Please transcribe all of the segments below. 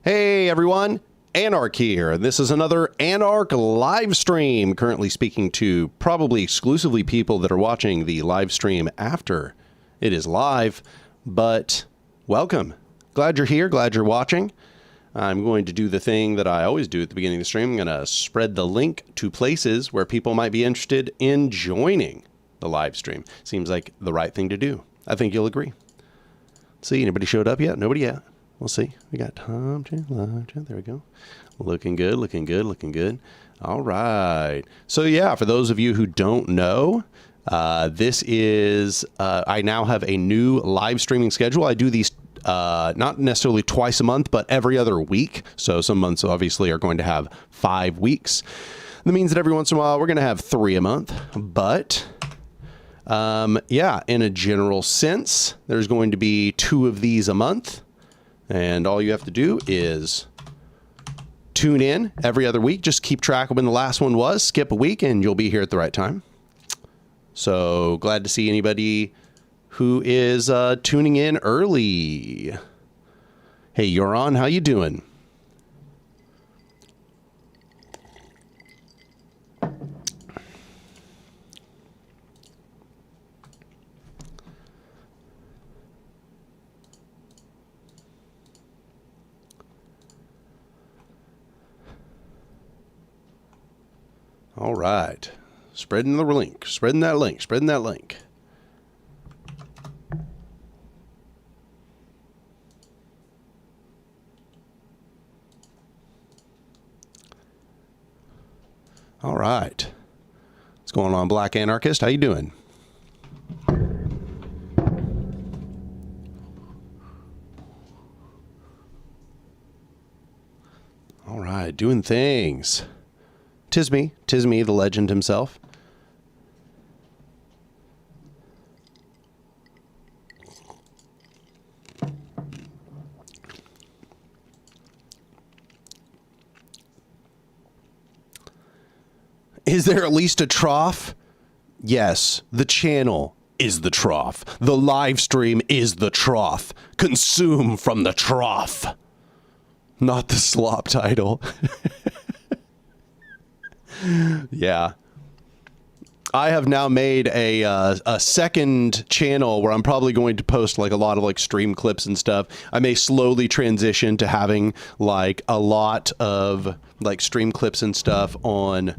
Hey everyone, Anark here. This is another Anark live stream. Currently speaking to probably exclusively people that are watching the live stream after it is live, but welcome. Glad you're here, glad you're watching. I'm going to do the thing that I always do at the beginning of the stream. I'm going to spread the link to places where people might be interested in joining the live stream. Seems like the right thing to do. I think you'll agree. See, anybody showed up yet? Nobody yet. We'll see. We got Tom, live chat. There we go. Looking good, looking good, looking good. All right. So yeah, for those of you who don't know, this is, I now have a new live streaming schedule. I do these not necessarily twice a month, but every other week. So some months obviously are going to have 5 weeks. That means that every once in a while we're going to have 3 a month. But yeah, in a general sense, there's going to be 2 of these a month. And all you have to do is tune in every other week. Just keep track of when the last one was. Skip a week and you'll be here at the right time. So glad to see anybody who is tuning in early. Hey, you're on. How you doing? All right. Spreading the link, spreading that link, spreading that link. All right. What's going on, Black Anarchist? How you doing? All right, doing things. Tis me, the legend himself. Is there at least a trough? Yes, the channel is the trough. The live stream is the trough. Consume from the trough. Not the slop title. Yeah. I have now made a second channel where I'm probably going to post like a lot of like stream clips and stuff. I may slowly transition to having like a lot of like stream clips and stuff on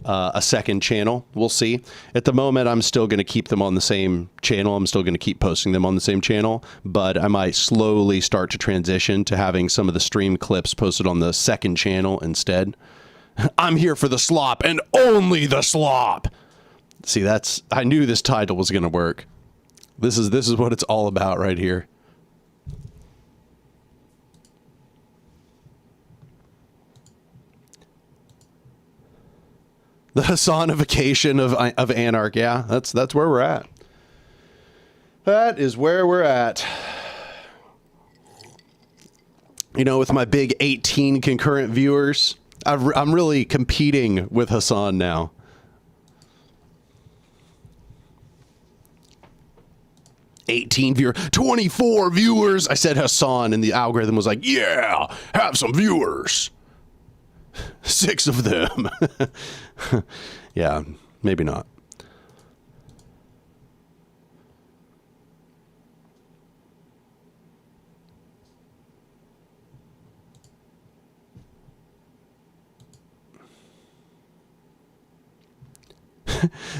a second channel. We'll see. At the moment, I'm still going to keep them on the same channel. I'm still going to keep posting them on the same channel, but I might slowly start to transition to having some of the stream clips posted on the second channel instead. I'm here for the slop and only the slop. See, that's, I knew this title was going to work. This is what it's all about right here. The Hassanification of Anark. Yeah, that's where we're at. That is where we're at. You know, with my big 18 concurrent viewers, I'm really competing with Hassan now. $18 viewers, 24 viewers. I said Hassan, and the algorithm was like, "Yeah, have some viewers." 6 of them. Yeah, maybe not.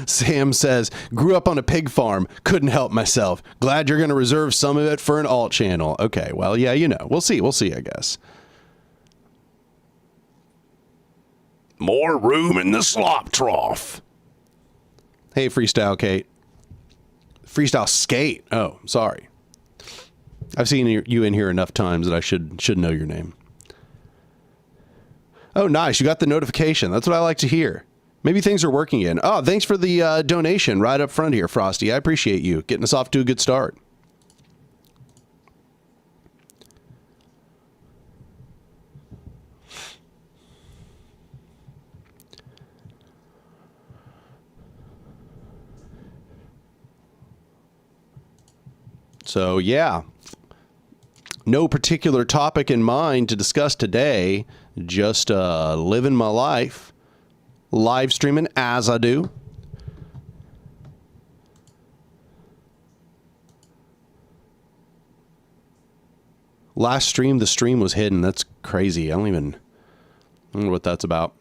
Sam says, grew up on a pig farm, couldn't help myself. Glad you're going to reserve some of it for an alt channel. Okay, well, yeah, you know, we'll see, I guess. More room in the slop trough. Hey, Freestyle Kate. Freestyle Skate. Oh, sorry. I've seen you in here enough times that I should know your name. Oh, nice. You got the notification. That's what I like to hear. Maybe things are working again. Oh, thanks for the donation right up front here, Frosty. I appreciate you getting us off to a good start. So, yeah. no particular topic in mind to discuss today. Just living my life, live streaming as I do. Last stream, the stream was hidden. That's crazy. I don't know what that's about.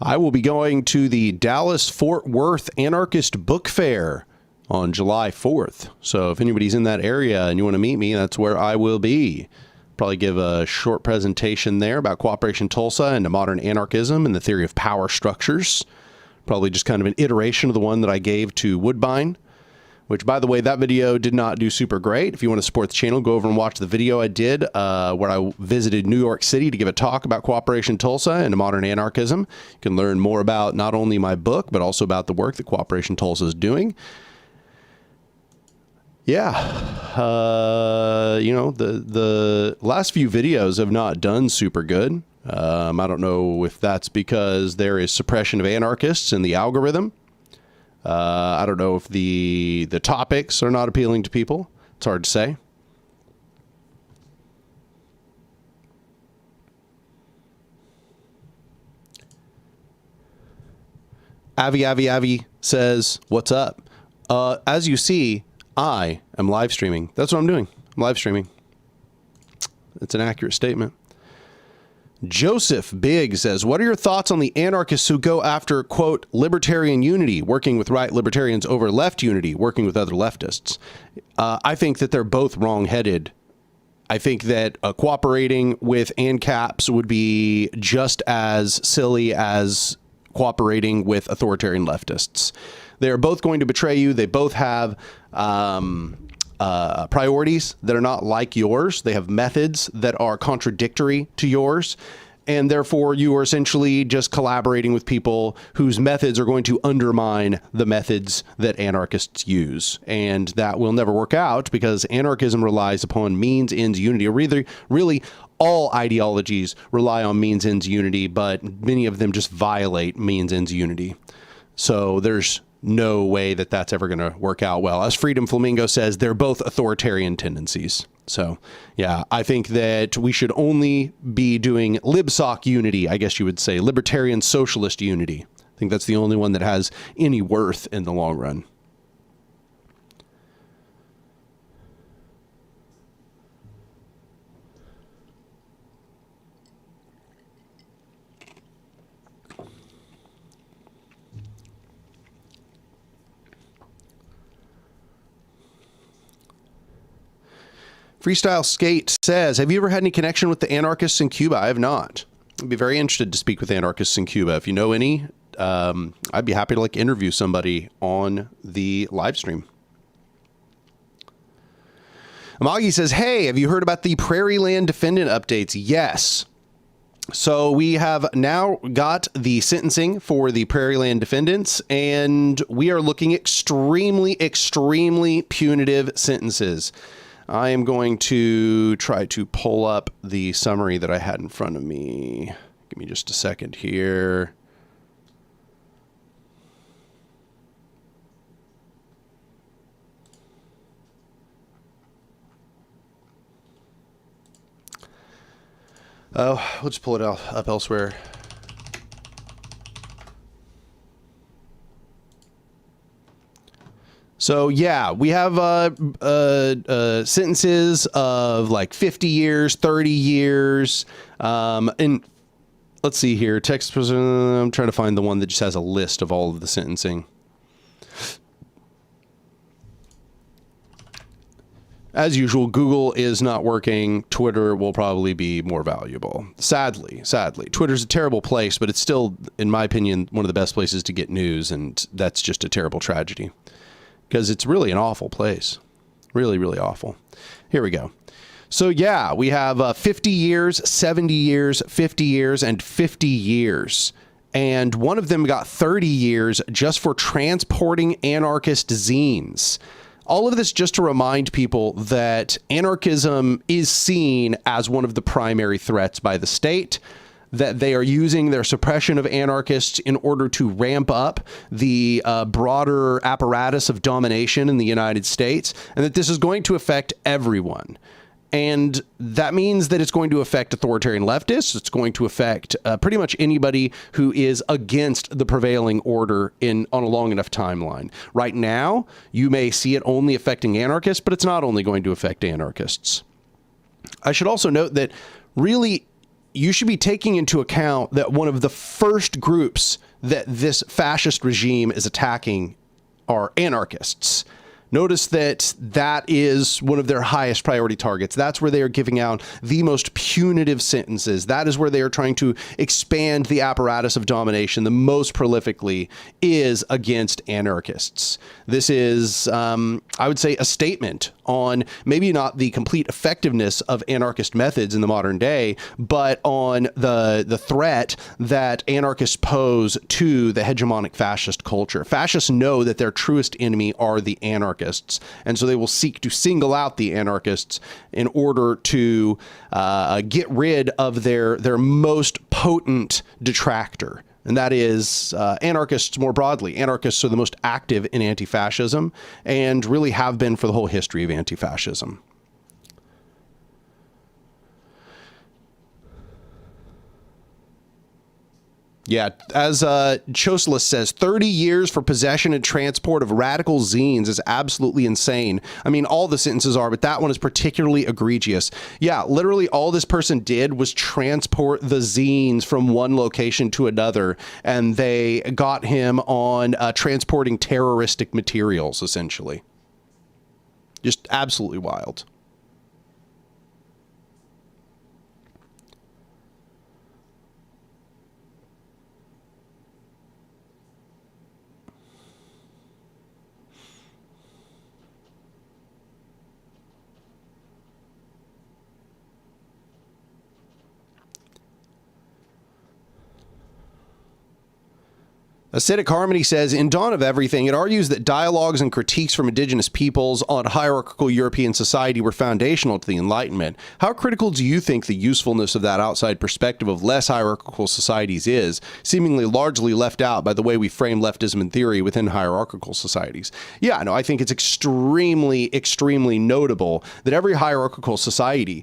I will be going to the Dallas-Fort Worth Anarchist Book Fair on July 4th. So if anybody's in that area and you want to meet me, that's where I will be. Probably give a short presentation there about Cooperation Tulsa and modern anarchism and the theory of power structures. Probably just kind of an iteration of the one that I gave to Woodbine, which, by the way, that video did not do super great. If you want to support the channel, go over and watch the video I did where I visited New York City to give a talk about Cooperation Tulsa and modern anarchism. You can learn more about not only my book, but also about the work that Cooperation Tulsa is doing. Yeah, you know, the last few videos have not done super good. I don't know if that's because there is suppression of anarchists in the algorithm. I don't know if the topics are not appealing to people. It's hard to say. Avi says, "What's up?" As you see, I am live streaming. That's what I'm doing. I'm live streaming. It's an accurate statement. Joseph Big says, what are your thoughts on the anarchists who go after, quote, libertarian unity, working with right libertarians over left unity, working with other leftists? I think that they're both wrong-headed. I think that cooperating with ANCAPs would be just as silly as cooperating with authoritarian leftists. They're both going to betray you. They both have priorities that are not like yours. They have methods that are contradictory to yours. And therefore, you are essentially just collaborating with people whose methods are going to undermine the methods that anarchists use. And that will never work out because anarchism relies upon means, ends, unity. Or really, all ideologies rely on means, ends, unity, but many of them just violate means, ends, unity. So there's no way that that's ever going to work out well. As Freedom Flamingo says, they're both authoritarian tendencies. So, yeah, I think that we should only be doing libsoc unity, I guess you would say, libertarian socialist unity. I think that's the only one that has any worth in the long run. Freestyle Skate says, have you ever had any connection with the anarchists in Cuba? I have not. I'd be very interested to speak with anarchists in Cuba. If you know any, I'd be happy to interview somebody on the live stream. Amagi says, hey, have you heard about the Prairie Land defendant updates? Yes. So we have now got the sentencing for the Prairie Land defendants, and we are looking extremely, extremely punitive sentences. I am going to try to pull up the summary that I had in front of me. Give me just a second here. Oh, we'll just pull it up elsewhere. So, yeah, we have sentences of 50 years, 30 years. And let's see here. Text, I'm trying to find the one that just has a list of all of the sentencing. As usual, Google is not working. Twitter will probably be more valuable. Sadly. Twitter's a terrible place, but it's still, in my opinion, one of the best places to get news. And that's just a terrible tragedy. Because it's really an awful place. Really, really awful. Here we go. So, yeah, we have 50 years, 70 years, 50 years, and 50 years. And one of them got 30 years just for transporting anarchist zines. All of this just to remind people that anarchism is seen as one of the primary threats by the state. that they are using their suppression of anarchists in order to ramp up the broader apparatus of domination in the United States, and that this is going to affect everyone. And that means that it's going to affect authoritarian leftists. It's going to affect pretty much anybody who is against the prevailing order on a long enough timeline. Right now, you may see it only affecting anarchists, but it's not only going to affect anarchists. I should also note that really you should be taking into account that one of the first groups that this fascist regime is attacking are anarchists. Notice that that is one of their highest priority targets. That's where they are giving out the most punitive sentences. That is where they are trying to expand the apparatus of domination the most prolifically, is against anarchists. This is, I would say, a statement on maybe not the complete effectiveness of anarchist methods in the modern day, but on the threat that anarchists pose to the hegemonic fascist culture. Fascists know that their truest enemy are the anarchists. And so they will seek to single out the anarchists in order to get rid of their most potent detractor. And that is anarchists more broadly. Anarchists are the most active in anti-fascism and really have been for the whole history of anti-fascism. Yeah, as Choslus says, 30 years for possession and transport of radical zines is absolutely insane. I mean, all the sentences are, but that one is particularly egregious. Yeah, literally all this person did was transport the zines from one location to another, and they got him on transporting terroristic materials, essentially. Just absolutely wild. Acidic Harmony says, in Dawn of Everything, it argues that dialogues and critiques from indigenous peoples on hierarchical European society were foundational to the Enlightenment. How critical do you think the usefulness of that outside perspective of less hierarchical societies is, seemingly largely left out by the way we frame leftism in theory within hierarchical societies? Yeah, no, I think it's extremely, extremely notable that every hierarchical society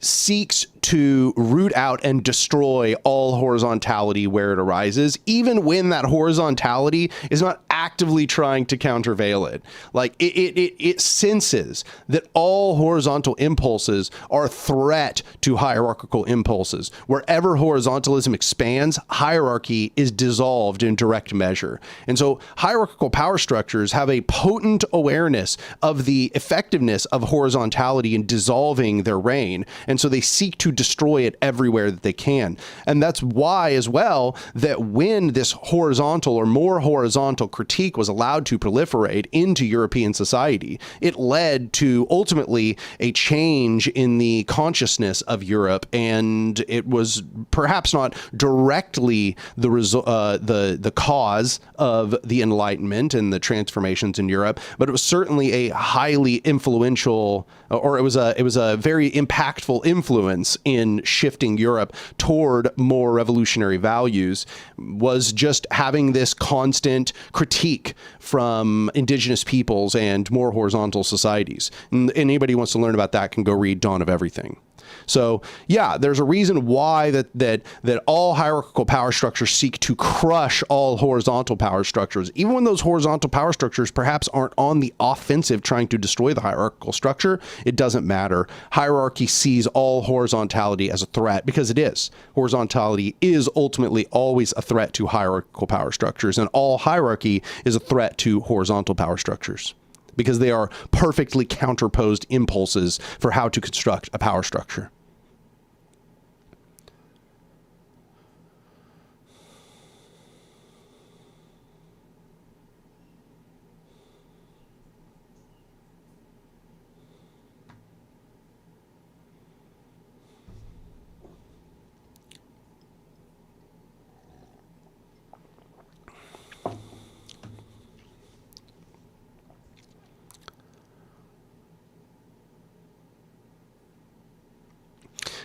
seeks to root out and destroy all horizontality where it arises, even when that horizontality is not actively trying to countervail it. Like it senses that all horizontal impulses are a threat to hierarchical impulses. Wherever horizontalism expands, hierarchy is dissolved in direct measure. And so hierarchical power structures have a potent awareness of the effectiveness of horizontality in dissolving their reign. And so they seek to destroy it everywhere that they can. And that's why, as well, that when this horizontal or more horizontal critique was allowed to proliferate into European society, it led to ultimately a change in the consciousness of Europe. And it was perhaps not directly the cause of the Enlightenment and the transformations in Europe, but it was certainly a highly influential, or it was a very impactful influence in shifting Europe toward more revolutionary values, was just having this constant critique from indigenous peoples and more horizontal societies. And anybody who wants to learn about that can go read Dawn of Everything. So yeah, there's a reason why that all hierarchical power structures seek to crush all horizontal power structures, even when those horizontal power structures perhaps aren't on the offensive trying to destroy the hierarchical structure. It doesn't matter. Hierarchy sees all horizontality as a threat, because it is. Horizontality is ultimately always a threat to hierarchical power structures, and all hierarchy is a threat to horizontal power structures, because they are perfectly counterposed impulses for how to construct a power structure.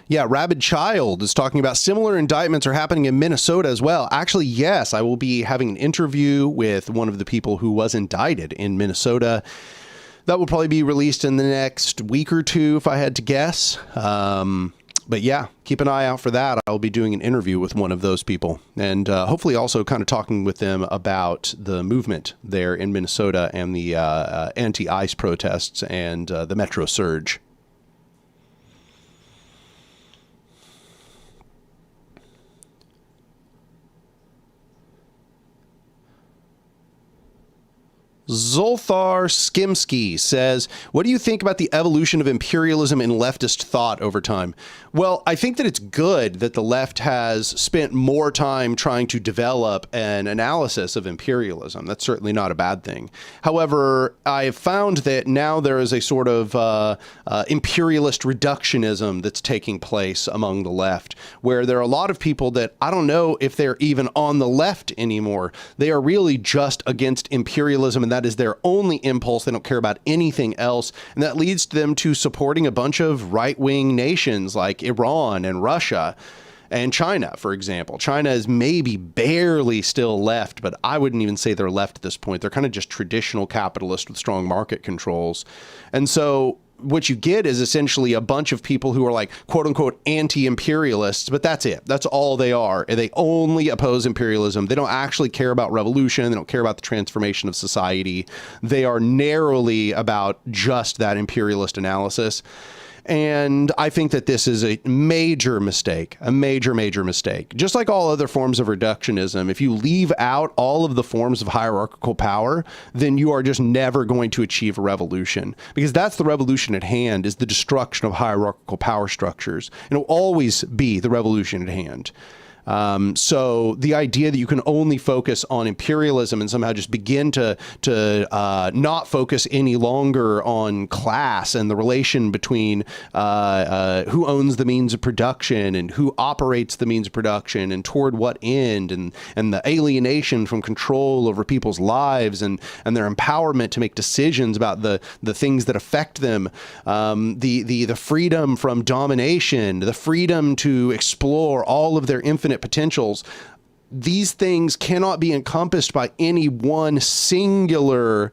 Yeah, Rabid Child is talking about similar indictments are happening in Minnesota as well. Actually, yes, I will be having an interview with one of the people who was indicted in Minnesota. That will probably be released in the next week or two, if I had to guess. But yeah, keep an eye out for that. I'll be doing an interview with one of those people, and hopefully also kind of talking with them about the movement there in Minnesota and the anti-ICE protests and the Metro Surge. Zolthar Skimsky says, what do you think about the evolution of imperialism in leftist thought over time? Well, I think that it's good that the left has spent more time trying to develop an analysis of imperialism. That's certainly not a bad thing. However, I have found that now there is a sort of imperialist reductionism that's taking place among the left, where there are a lot of people that I don't know if they're even on the left anymore. They are really just against imperialism, and that is their only impulse. They don't care about anything else. And that leads them to supporting a bunch of right-wing nations like Iran and Russia and China, for example. China is maybe barely still left, but I wouldn't even say they're left at this point. They're kind of just traditional capitalists with strong market controls. And so what you get is essentially a bunch of people who are like, quote unquote, anti-imperialists, but that's it. That's all they are. They only oppose imperialism. They don't actually care about revolution. They don't care about the transformation of society. They are narrowly about just that imperialist analysis. And I think that this is a major mistake, a major, major mistake. Just like all other forms of reductionism, if you leave out all of the forms of hierarchical power, then you are just never going to achieve a revolution, because that's the revolution at hand, is the destruction of hierarchical power structures. And it will always be the revolution at hand. So the idea that you can only focus on imperialism and somehow just begin to not focus any longer on class and the relation between who owns the means of production and who operates the means of production and toward what end, and the alienation from control over people's lives and their empowerment to make decisions about the things that affect them, the freedom from domination, the freedom to explore all of their infinite potentials. These things cannot be encompassed by any one singular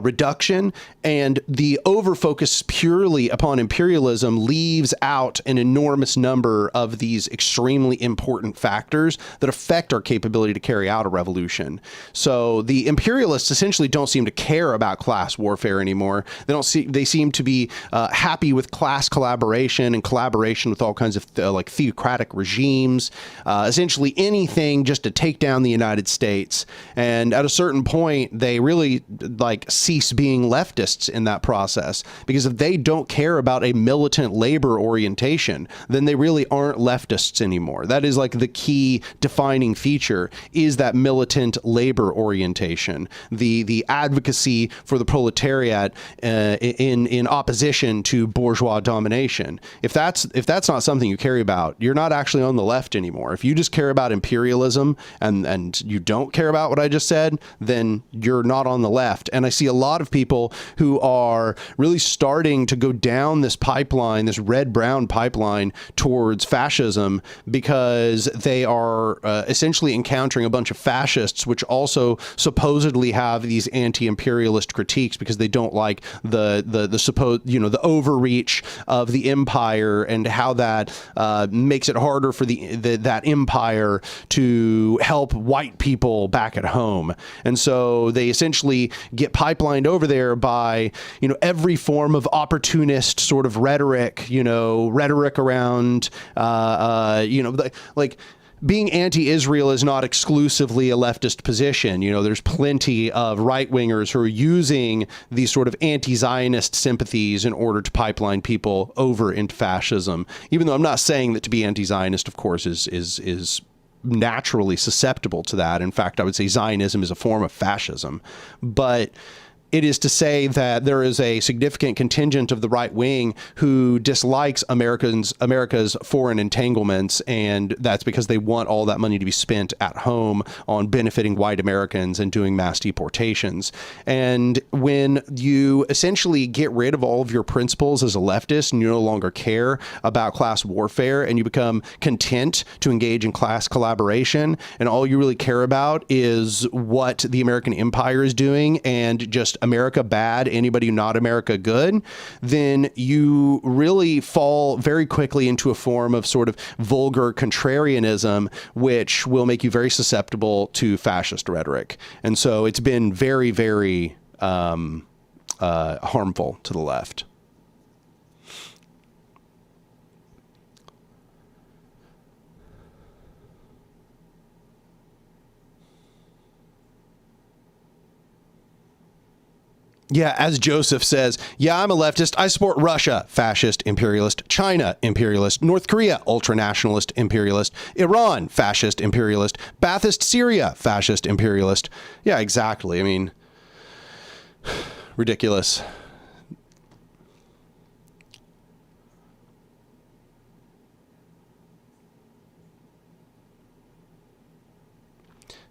reduction, and the overfocus purely upon imperialism leaves out an enormous number of these extremely important factors that affect our capability to carry out a revolution. So the imperialists essentially don't seem to care about class warfare anymore. They seem to be happy with class collaboration and collaboration with all kinds of like theocratic regimes, essentially anything just to take down the United States. And at a certain point, they really cease being leftists in that process, because if they don't care about a militant labor orientation, then they really aren't leftists anymore. That is like the key defining feature, is that militant labor orientation, the advocacy for the proletariat in opposition to bourgeois domination. If that's not something you care about, you're not actually on the left anymore. If you just care about imperialism and you don't care about what I just said, then you're not on the left. And I see a lot of people who are really starting to go down this pipeline, this red-brown pipeline towards fascism, because they are essentially encountering a bunch of fascists, which also supposedly have these anti-imperialist critiques because they don't like the supposed, the overreach of the empire and how that makes it harder for that empire to help white people back at home. And so they essentially get pipelined over there by, every form of opportunist sort of rhetoric, rhetoric around, like being anti-Israel is not exclusively a leftist position. There's plenty of right-wingers who are using these sort of anti-Zionist sympathies in order to pipeline people over into fascism. Even though I'm not saying that to be anti-Zionist, of course, is naturally susceptible to that. In fact, I would say Zionism is a form of fascism. But it is to say that there is a significant contingent of the right wing who dislikes America's foreign entanglements, and that's because they want all that money to be spent at home on benefiting white Americans and doing mass deportations. And when you essentially get rid of all of your principles as a leftist and you no longer care about class warfare and you become content to engage in class collaboration, and all you really care about is what the American empire is doing and just America bad, anybody not America good, then you really fall very quickly into a form of sort of vulgar contrarianism, which will make you very susceptible to fascist rhetoric. And so it's been very, very harmful to the left. Yeah, as Joseph says, yeah, I'm a leftist. I support Russia, fascist, imperialist, China, imperialist, North Korea, ultranationalist, imperialist, Iran, fascist, imperialist, Ba'athist Syria, fascist, imperialist. Yeah, exactly. I mean, ridiculous.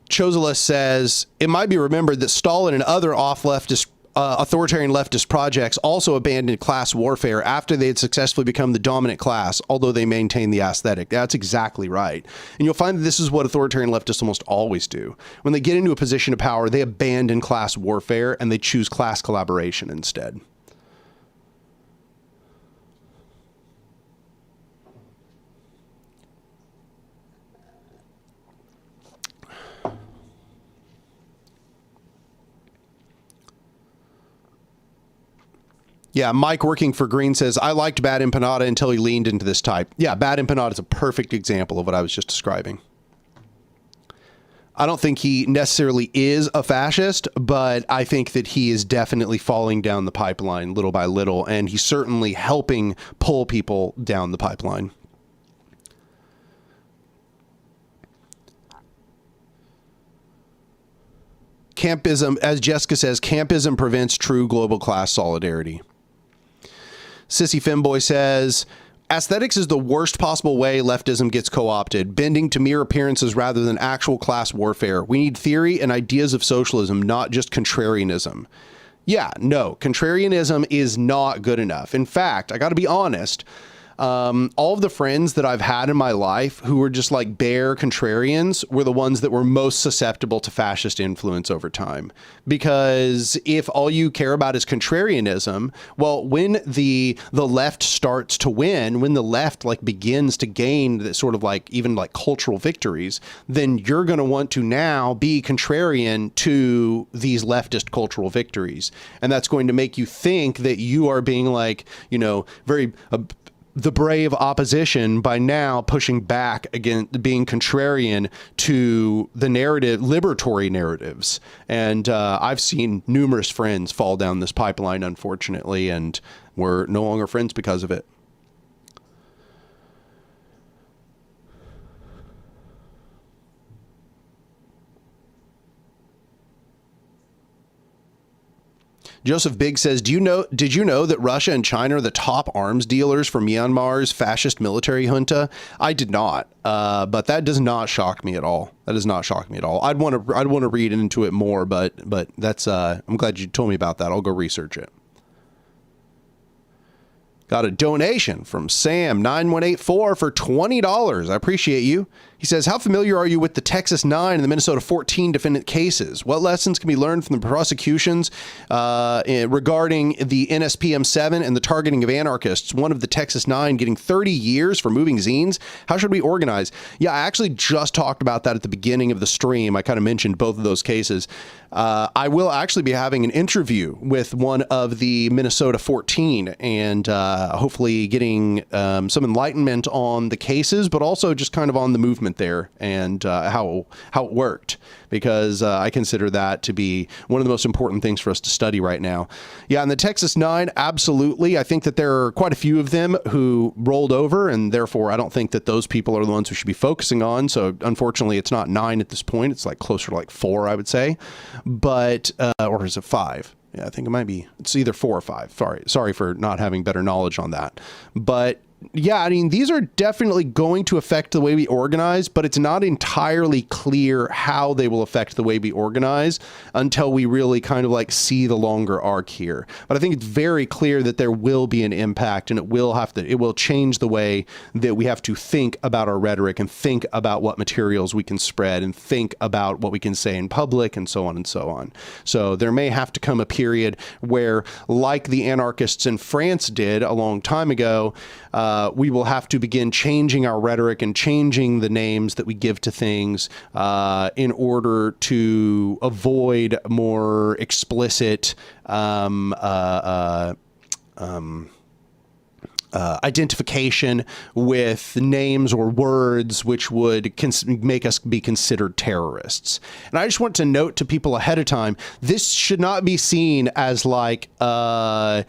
Choselus says, it might be remembered that Stalin and other authoritarian leftist projects also abandoned class warfare after they had successfully become the dominant class, although they maintained the aesthetic. That's exactly right. And you'll find that this is what authoritarian leftists almost always do. When they get into a position of power, they abandon class warfare and they choose class collaboration instead. Yeah, Mike working for Green says, I liked Bad Empanada until he leaned into this type. Yeah, Bad Empanada is a perfect example of what I was just describing. I don't think he necessarily is a fascist, but I think that he is definitely falling down the pipeline little by little, and he's certainly helping pull people down the pipeline. Campism, as Jessica says, campism prevents true global class solidarity. Sissy Femboy says, aesthetics is the worst possible way leftism gets co-opted, bending to mere appearances rather than actual class warfare. We need theory and ideas of socialism, not just contrarianism. Yeah, no, contrarianism is not good enough. In fact, I got to be honest, all of the friends that I've had in my life who were just like bare contrarians were the ones that were most susceptible to fascist influence over time. Because if all you care about is contrarianism, well, when the left starts to win, when the left like begins to gain that sort of like even like cultural victories, then you're going to want to now be contrarian to these leftist cultural victories. And that's going to make you think that you are being like, you know, very the brave opposition by now pushing back against being contrarian to the liberatory narratives. And I've seen numerous friends fall down this pipeline, unfortunately, and we're no longer friends because of it. Joseph Big says, did you know that Russia and China are the top arms dealers for Myanmar's fascist military junta? I did not, but that does not shock me at all. That does not shock me at all. I'd want to read into it more, but that's I'm glad you told me about that. I'll go research it. Got a donation from Sam9184 for $20. I appreciate you. He says, how familiar are you with the Texas 9 and the Minnesota 14 defendant cases? What lessons can be learned from the prosecutions regarding the NSPM 7 and the targeting of anarchists? One of the Texas 9 getting 30 years for moving zines. How should we organize? Yeah, I actually just talked about that at the beginning of the stream. I kind of mentioned both of those cases. I will actually be having an interview with one of the Minnesota 14 and hopefully getting some enlightenment on the cases, but also just kind of on the movement movement there and how it worked, because I consider that to be one of the most important things for us to study right now. Yeah, and the Texas 9, absolutely. I think that there are quite a few of them who rolled over, and therefore I don't think that those people are the ones we should be focusing on. So unfortunately, it's not 9 at this point. It's like closer to like 4, I would say. But, or is it 5? Yeah, I think it might be. It's either 4 or 5. Sorry for not having better knowledge on that. But yeah, I mean, these are definitely going to affect the way we organize, but it's not entirely clear how they will affect the way we organize until we really kind of like see the longer arc here. But I think it's very clear that there will be an impact, and it will change the way that we have to think about our rhetoric and think about what materials we can spread and think about what we can say in public and so on and so on. So there may have to come a period where, like the anarchists in France did a long time ago, we will have to begin changing our rhetoric and changing the names that we give to things in order to avoid more explicit identification with names or words which would make us be considered terrorists. And I just want to note to people ahead of time, this should not be seen as like, a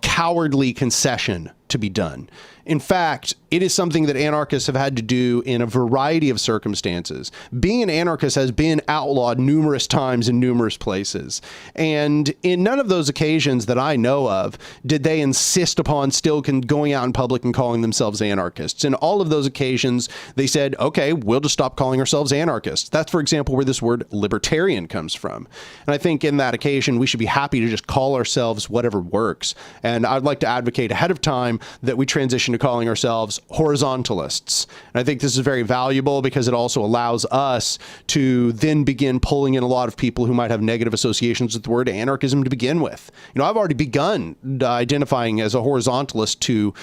cowardly concession to be done. In fact, it is something that anarchists have had to do in a variety of circumstances. Being an anarchist has been outlawed numerous times in numerous places. And in none of those occasions that I know of did they insist upon still going out in public and calling themselves anarchists. In all of those occasions, they said, okay, we'll just stop calling ourselves anarchists. That's, for example, where this word libertarian comes from. And I think in that occasion, we should be happy to just call ourselves whatever works. And I'd like to advocate ahead of time that we transition to calling ourselves horizontalists. And I think this is very valuable because it also allows us to then begin pulling in a lot of people who might have negative associations with the word anarchism to begin with. I've already begun identifying as a horizontalist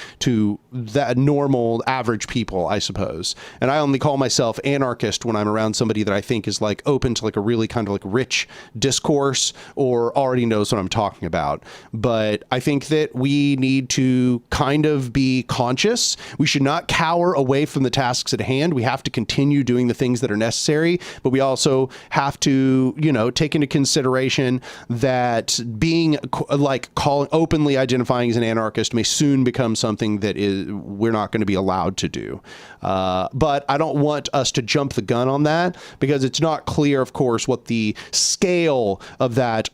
to that normal average people, I suppose. And I only call myself anarchist when I'm around somebody that I think is like open to like a really kind of like rich discourse or already knows what I'm talking about. But I think that we need to kind of be conscious. We should not cower away from the tasks at hand. We have to continue doing the things that are necessary, but we also have to, take into consideration that being like openly identifying as an anarchist may soon become something that we're not going to be allowed to do. But I don't want us to jump the gun on that because it's not clear, of course, what the scale of that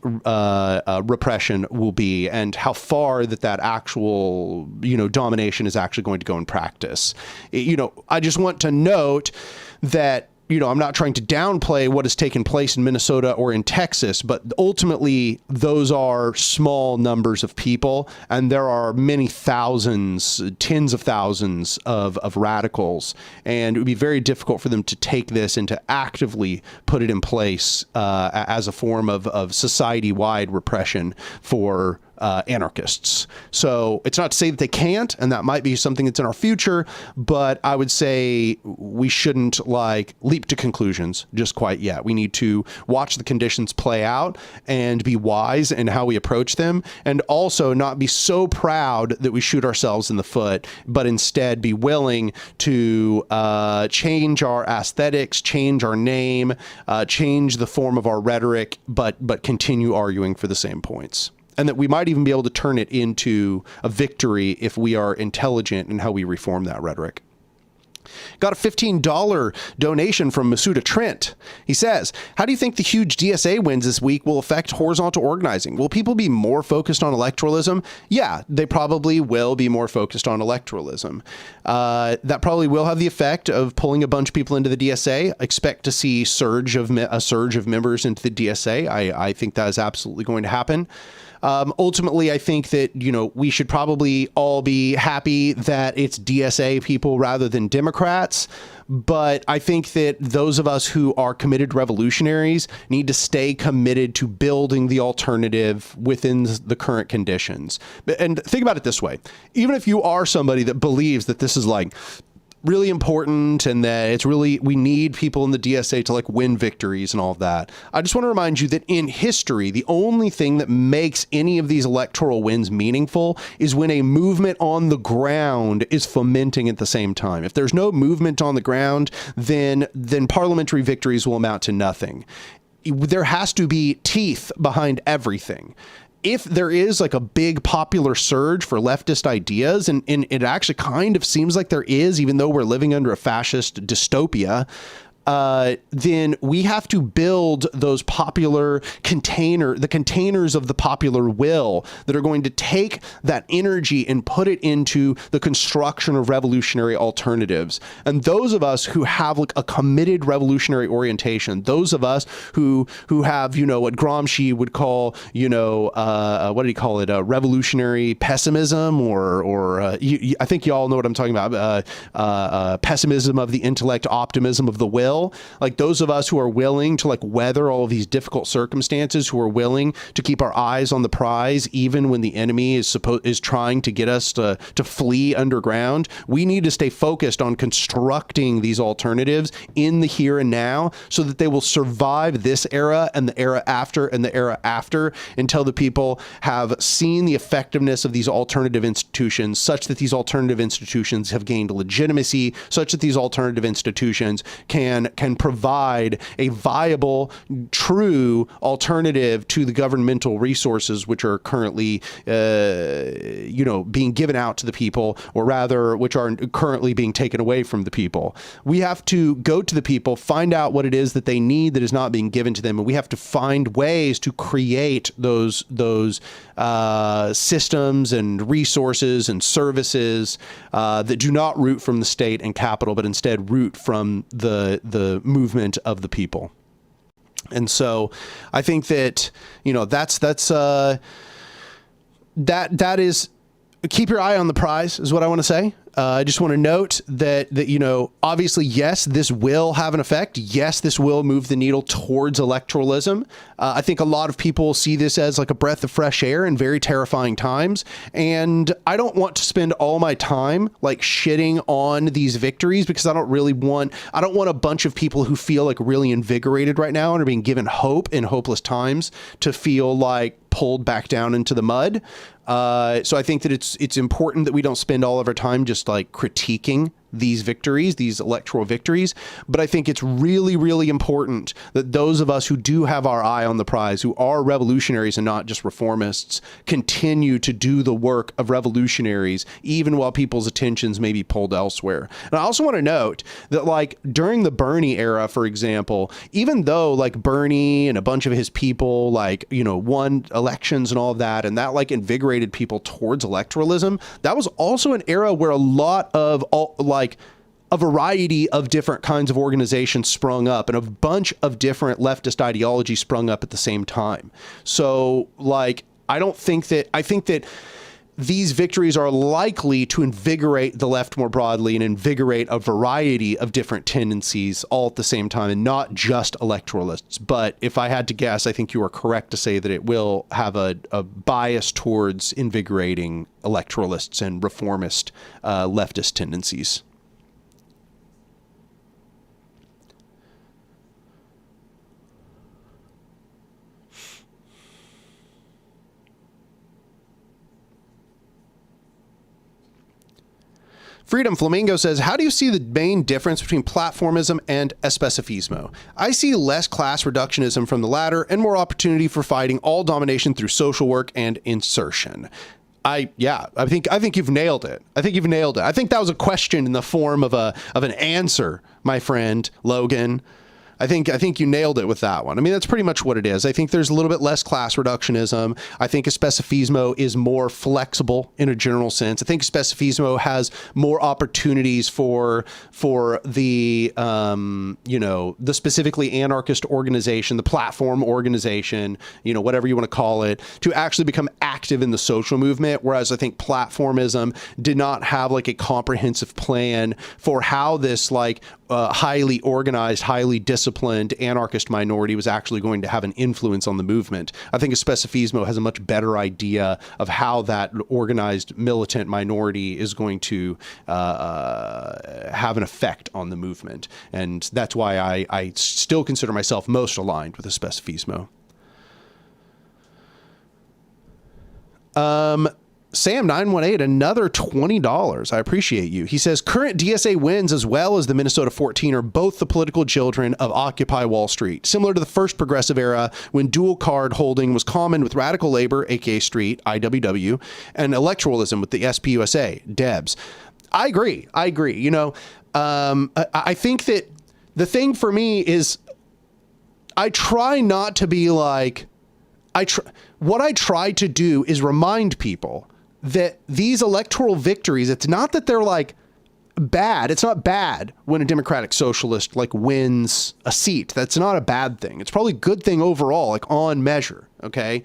repression will be and how far that actual, domination is actually going to go in practice. I just want to note that I'm not trying to downplay what has taken place in Minnesota or in Texas, but ultimately those are small numbers of people, and there are many thousands, tens of thousands of radicals, and it would be very difficult for them to take this and to actively put it in place as a form of society-wide repression for anarchists. So it's not to say that they can't, and that might be something that's in our future, but I would say we shouldn't like leap to conclusions just quite yet. We need to watch the conditions play out and be wise in how we approach them, and also not be so proud that we shoot ourselves in the foot, but instead be willing to change our aesthetics, change our name, change the form of our rhetoric, but continue arguing for the same points. And that we might even be able to turn it into a victory if we are intelligent in how we reform that rhetoric. Got a $15 donation from Masuda Trent. He says, how do you think the huge DSA wins this week will affect horizontal organizing? Will people be more focused on electoralism? Yeah, they probably will be more focused on electoralism. That probably will have the effect of pulling a bunch of people into the DSA. Expect to see a surge of members into the DSA. I think that is absolutely going to happen. Ultimately, I think that, we should probably all be happy that it's DSA people rather than Democrats. But I think that those of us who are committed revolutionaries need to stay committed to building the alternative within the current conditions. And think about it this way. Even if you are somebody that believes that this is like really important, and that it's really, we need people in the DSA to like win victories and all of that. I just want to remind you that in history, the only thing that makes any of these electoral wins meaningful is when a movement on the ground is fomenting at the same time. If there's no movement on the ground, then parliamentary victories will amount to nothing. There has to be teeth behind everything. If there is like a big popular surge for leftist ideas, and it actually kind of seems like there is, even though we're living under a fascist dystopia, then we have to build those popular the containers of the popular will that are going to take that energy and put it into the construction of revolutionary alternatives. And those of us who have like a committed revolutionary orientation, those of us who have, you know, what Gramsci would call, you know, what did he call it? Revolutionary pessimism, or I think you all know what I'm talking about. Pessimism of the intellect, optimism of the will. Like those of us who are willing to like weather all of these difficult circumstances, who are willing to keep our eyes on the prize, even when the enemy is trying to get us to flee underground. We need to stay focused on constructing these alternatives in the here and now, so that they will survive this era and the era after and the era after, until the people have seen the effectiveness of these alternative institutions, such that these alternative institutions have gained legitimacy, such that these alternative institutions can provide a viable, true alternative to the governmental resources which are currently, you know, being given out to the people, or rather, which are currently being taken away from the people. We have to go to the people, find out what it is that they need that is not being given to them, and we have to find ways to create those systems and resources and services that do not root from the state and capital, but instead root from the movement of the people. And so I think that, you know, that is, keep your eye on the prize is what I want to say. I just want to note that, you know, obviously, yes, this will have an effect. Yes, this will move the needle towards electoralism. I think a lot of people see this as like a breath of fresh air in very terrifying times. And I don't want to spend all my time like shitting on these victories, because I don't want a bunch of people who feel like really invigorated right now and are being given hope in hopeless times to feel like pulled back down into the mud. So I think that it's important that we don't spend all of our time just like critiquing these victories, these electoral victories. But I think it's really, really important that those of us who do have our eye on the prize, who are revolutionaries and not just reformists, continue to do the work of revolutionaries, even while people's attentions may be pulled elsewhere. And I also want to note that, like, during the Bernie era, for example, even though like Bernie and a bunch of his people, like, you know, won elections and all of that, and that like invigorated people towards electoralism, that was also an era where a lot of a variety of different kinds of organizations sprung up, and a bunch of different leftist ideologies sprung up at the same time. So like, I think that these victories are likely to invigorate the left more broadly and invigorate a variety of different tendencies all at the same time, and not just electoralists. But if I had to guess, I think you are correct to say that it will have a bias towards invigorating electoralists and reformist leftist tendencies. Freedom Flamingo says, how do you see the main difference between platformism and especifismo? I see less class reductionism from the latter and more opportunity for fighting all domination through social work and insertion. I think you've nailed it. I think that was a question in the form of an answer, my friend Logan. I think you nailed it with that one. I mean, that's pretty much what it is. I think there's a little bit less class reductionism. I think especifismo is more flexible in a general sense. I think especifismo has more opportunities for the, you know, the specifically anarchist organization, the platform organization, you know, whatever you want to call it, to actually become active in the social movement. Whereas I think platformism did not have like a comprehensive plan for how this like highly organized, highly disciplined anarchist minority was actually going to have an influence on the movement. I think a specifismo has a much better idea of how that organized militant minority is going to have an effect on the movement. And that's why I still consider myself most aligned with a specifismo. Sam918, another $20. I appreciate you. He says, current DSA wins as well as the Minnesota 14 are both the political children of Occupy Wall Street, similar to the first progressive era when dual card holding was common with Radical Labor, aka Street, IWW, and Electoralism with the SPUSA, Debs. I agree. You know, I think that the thing for me is I try not to be like, what I try to do is remind people that these electoral victories, it's not that they're like bad. It's not bad when a Democratic Socialist like wins a seat. That's not a bad thing. It's probably a good thing overall, like on measure. Okay.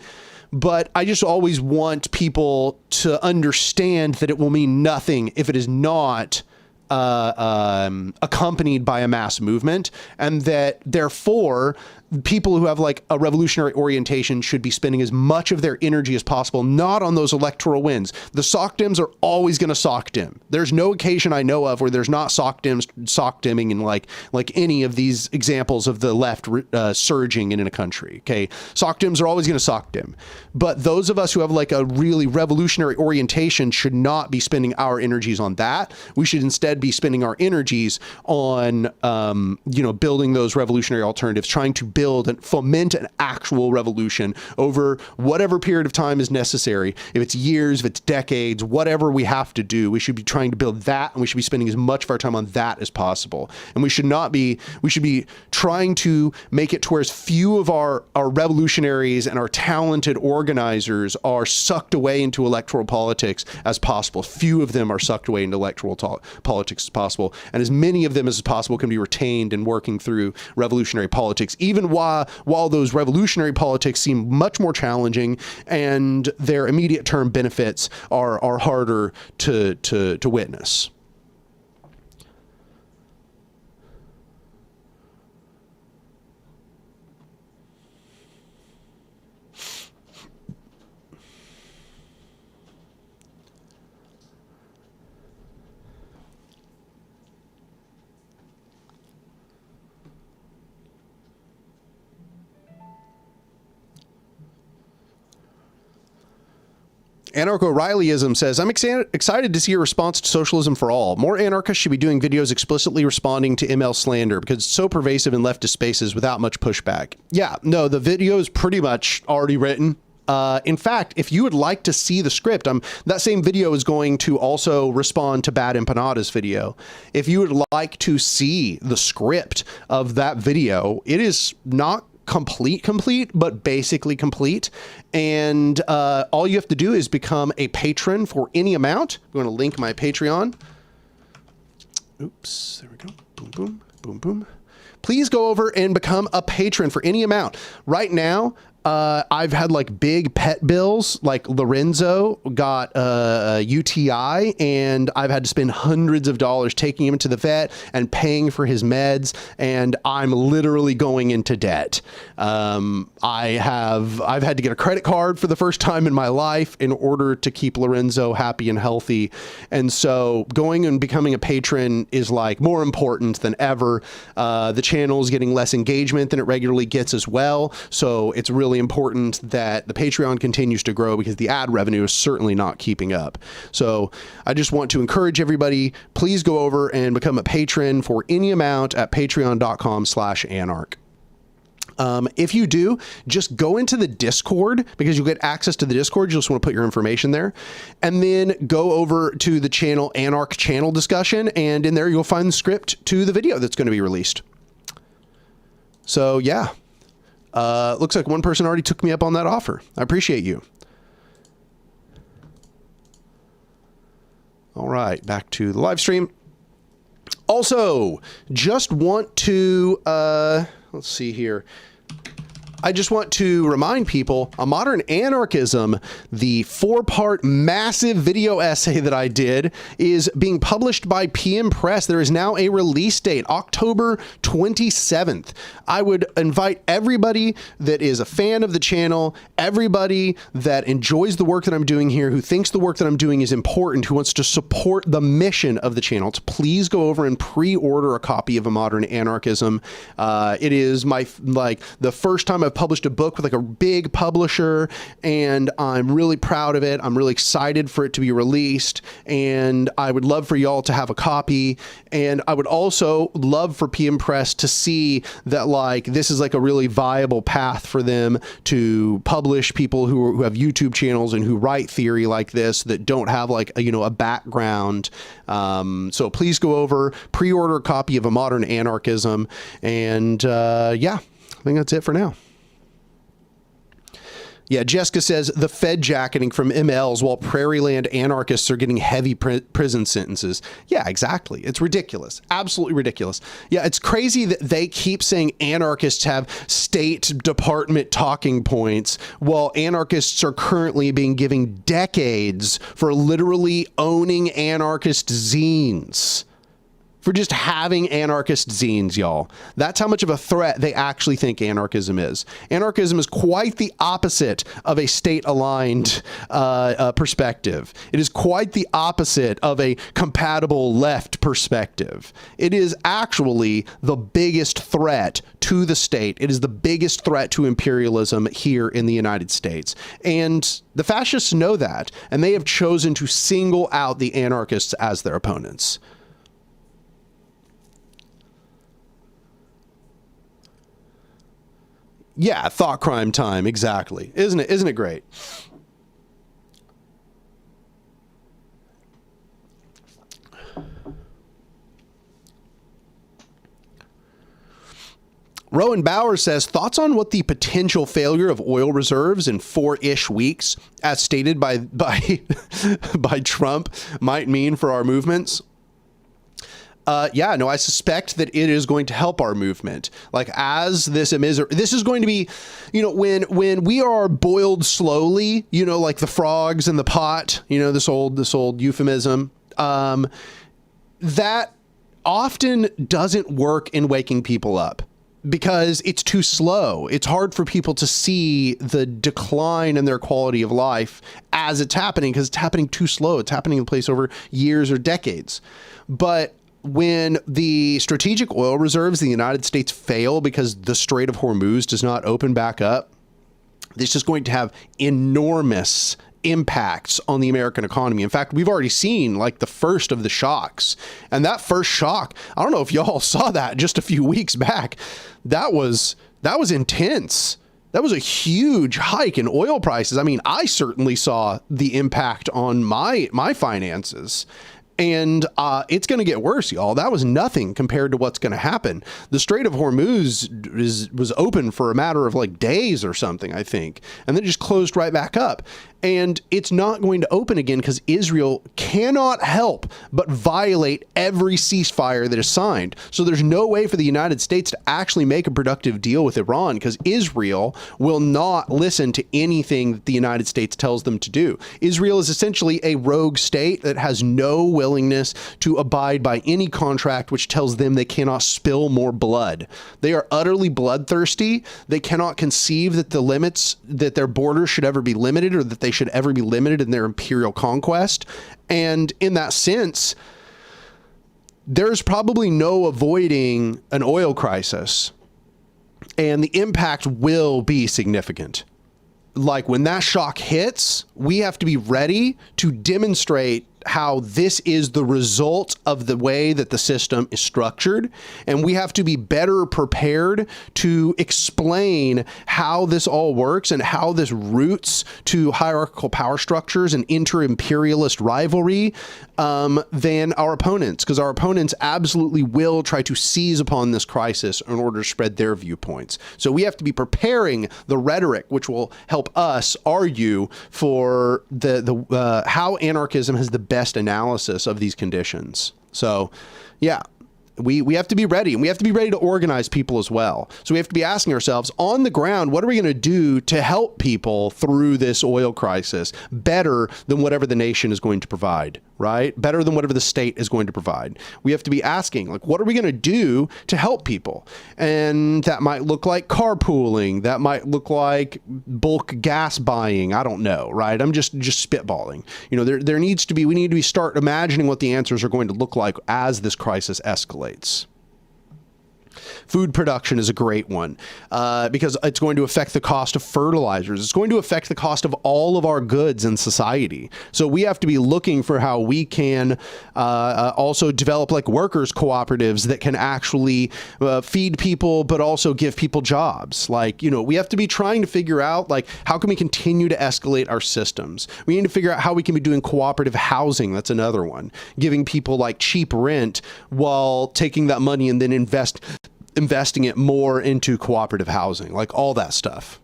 But I just always want people to understand that it will mean nothing if it is not accompanied by a mass movement, and that therefore people who have like a revolutionary orientation should be spending as much of their energy as possible, not on those electoral wins. The sock dims are always going to sock dim. There's no occasion I know of where there's not sock dimming in like any of these examples of the left surging in a country. Okay. Sock dims are always going to sock dim, but those of us who have like a really revolutionary orientation should not be spending our energies on that. We should instead be spending our energies on, you know, building those revolutionary alternatives, trying to build and foment an actual revolution over whatever period of time is necessary. If it's years, if it's decades, whatever we have to do, we should be trying to build that, and we should be spending as much of our time on that as possible. And we should be trying to make it to where as few of our revolutionaries and our talented organizers are sucked away into electoral politics as possible. Few of them are sucked away into electoral politics as possible, and as many of them as possible can be retained in working through revolutionary politics, even while those revolutionary politics seem much more challenging and their immediate term benefits are harder to witness. Anarcho-Rileyism says, I'm excited to see a response to socialism for all. More anarchists should be doing videos explicitly responding to ML slander because it's so pervasive in leftist spaces without much pushback. Yeah, no, the video is pretty much already written. In fact, if you would like to see the script, that same video is going to also respond to Bad Empanada's video. If you would like to see the script of that video, it is not complete, but basically complete. And all you have to do is become a patron for any amount. I'm going to link my Patreon. Oops, there we go. Boom, boom, boom, boom. Please go over and become a patron for any amount. Right now, I've had like big pet bills, like Lorenzo got a UTI, and I've had to spend hundreds of dollars taking him to the vet and paying for his meds, and I'm literally going into debt. I've had to get a credit card for the first time in my life in order to keep Lorenzo happy and healthy. And so going and becoming a patron is like more important than ever. The channel is getting less engagement than it regularly gets as well. So it's really important that the Patreon continues to grow because the ad revenue is certainly not keeping up. So I just want to encourage everybody, please go over and become a patron for any amount at patreon.com/anarch. If you do, just go into the Discord because you'll get access to the Discord. You just want to put your information there, and then go over to the channel Anark channel discussion, and in there you'll find the script to the video that's going to be released. So yeah, looks like one person already took me up on that offer. I appreciate you. All right, back to the live stream. Also, just want to, let's see here. I just want to remind people, A Modern Anarchism, the 4-part massive video essay that I did, is being published by PM Press. There is now a release date, October 27th. I would invite everybody that is a fan of the channel, everybody that enjoys the work that I'm doing here, who thinks the work that I'm doing is important, who wants to support the mission of the channel, to please go over and pre-order a copy of A Modern Anarchism. It is the first time I've published a book with like a big publisher, and I'm really proud of it. I'm really excited for it to be released, and I would love for y'all to have a copy. And I would also love for PM Press to see that like this is like a really viable path for them to publish people who have YouTube channels and who write theory like this that don't have like a background. So please go over, pre-order a copy of A Modern Anarchism, and yeah, I think that's it for now. Yeah, Jessica says the Fed jacketing from MLs while Prairieland anarchists are getting heavy prison sentences. Yeah, exactly. It's ridiculous. Absolutely ridiculous. Yeah, it's crazy that they keep saying anarchists have State Department talking points while anarchists are currently being given decades for literally owning anarchist zines. For just having anarchist zines, y'all. That's how much of a threat they actually think anarchism is. Anarchism is quite the opposite of a state-aligned perspective. It is quite the opposite of a compatible left perspective. It is actually the biggest threat to the state. It is the biggest threat to imperialism here in the United States. And the fascists know that, and they have chosen to single out the anarchists as their opponents. Yeah, thought crime time, exactly. Isn't it? Isn't it great? Rowan Bauer says, thoughts on what the potential failure of oil reserves in 4-ish weeks, as stated by Trump, might mean for our movements? Yeah, no, I suspect that it is going to help our movement. Like as this is going to be, when we are boiled slowly, like the frogs in the pot, this old euphemism, that often doesn't work in waking people up because it's too slow. It's hard for people to see the decline in their quality of life as it's happening because it's happening too slow. It's happening in place over years or decades. But when the strategic oil reserves in the United States fail because the Strait of Hormuz does not open back up, this is going to have enormous impacts on the American economy. In fact, we've already seen like the first of the shocks. And that first shock, I don't know if y'all saw that just a few weeks back. That was intense. That was a huge hike in oil prices. I mean, I certainly saw the impact on my finances. And it's going to get worse, y'all. That was nothing compared to what's going to happen. The Strait of Hormuz was open for a matter of like days or something, I think, and then just closed right back up. And it's not going to open again because Israel cannot help but violate every ceasefire that is signed. So there's no way for the United States to actually make a productive deal with Iran because Israel will not listen to anything that the United States tells them to do. Israel is essentially a rogue state that has no willingness to abide by any contract which tells them they cannot spill more blood. They are utterly bloodthirsty. They cannot conceive that the limits, that their borders should ever be limited or that they should ever be limited in their imperial conquest. And in that sense, there's probably no avoiding an oil crisis, and the impact will be significant. Like when that shock hits, we have to be ready to demonstrate how this is the result of the way that the system is structured. And we have to be better prepared to explain how this all works and how this roots to hierarchical power structures and inter-imperialist rivalry than our opponents, because our opponents absolutely will try to seize upon this crisis in order to spread their viewpoints. So we have to be preparing the rhetoric, which will help us argue for how anarchism has the best analysis of these conditions. So, yeah, We have to be ready, and we have to be ready to organize people as well. So we have to be asking ourselves on the ground, what are we going to do to help people through this oil crisis better than whatever the nation is going to provide, right? Better than whatever the state is going to provide. We have to be asking, like, what are we going to do to help people? And that might look like carpooling. That might look like bulk gas buying. I don't know, right? I'm just spitballing. You know, we need to start imagining what the answers are going to look like as this crisis escalates. Food production is a great one because it's going to affect the cost of fertilizers. It's going to affect the cost of all of our goods in society. So we have to be looking for how we can also develop like workers' cooperatives that can actually feed people, but also give people jobs. Like, you know, we have to be trying to figure out, like, how can we continue to escalate our systems? We need to figure out how we can be doing cooperative housing. That's another one. Giving people like cheap rent while taking that money and then investing it more into cooperative housing, like all that stuff.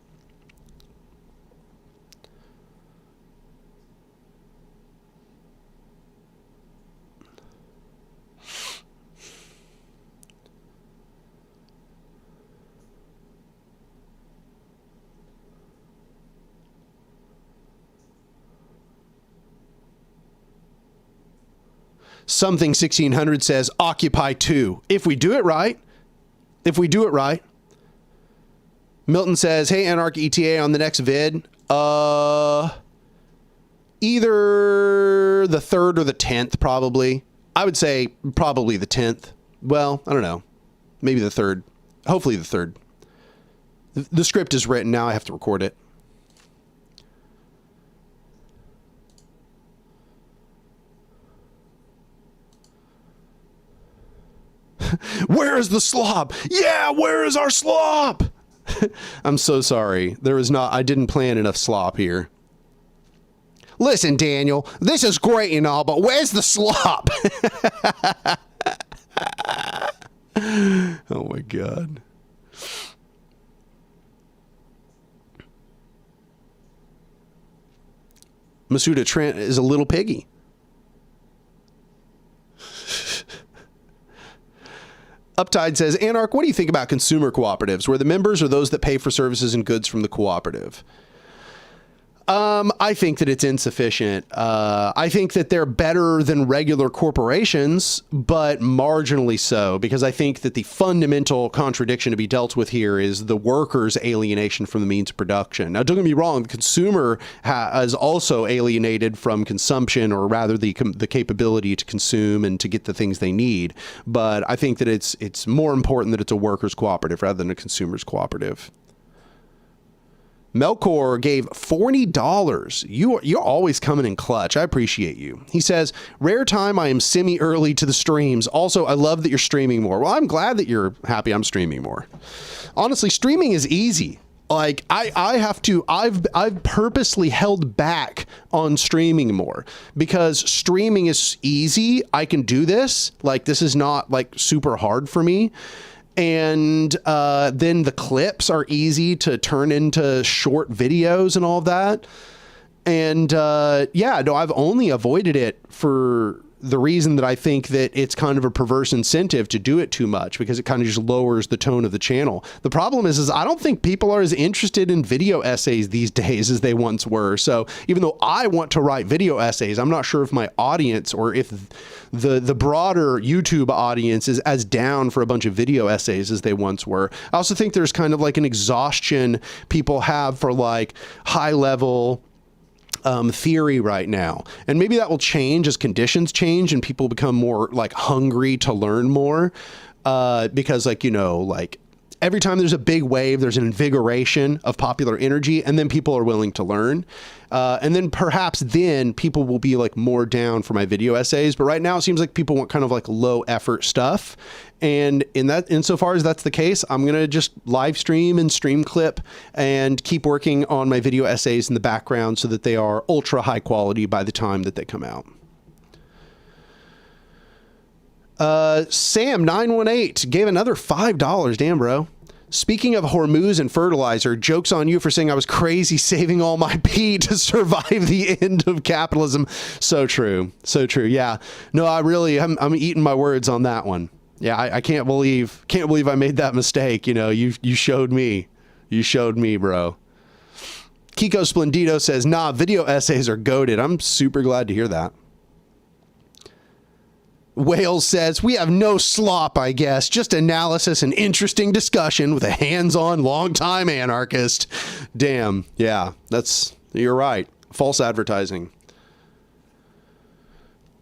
Something 1600 says Occupy 2. If we do it right. If we do it right. Milton says, hey, Anarch ETA on the next vid. Either the 3rd or the 10th, probably. I would say probably the 10th. Well, I don't know. Maybe the 3rd. Hopefully the 3rd. The script is written. Now I have to record it. Where is the slop? Yeah, where is our slop? I'm so sorry. I didn't plan enough slop here. Listen, Daniel, this is great and all, but where's the slop? Oh my God. Masuda Trent is a little piggy. Uptide says, Anarch, what do you think about consumer cooperatives, where the members are those that pay for services and goods from the cooperative? I think that it's insufficient. I think that they're better than regular corporations, but marginally so, because I think that the fundamental contradiction to be dealt with here is the worker's alienation from the means of production. Now, don't get me wrong, the consumer is also alienated from consumption, or rather the capability to consume and to get the things they need. But I think that it's more important that it's a workers' cooperative rather than a consumer's cooperative. Melkor gave $40. You're always coming in clutch. I appreciate you. He says, rare time I am semi-early to the streams. Also, I love that you're streaming more. Well, I'm glad that you're happy I'm streaming more. Honestly, streaming is easy. Like I've purposely held back on streaming more because streaming is easy. I can do this. Like, this is not like super hard for me. And then the clips are easy to turn into short videos and all of that. And yeah, no, I've only avoided it for the reason that I think that it's kind of a perverse incentive to do it too much, because it kind of just lowers the tone of the channel. The problem is I don't think people are as interested in video essays these days as they once were. So even though I want to write video essays, I'm not sure if my audience, or if the broader YouTube audience, is as down for a bunch of video essays as they once were. I also think there's kind of like an exhaustion people have for like high level theory right now. And maybe that will change as conditions change and people become more like hungry to learn more. Because like, you know, like every time there's a big wave, there's an invigoration of popular energy, and then people are willing to learn. And then perhaps then people will be like more down for my video essays. But right now it seems like people want kind of like low effort stuff. And insofar as that's the case, I'm going to just live stream and stream clip and keep working on my video essays in the background so that they are ultra high quality by the time that they come out. Sam918 gave another $5. Damn, bro. Speaking of Hormuz and fertilizer, joke's on you for saying I was crazy saving all my pee to survive the end of capitalism. So true. So true. Yeah. No, I'm eating my words on that one. Yeah, I can't believe I made that mistake. You know, you showed me. You showed me, bro. Kiko Splendido says, nah, video essays are goated. I'm super glad to hear that. Wales says, we have no slop, I guess, just analysis and interesting discussion with a hands-on long-time anarchist. Damn. Yeah, you're right. False advertising.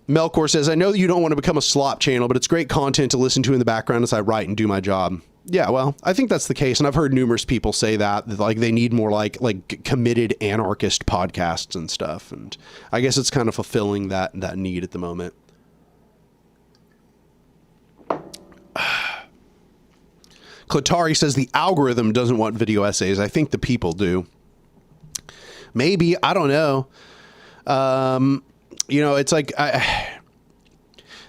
Melkor says, I know that you don't want to become a slop channel, but it's great content to listen to in the background as I write and do my job. Yeah, well, I think that's the case. And I've heard numerous people say that like they need more like committed anarchist podcasts and stuff. And I guess it's kind of fulfilling that need at the moment. Klatari says the algorithm doesn't want video essays. I think the people do. Maybe, I don't know. You know, it's like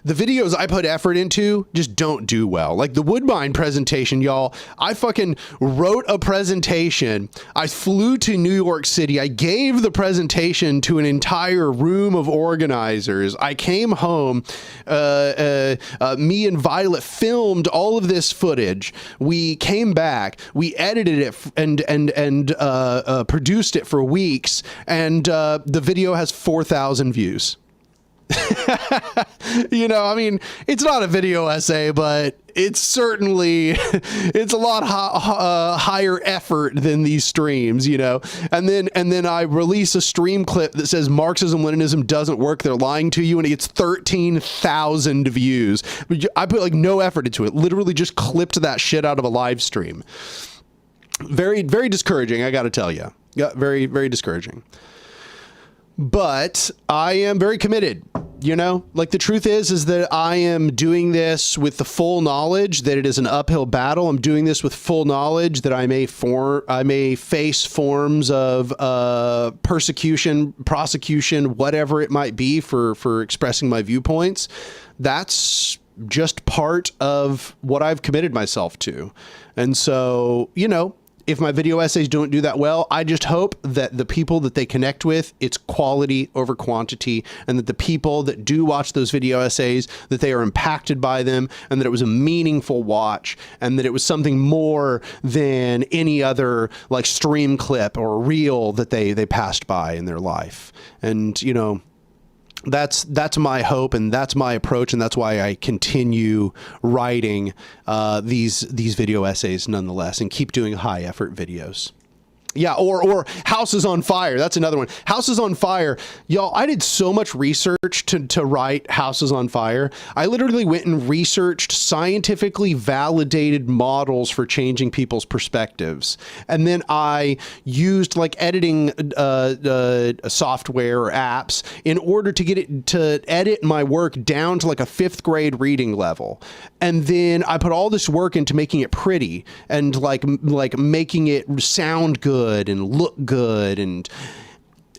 the videos I put effort into just don't do well. Like the Woodbine presentation, y'all. I fucking wrote a presentation. I flew to New York City. I gave the presentation to an entire room of organizers. I came home. Me and Violet filmed all of this footage. We came back. We edited it and produced it for weeks. And the video has 4,000 views. You know, I mean, it's not a video essay, but it's certainly, it's a lot higher effort than these streams, you know. And then I release a stream clip that says Marxism, Leninism doesn't work. They're lying to you. And it gets 13,000 views. I put like no effort into it. Literally just clipped that shit out of a live stream. Very, very discouraging. I got to tell you. Yeah, very, very discouraging. But I am very committed, you know, like the truth is that I am doing this with the full knowledge that it is an uphill battle. I'm doing this with full knowledge that I may face forms of persecution, prosecution, whatever it might be for expressing my viewpoints. That's just part of what I've committed myself to. And so, you know, if my video essays don't do that well, I just hope that the people that they connect with, it's quality over quantity, and that the people that do watch those video essays, that they are impacted by them, and that it was a meaningful watch, and that it was something more than any other like stream clip or reel that they passed by in their life. And, you know, that's my hope, and that's my approach, and that's why I continue writing these video essays nonetheless, and keep doing high effort videos. Yeah, or House is on Fire. That's another one. House is on Fire. Y'all, I did so much research to write House is on Fire. I literally went and researched scientifically validated models for changing people's perspectives. And then I used like editing software or apps in order to get it to edit my work down to like a 5th grade reading level. And then I put all this work into making it pretty and like making it sound good and look good. And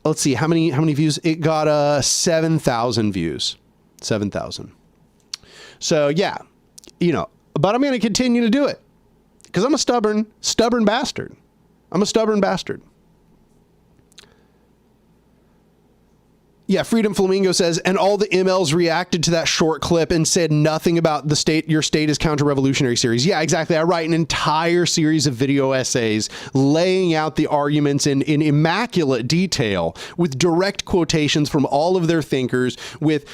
let's see how many views it got. 7,000 views. 7,000. So yeah, you know, but I'm going to continue to do it because I'm a stubborn bastard. I'm a stubborn bastard. Yeah, Freedom Flamingo says, and all the MLs reacted to that short clip and said nothing about the state, your state is counter-revolutionary series. Yeah, exactly. I write an entire series of video essays laying out the arguments in immaculate detail with direct quotations from all of their thinkers with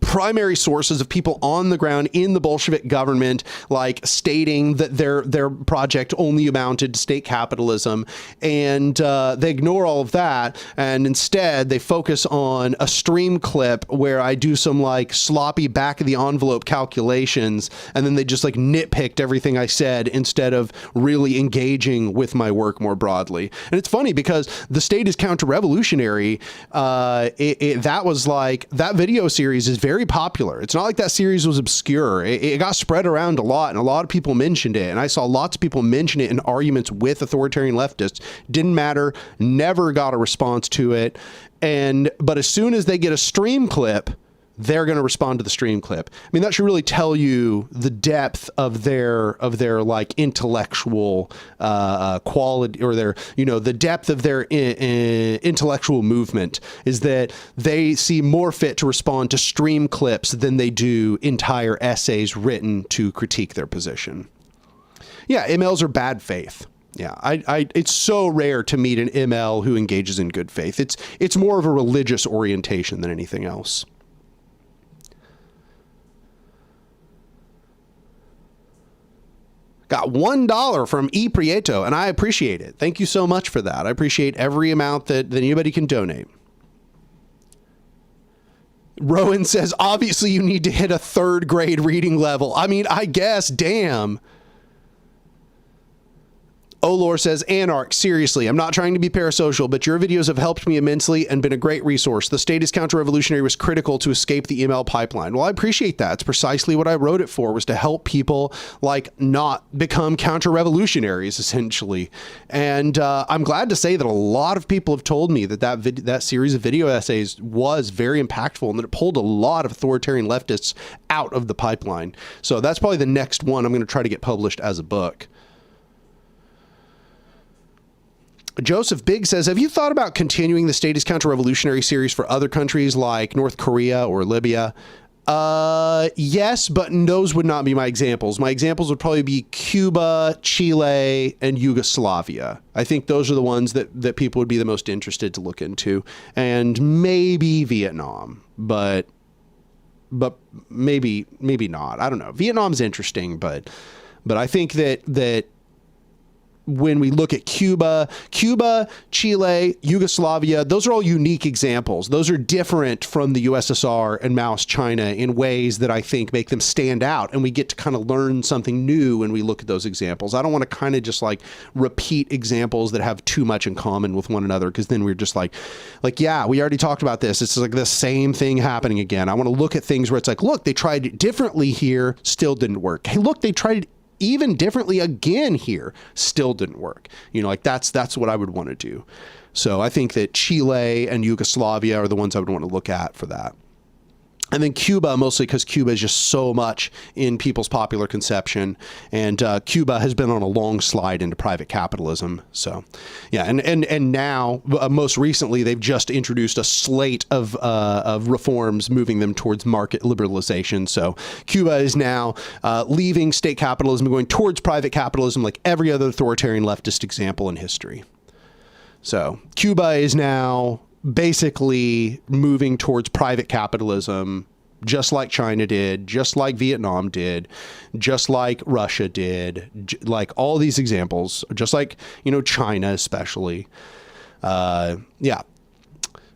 primary sources of people on the ground in the Bolshevik government, like stating that their project only amounted to state capitalism. And they ignore all of that. And instead they focus on a stream clip where I do some like sloppy back of the envelope calculations. And then they just like nitpicked everything I said instead of really engaging with my work more broadly. And it's funny because the state is counter-revolutionary. That was like, that video series is very popular. It's not like that series was obscure. It got spread around a lot, and a lot of people mentioned it. And I saw lots of people mention it in arguments with authoritarian leftists. Didn't matter. Never got a response to it. But as soon as they get a stream clip they're going to respond to the stream clip. I mean, that should really tell you the depth of their like intellectual quality, or their, you know, the depth of their intellectual movement, is that they see more fit to respond to stream clips than they do entire essays written to critique their position. Yeah, MLs are bad faith. Yeah, it's so rare to meet an ML who engages in good faith. It's more of a religious orientation than anything else. Got $1 from E Prieto, and I appreciate it. Thank you so much for that. I appreciate every amount that anybody can donate. Rowan says, obviously you need to hit a 3rd grade reading level. I mean, I guess, damn. Olor says, Anark, seriously, I'm not trying to be parasocial, but your videos have helped me immensely and been a great resource. The state is counter-revolutionary was critical to escape the email pipeline. Well, I appreciate that. It's precisely what I wrote it for, was to help people like not become counter-revolutionaries, essentially. And I'm glad to say that a lot of people have told me that that series of video essays was very impactful and that it pulled a lot of authoritarian leftists out of the pipeline. So that's probably the next one I'm going to try to get published as a book. Joseph Big says, have you thought about continuing the State is Counter-Revolutionary series for other countries like North Korea or Libya? Yes, but those would not be my examples. My examples would probably be Cuba, Chile, and Yugoslavia. I think those are the ones that people would be the most interested to look into. And maybe Vietnam, but maybe not. I don't know. Vietnam's interesting, but I think that when we look at Cuba, Chile, Yugoslavia, those are all unique examples. Those are different from the USSR and Maoist China in ways that I think make them stand out. And we get to kind of learn something new when we look at those examples. I don't want to kind of just like repeat examples that have too much in common with one another, because then we're just like, yeah, we already talked about this. It's like the same thing happening again. I want to look at things where it's like, look, they tried it differently here, still didn't work. Hey, look, they tried it even differently again here, still didn't work. You know, like that's what I would want to do. So I think that Chile and Yugoslavia are the ones I would want to look at for that. And then Cuba, mostly because Cuba is just so much in people's popular conception. And Cuba has been on a long slide into private capitalism. So, yeah, and now, most recently, they've just introduced a slate of reforms moving them towards market liberalization. So Cuba is now leaving state capitalism and going towards private capitalism like every other authoritarian leftist example in history. So Cuba is now basically moving towards private capitalism, just like China did, just like Vietnam did, just like Russia did, like all these examples, just like, you know, China especially. Yeah.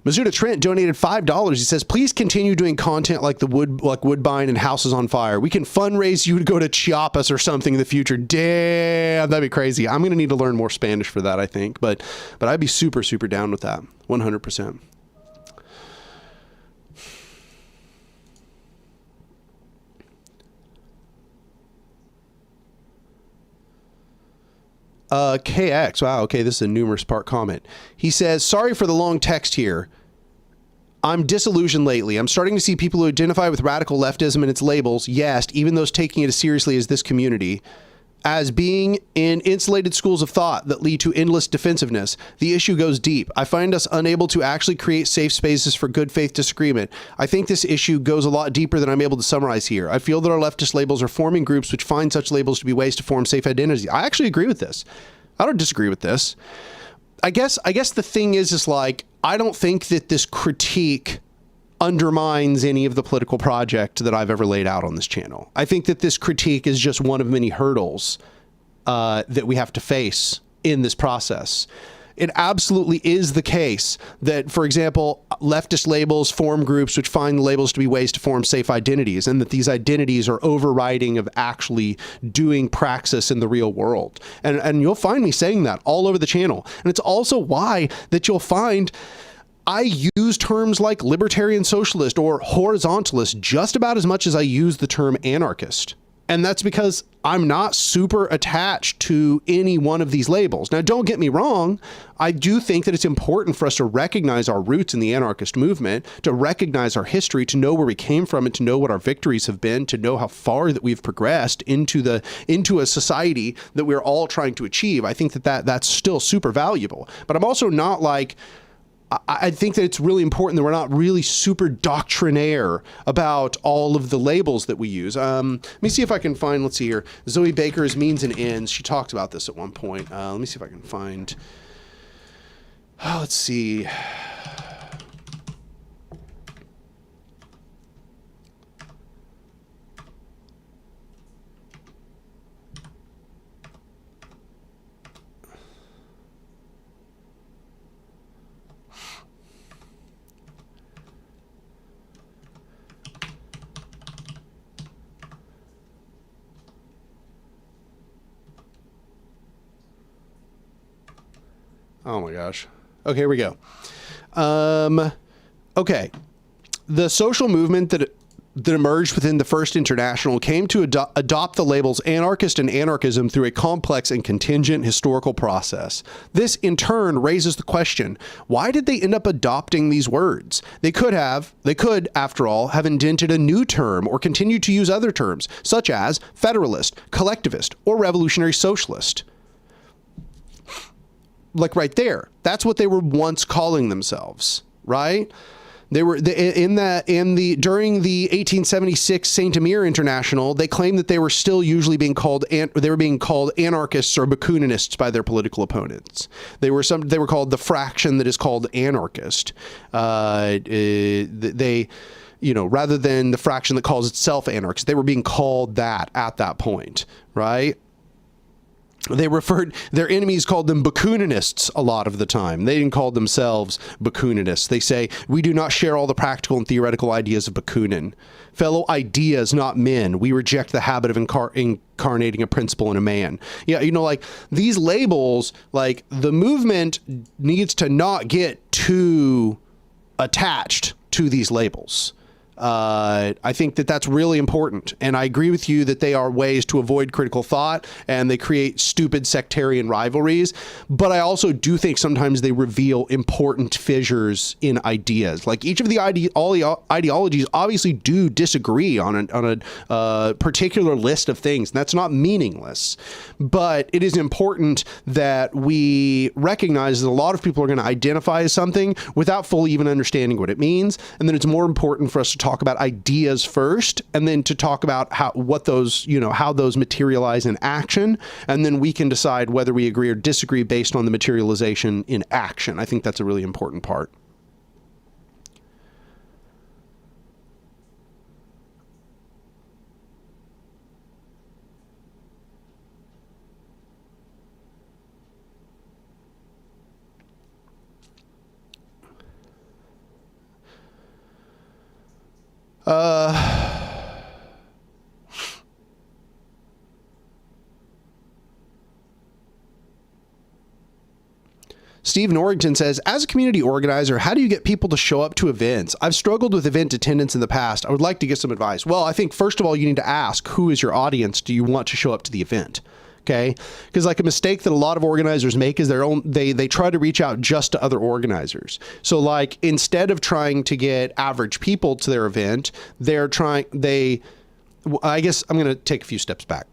Mazuda Trent donated $5. He says, please continue doing content like Woodbine and Houses on Fire. We can fundraise you to go to Chiapas or something in the future. Damn, that'd be crazy. I'm going to need to learn more Spanish for that, I think. But I'd be super, super down with that. 100%. KX. Wow. Okay. This is a numerous part comment. He says, sorry for the long text here. I'm disillusioned lately. I'm starting to see people who identify with radical leftism and its labels, yes, even those taking it as seriously as this community, as being in insulated schools of thought that lead to endless defensiveness. The issue goes deep. I find us unable to actually create safe spaces for good faith disagreement. I think this issue goes a lot deeper than I'm able to summarize here. I feel that our leftist labels are forming groups which find such labels to be ways to form safe identities. I actually agree with this. I don't disagree with this. I guess the thing is like, I don't think that this critique undermines any of the political project that I've ever laid out on this channel. I think that this critique is just one of many hurdles that we have to face in this process. It absolutely is the case that, for example, leftist labels form groups which find the labels to be ways to form safe identities, and that these identities are overriding of actually doing praxis in the real world. And you'll find me saying that all over the channel. And it's also why that you'll find I use terms like libertarian socialist or horizontalist just about as much as I use the term anarchist. And that's because I'm not super attached to any one of these labels. Now, don't get me wrong. I do think that it's important for us to recognize our roots in the anarchist movement, to recognize our history, to know where we came from, and to know what our victories have been, to know how far that we've progressed into a society that we're all trying to achieve. I think that's still super valuable. But I'm also not like, I think that it's really important that we're not really super doctrinaire about all of the labels that we use. Let me see if I can find, let's see here, Zoe Baker's Means and Ends. She talked about this at one point. Let me see if I can find, let's see. Oh my gosh. Okay, here we go. Okay. The social movement that emerged within the First International came to adopt the labels anarchist and anarchism through a complex and contingent historical process. This, in turn, raises the question, why did they end up adopting these words? They could, after all, have invented a new term or continued to use other terms, such as federalist, collectivist, or revolutionary socialist. Like right there, that's what they were once calling themselves, right? They were during the 1876 Saint Amir International. They claimed that they were still usually being called anarchists or Bakuninists by their political opponents. They were called the fraction that is called anarchist. Rather than the fraction that calls itself anarchist, they were being called that at that point, right? Their enemies called them Bakuninists a lot of the time. They didn't call themselves Bakuninists. They say, we do not share all the practical and theoretical ideas of Bakunin. Fellow ideas, not men. We reject the habit of incarnating a principle in a man. Yeah, like these labels, like the movement needs to not get too attached to these labels. I think that that's really important. And I agree with you that they are ways to avoid critical thought and they create stupid sectarian rivalries. But I also do think sometimes they reveal important fissures in ideas. Like each of the ideologies obviously do disagree on a particular list of things. And that's not meaningless. But it is important that we recognize that a lot of people are going to identify as something without fully even understanding what it means. And then it's more important for us to talk about ideas first, and then to talk about how those materialize in action, and then we can decide whether we agree or disagree based on the materialization in action. I think that's a really important part. Steve Norrington says, as a community organizer, how do you get people to show up to events? I've struggled with event attendance in the past. I would like to get some advice. Well, I think first of all, you need to ask, who is your audience? Do you want to show up to the event? Okay. Because like a mistake that a lot of organizers make is they try to reach out just to other organizers. So like, instead of trying to get average people to their event, I guess I'm going to take a few steps back.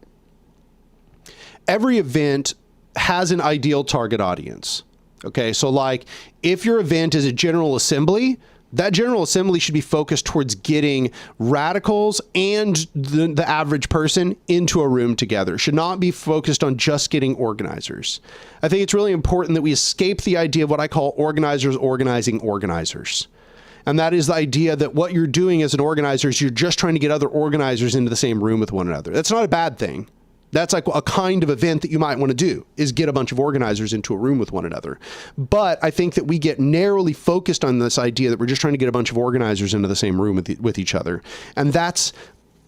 Every event has an ideal target audience. Okay. So like if your event is a general assembly, that general assembly should be focused towards getting radicals and the average person into a room together. It should not be focused on just getting organizers. I think it's really important that we escape the idea of what I call organizers organizing organizers. And that is the idea that what you're doing as an organizer is you're just trying to get other organizers into the same room with one another. That's not a bad thing. That's like a kind of event that you might want to do, is get a bunch of organizers into a room with one another. But I think that we get narrowly focused on this idea that we're just trying to get a bunch of organizers into the same room with each other. And that's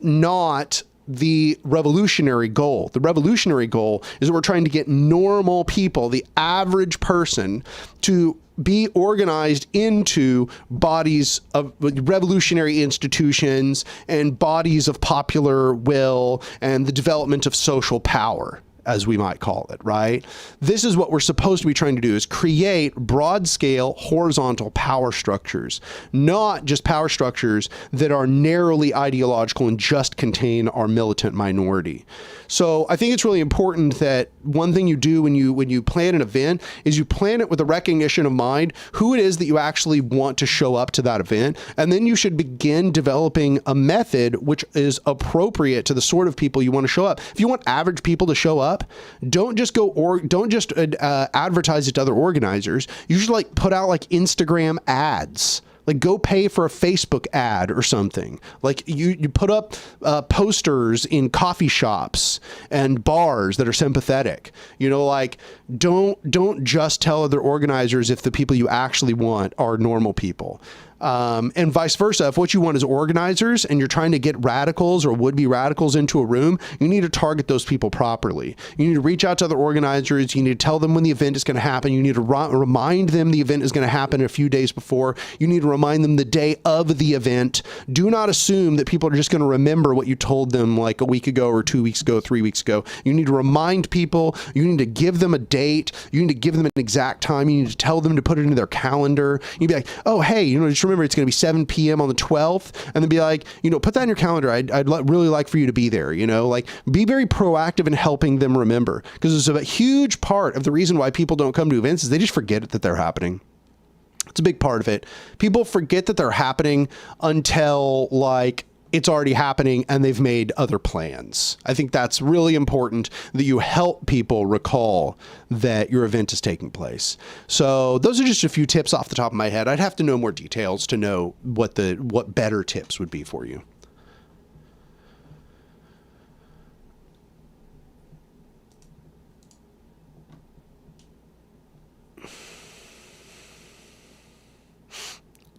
not the revolutionary goal. The revolutionary goal is that we're trying to get normal people, the average person, to be organized into bodies of revolutionary institutions and bodies of popular will and the development of social power, as we might call it, right? This is what we're supposed to be trying to do, is create broad-scale horizontal power structures, not just power structures that are narrowly ideological and just contain our militant minority. So I think it's really important that one thing you do when you plan an event is you plan it with a recognition of mind who it is that you actually want to show up to that event, and then you should begin developing a method which is appropriate to the sort of people you want to show up. If you want average people to show up, don't just advertise it to other organizers. You should like put out like Instagram ads. Like go pay for a Facebook ad or something. Like you put up posters in coffee shops and bars that are sympathetic. You know, like don't just tell other organizers if the people you actually want are normal people. And vice versa. If what you want is organizers and you're trying to get radicals or would-be radicals into a room, you need to target those people properly. You need to reach out to other organizers. You need to tell them when the event is going to happen. You need to remind them the event is going to happen a few days before. You need to remind them the day of the event. Do not assume that people are just going to remember what you told them like a week ago or 2 weeks ago, 3 weeks ago. You need to remind people. You need to give them a date. You need to give them an exact time. You need to tell them to put it into their calendar. You'd be like, oh, hey, you know, just remember it's going to be 7 p.m. on the 12th, and then be like, you know, put that in your calendar. I'd really like for you to be there, you know, like be very proactive in helping them remember, because it's a huge part of the reason why people don't come to events is they just forget that they're happening. It's a big part of it. People forget that they're happening until like it's already happening and they've made other plans. I think that's really important that you help people recall that your event is taking place. So those are just a few tips off the top of my head. I'd have to know more details to know what better tips would be for you.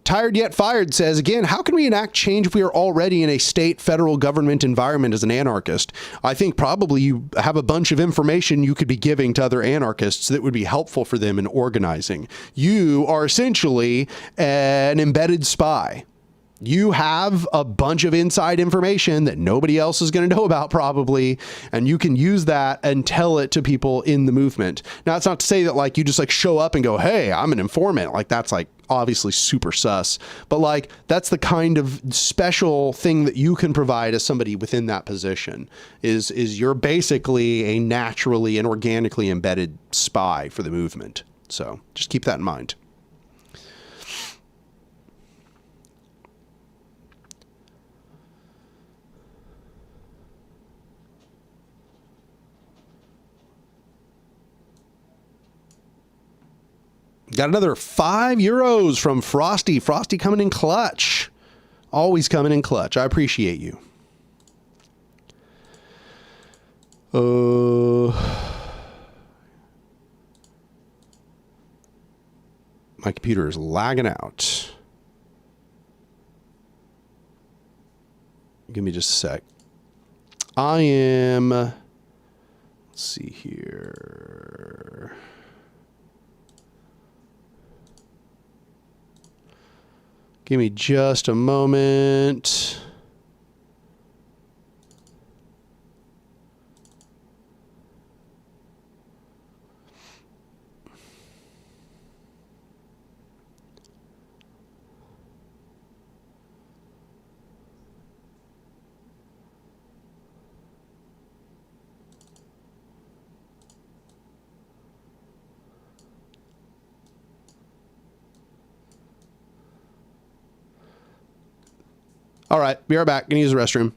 Tired Yet Fired says, again, how can we enact change if we are already in a state federal government environment as an anarchist? I think probably you have a bunch of information you could be giving to other anarchists that would be helpful for them in organizing. You are essentially an embedded spy. You have a bunch of inside information that nobody else is going to know about probably, and you can use that and tell it to people in the movement. Now, it's not to say that like you just like show up and go, hey, I'm an informant. Like that's like obviously super sus, but like that's the kind of special thing that you can provide as somebody within that position is you're basically a naturally and organically embedded spy for the movement. So just keep that in mind. Got another €5 from Frosty. Frosty coming in clutch. Always coming in clutch. I appreciate you. My computer is lagging out. Give me just a sec. I am... Let's see here... Give me just a moment. All right, be right back. Gonna use the restroom.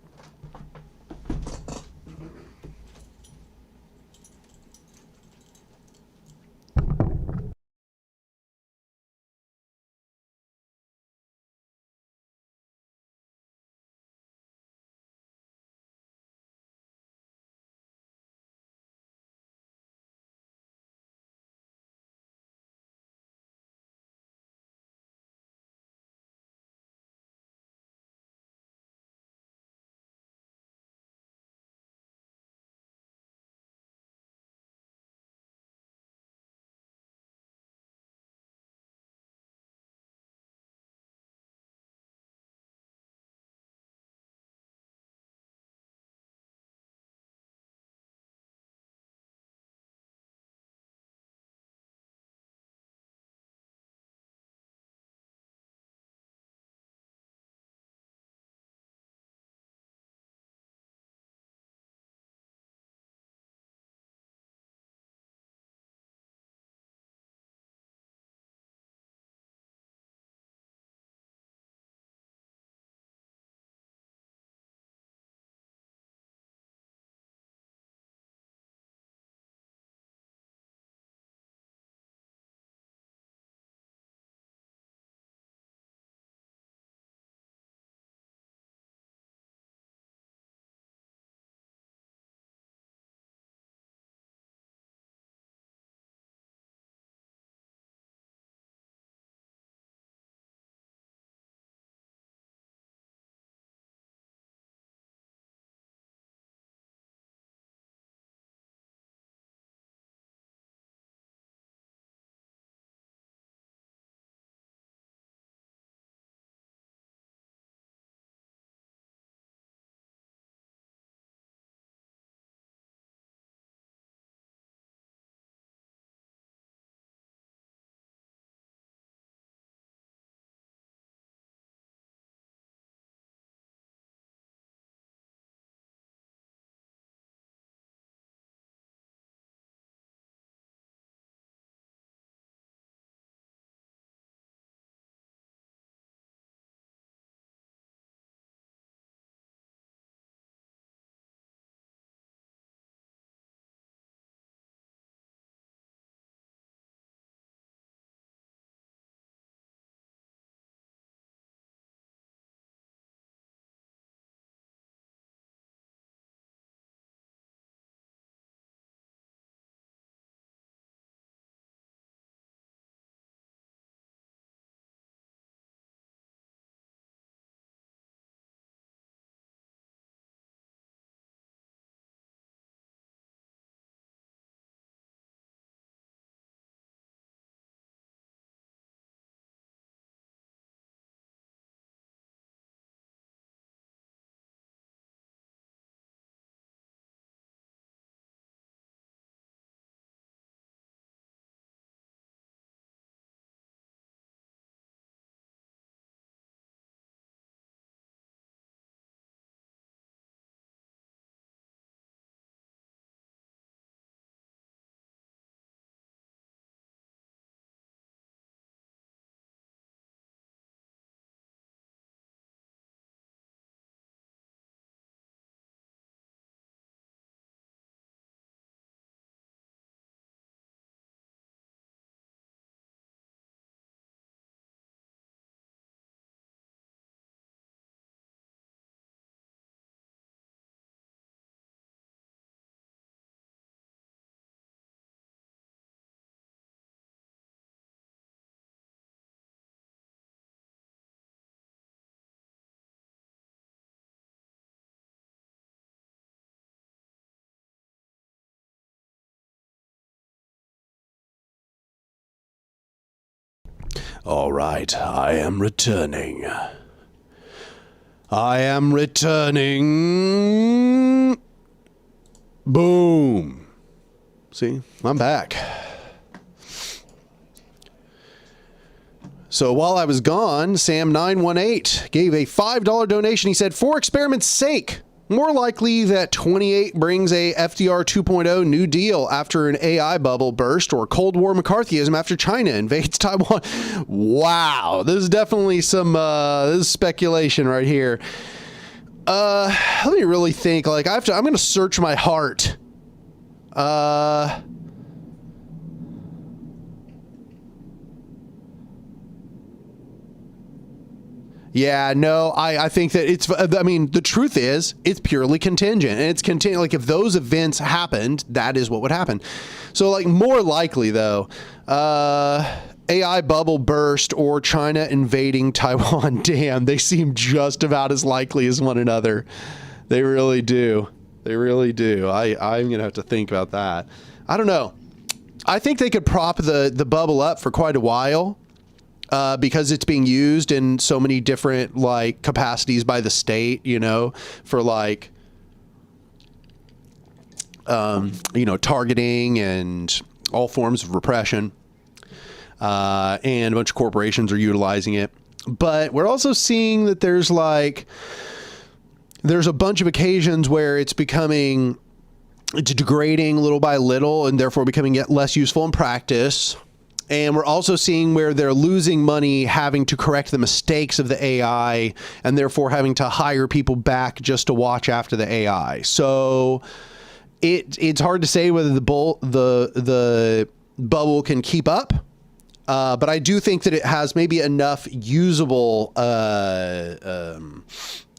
All right, I am returning. I am returning. Boom. See, I'm back. So while I was gone, Sam918 gave a $5 donation. He said, for experiment's sake, more likely that 28 brings a FDR 2.0 New Deal after an AI bubble burst, or Cold War McCarthyism after China invades Taiwan. Wow, this is definitely some this is speculation right here. Let me really think. Like I'm going to search my heart. Yeah, no, I think that it's, I mean, the truth is it's purely contingent, and it's contingent. Like if those events happened, that is what would happen. So like more likely though, AI bubble burst or China invading Taiwan. Damn, they seem just about as likely as one another. They really do. They really do. I'm going to have to think about that. I don't know. I think they could prop the bubble up for quite a while. Because it's being used in so many different like capacities by the state, you know, for like, you know, targeting and all forms of repression, and a bunch of corporations are utilizing it. But we're also seeing that there's a bunch of occasions where it's degrading little by little and therefore becoming yet less useful in practice. And we're also seeing where they're losing money having to correct the mistakes of the AI and therefore having to hire people back just to watch after the AI. So it's hard to say whether the bubble can keep up. But I do think that it has maybe enough usable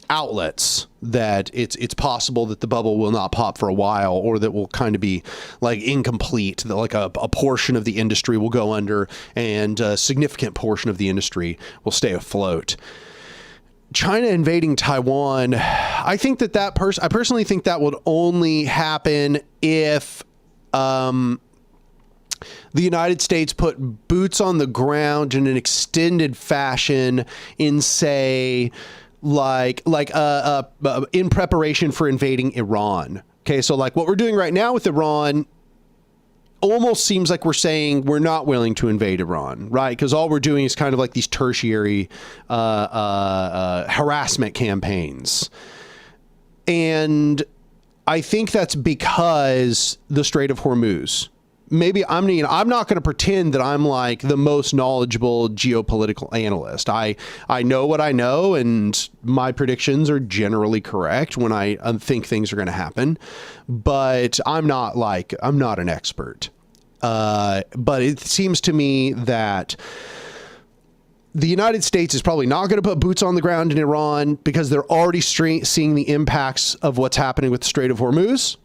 outlets that it's possible that the bubble will not pop for a while, or that will kind of be like incomplete, that like a portion of the industry will go under and a significant portion of the industry will stay afloat. China invading Taiwan, I think I personally think that would only happen if the United States put boots on the ground in an extended fashion in, say, in preparation for invading Iran. Okay, so like what we're doing right now with Iran almost seems like we're saying we're not willing to invade Iran, right? Because all we're doing is kind of like these tertiary harassment campaigns. And I think that's because the Strait of Hormuz. I'm not going to pretend that I'm like the most knowledgeable geopolitical analyst. I know what I know, and my predictions are generally correct when I think things are going to happen, but I'm not an expert. But it seems to me that the United States is probably not going to put boots on the ground in Iran because they're already seeing the impacts of what's happening with the Strait of Hormuz.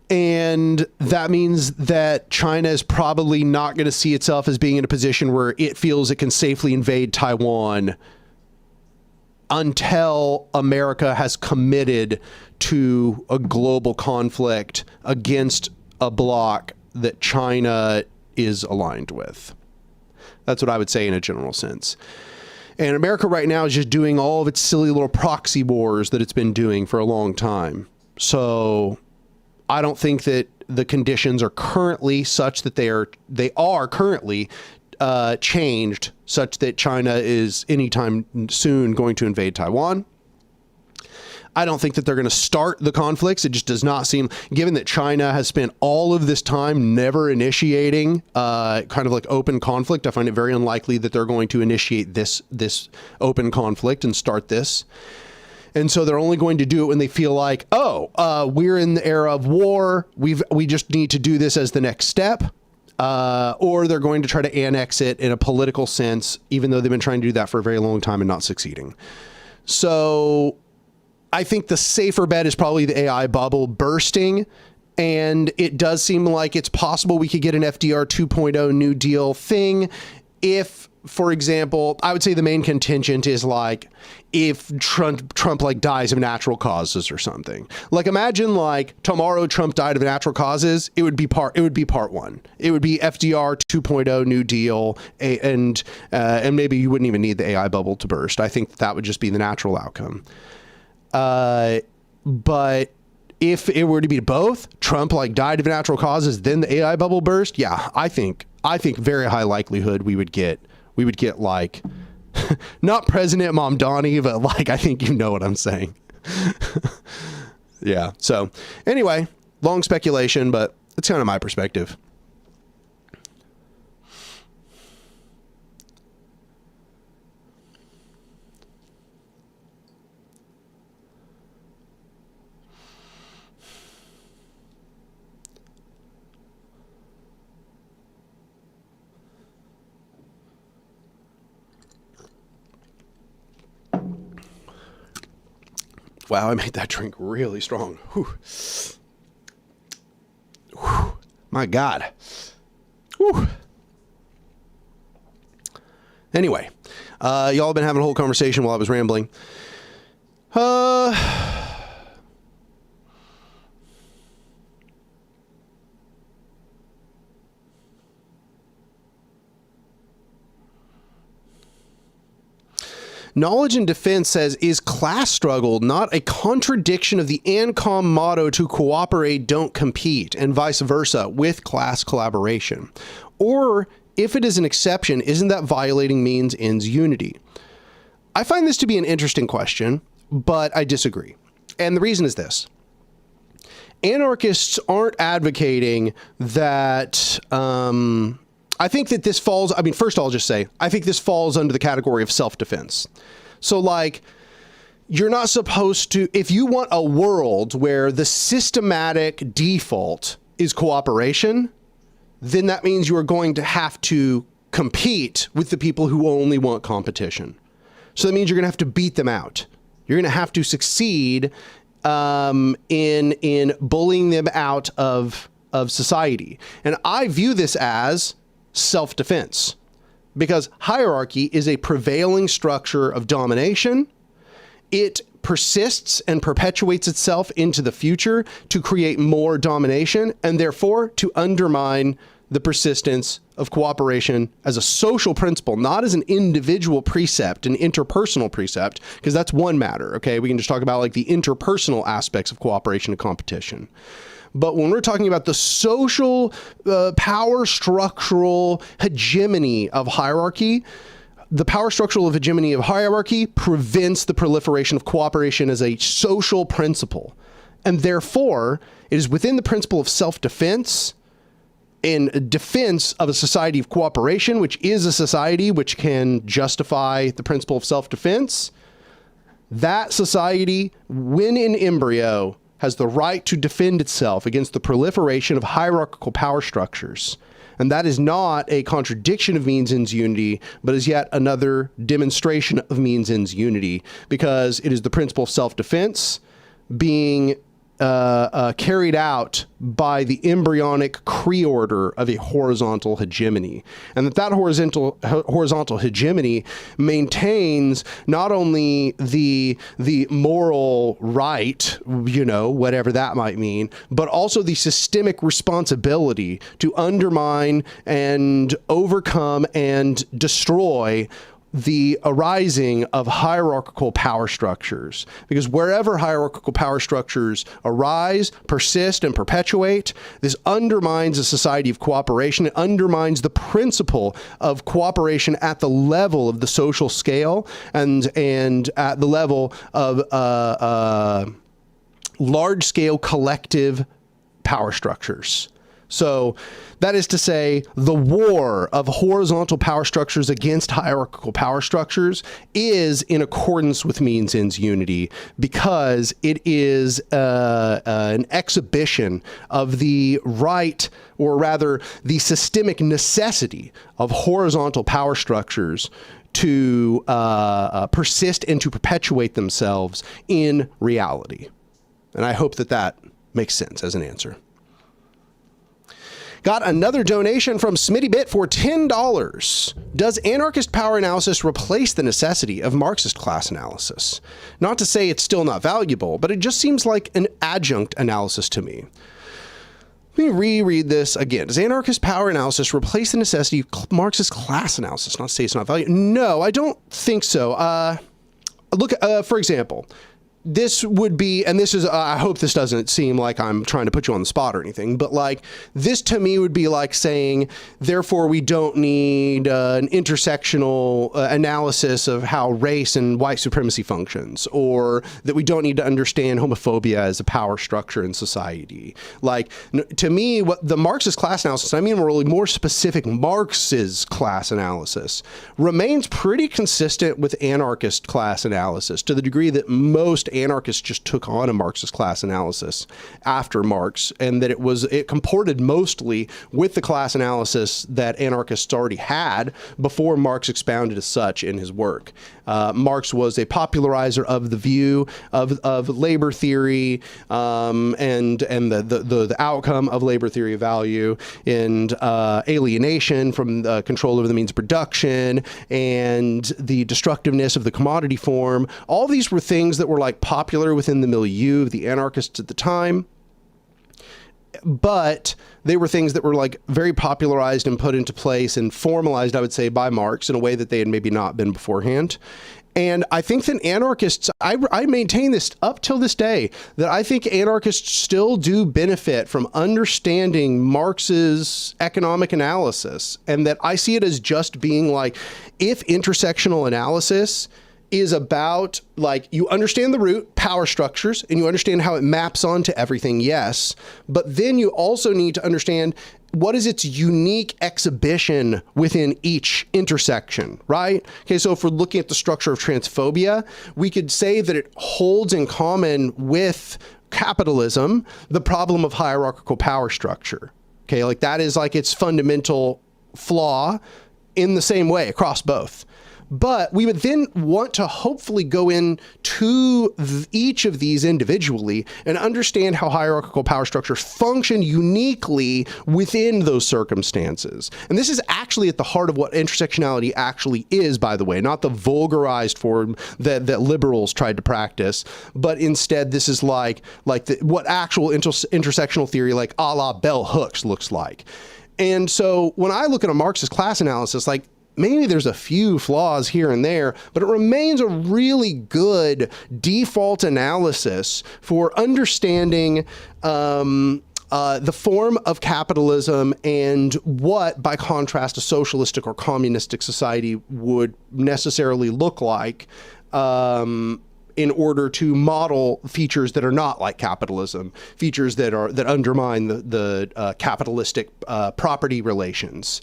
And that means that China is probably not going to see itself as being in a position where it feels it can safely invade Taiwan until America has committed to a global conflict against a bloc that China is aligned with. That's what I would say in a general sense. And America right now is just doing all of its silly little proxy wars that it's been doing for a long time. So I don't think that the conditions are currently such that they are currently changed such that China is anytime soon going to invade Taiwan. I don't think that they're going to start the conflicts. It just does not seem, given that China has spent all of this time never initiating kind of like open conflict. I find it very unlikely that they're going to initiate this open conflict and start this. And so they're only going to do it when they feel like, we're in the era of war. We just need to do this as the next step. Or they're going to try to annex it in a political sense, even though they've been trying to do that for a very long time and not succeeding. So I think the safer bet is probably the AI bubble bursting. And it does seem like it's possible we could get an FDR 2.0 New Deal thing if for example, I would say the main contingent is like if Trump like dies of natural causes or something. Like imagine like tomorrow Trump died of natural causes, it would be part one. It would be FDR 2.0 New Deal, and maybe you wouldn't even need the AI bubble to burst. I think that would just be the natural outcome. But if it were to be both, Trump like died of natural causes, then the AI bubble burst. Yeah, I think very high likelihood we would get like not President Mamdani, but like I think you know what I'm saying. Yeah. So anyway, long speculation, but it's kind of my perspective. Wow, I made that drink really strong. Whew. Whew. My God. Whew. Anyway, y'all have been having a whole conversation while I was rambling. Knowledge and Defense says, is class struggle not a contradiction of the ANCOM motto to cooperate, don't compete, and vice versa with class collaboration? Or if it is an exception, isn't that violating means ends unity? I find this to be an interesting question, but I disagree. And the reason is this. Anarchists aren't advocating that, I think that this falls, I mean, first I'll just say, I think this falls under the category of self-defense. So like, you're not supposed to, if you want a world where the systematic default is cooperation, then that means you are going to have to compete with the people who only want competition. So that means you're going to have to beat them out. You're going to have to succeed in bullying them out of society. And I view this as self-defense, because hierarchy is a prevailing structure of domination. It persists and perpetuates itself into the future to create more domination and therefore to undermine the persistence of cooperation as a social principle, not as an individual precept, an interpersonal precept, because that's one matter. Okay, we can just talk about like the interpersonal aspects of cooperation and competition. But when we're talking about the social power structural hegemony of hierarchy, the power structural hegemony of hierarchy prevents the proliferation of cooperation as a social principle. And therefore, it is within the principle of self-defense, in defense of a society of cooperation, which is a society which can justify the principle of self-defense. That society, when in embryo, has the right to defend itself against the proliferation of hierarchical power structures. And that is not a contradiction of means ends unity, but is yet another demonstration of means ends unity, because it is the principle of self-defense being carried out by the embryonic creorder of a horizontal hegemony, and that horizontal hegemony maintains not only the moral right, you know, whatever that might mean, but also the systemic responsibility to undermine and overcome and destroy the arising of hierarchical power structures. Because wherever hierarchical power structures arise, persist, and perpetuate, this undermines a society of cooperation. It undermines the principle of cooperation at the level of the social scale and at the level of large-scale collective power structures. So that is to say, the war of horizontal power structures against hierarchical power structures is in accordance with means ends unity, because it is an exhibition of the right, or rather the systemic necessity of horizontal power structures to persist and to perpetuate themselves in reality. And I hope that that makes sense as an answer. Got another donation from SmittyBit for $10. Does anarchist power analysis replace the necessity of Marxist class analysis? Not to say it's still not valuable, but it just seems like an adjunct analysis to me. Let me reread this again. Does anarchist power analysis replace the necessity of Marxist class analysis? Not to say it's not valuable. No, I don't think so. Look, for example, this would be, and this is, I hope this doesn't seem like I'm trying to put you on the spot or anything, but like this to me would be like saying, therefore we don't need an intersectional analysis of how race and white supremacy functions, or that we don't need to understand homophobia as a power structure in society. Like to me, what the Marxist class analysis, I mean really more specific Marx's class analysis, remains pretty consistent with anarchist class analysis to the degree that most anarchists just took on a Marxist class analysis after Marx, and that it comported mostly with the class analysis that anarchists already had before Marx expounded as such in his work. Marx was a popularizer of the view of labor theory and the outcome of labor theory of value and alienation from control over the means of production and the destructiveness of the commodity form. All these were things that were like popular within the milieu of the anarchists at the time, but they were things that were like very popularized and put into place and formalized, I would say, by Marx in a way that they had maybe not been beforehand. And I think that anarchists, I maintain this up till this day, that I think anarchists still do benefit from understanding Marx's economic analysis, and that I see it as just being like, if intersectional analysis is about, like, you understand the root power structures and you understand how it maps onto everything, yes, but then you also need to understand what is its unique exhibition within each intersection, right? Okay, so if we're looking at the structure of transphobia, we could say that it holds in common with capitalism the problem of hierarchical power structure. Okay, like that is like its fundamental flaw in the same way across both. But we would then want to hopefully go into each of these individually and understand how hierarchical power structures function uniquely within those circumstances. And this is actually at the heart of what intersectionality actually is, by the way, not the vulgarized form that liberals tried to practice, but instead this is like what actual intersectional theory, like a la bell hooks, looks like. And so when I look at a Marxist class analysis, like, maybe there's a few flaws here and there, but it remains a really good default analysis for understanding the form of capitalism and what, by contrast, a socialistic or communistic society would necessarily look like in order to model features that are not like capitalism, features that undermine the capitalistic property relations.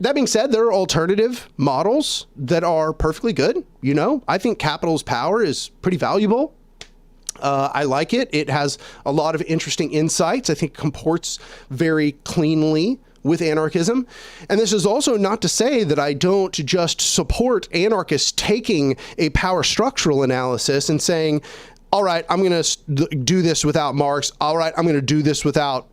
That being said, there are alternative models that are perfectly good. You know, I think capital's power is pretty valuable. I like it. It has a lot of interesting insights. I think it comports very cleanly with anarchism. And this is also not to say that I don't just support anarchists taking a power structural analysis and saying, all right, I'm going to do this without Marx. All right, I'm going to do this without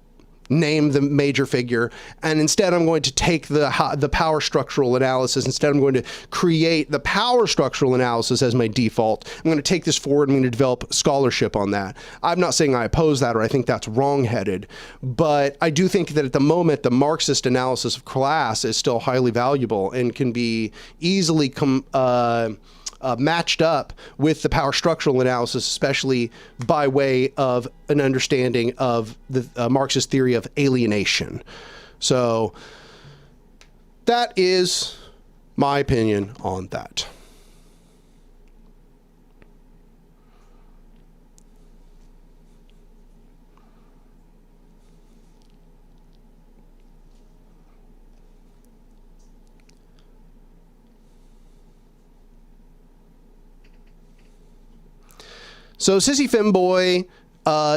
name the major figure, and instead I'm going to take the power structural analysis. Instead, I'm going to create the power structural analysis as my default. I'm going to take this forward. I'm going to develop scholarship on that. I'm not saying I oppose that or I think that's wrong-headed, but I do think that at the moment, the Marxist analysis of class is still highly valuable and can be easily matched up with the power structural analysis, especially by way of an understanding of the Marxist theory of alienation. So that is my opinion on that. So Sissy Femboy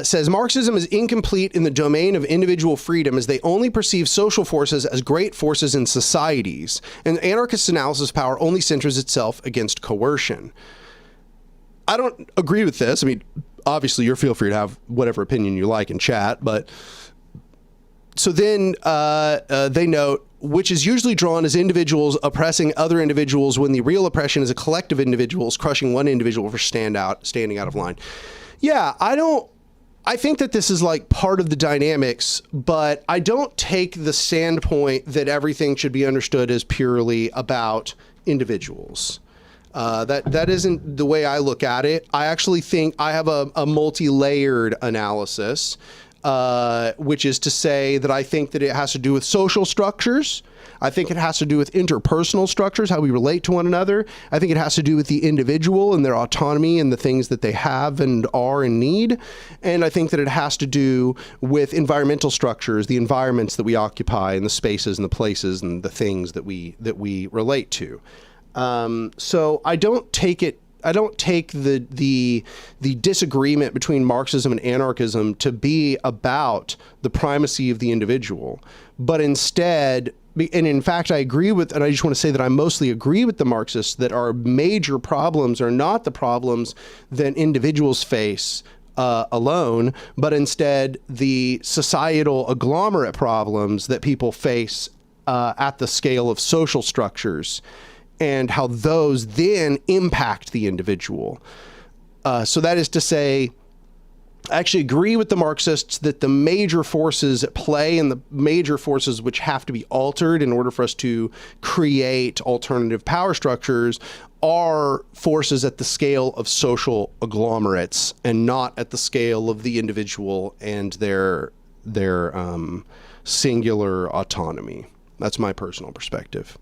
says Marxism is incomplete in the domain of individual freedom as they only perceive social forces as great forces in societies, and anarchist analysis of power only centers itself against coercion. I don't agree with this. I mean, obviously, you're feel free to have whatever opinion you like in chat, but So then they note, which is usually drawn as individuals oppressing other individuals when the real oppression is a collective of individuals crushing one individual for standing out of line. Yeah, I think that this is like part of the dynamics, but I don't take the standpoint that everything should be understood as purely about individuals. That isn't the way I look at it. I actually think I have a multi-layered analysis, which is to say that I think that it has to do with social structures. I think it has to do with interpersonal structures, how we relate to one another. I think it has to do with the individual and their autonomy and the things that they have and are and need. And I think that it has to do with environmental structures, the environments that we occupy and the spaces and the places and the things that we relate to. So I don't take the disagreement between Marxism and anarchism to be about the primacy of the individual, but instead, and in fact, I agree with, and I just want to say that I mostly agree with the Marxists that our major problems are not the problems that individuals face alone, but instead the societal agglomerate problems that people face at the scale of social structures, and how those then impact the individual. So that is to say, I actually agree with the Marxists that the major forces at play and the major forces which have to be altered in order for us to create alternative power structures are forces at the scale of social agglomerates and not at the scale of the individual and their singular autonomy. That's my personal perspective.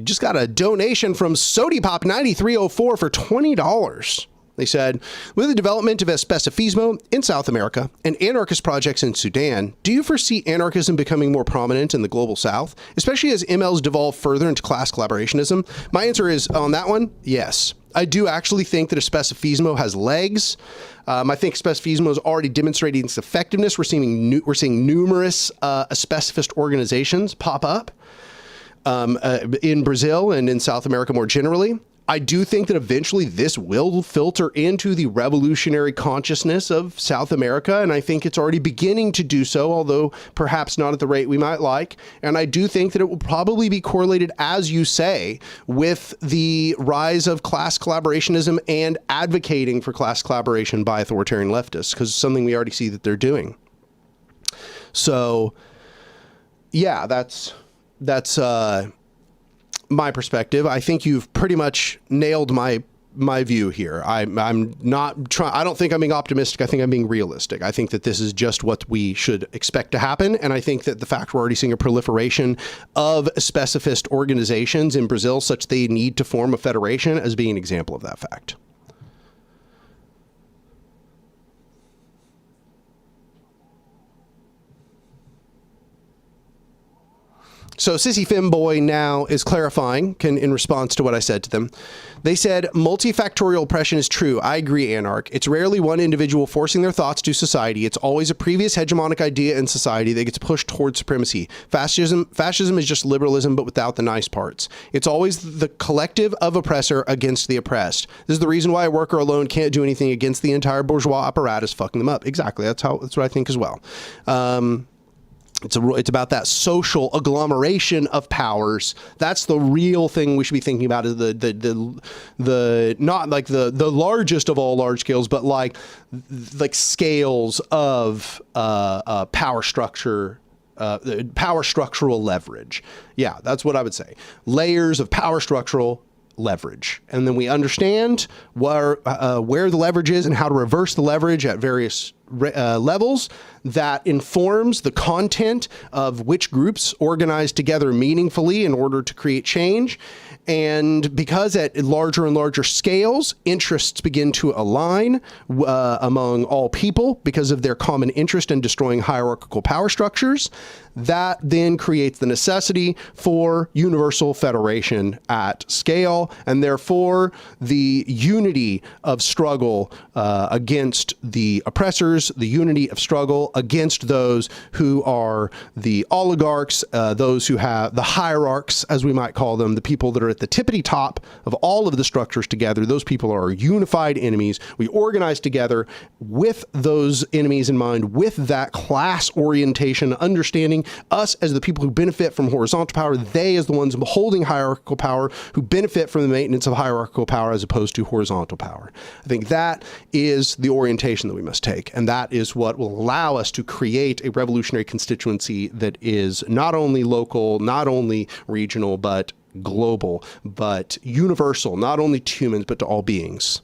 Just got a donation from SodiPop9304 for $20. They said, with the development of especifismo in South America and anarchist projects in Sudan, do you foresee anarchism becoming more prominent in the global South, especially as MLs devolve further into class collaborationism? My answer is, on that one, yes. I do actually think that especifismo has legs. I think especifismo is already demonstrating its effectiveness. We're seeing numerous especifist organizations pop up in Brazil and in South America more generally. I do think that eventually this will filter into the revolutionary consciousness of South America, and I think it's already beginning to do so, although perhaps not at the rate we might like. And I do think that it will probably be correlated, as you say, with the rise of class collaborationism and advocating for class collaboration by authoritarian leftists, because it's something we already see that they're doing. So, yeah, that's my perspective. I think you've pretty much nailed my view here. I'm not trying. I don't think I'm being optimistic. I think I'm being realistic. I think that this is just what we should expect to happen. And I think that the fact we're already seeing a proliferation of specificist organizations in Brazil, such they need to form a federation, as being an example of that fact. So Sissy Femboy now is clarifying in response to what I said to them. They said, multifactorial oppression is true. I agree, Anark. It's rarely one individual forcing their thoughts to society. It's always a previous hegemonic idea in society that gets pushed towards supremacy. Fascism is just liberalism, but without the nice parts. It's always the collective of oppressor against the oppressed. This is the reason why a worker alone can't do anything against the entire bourgeois apparatus fucking them up. Exactly. That's what I think as well. It's about that social agglomeration of powers. That's the real thing we should be thinking about, is the not like the largest of all large scales, but like scales of power structure, power structural leverage. Yeah, that's what I would say. Layers of power structural leverage, and then we understand where the leverage is and how to reverse the leverage at various levels. That informs the content of which groups organize together meaningfully in order to create change. And because at larger and larger scales, interests begin to align among all people because of their common interest in destroying hierarchical power structures, that then creates the necessity for universal federation at scale, and therefore the unity of struggle against the oppressors ensures the unity of struggle against those who are the oligarchs, those who have the hierarchs, as we might call them, the people that are at the tippity top of all of the structures together. Those people are unified enemies. We organize together with those enemies in mind, with that class orientation, understanding us as the people who benefit from horizontal power, they as the ones holding hierarchical power, who benefit from the maintenance of hierarchical power as opposed to horizontal power. I think that is the orientation that we must take, and that is what will allow us to create a revolutionary constituency that is not only local, not only regional, but global, but universal, not only to humans, but to all beings.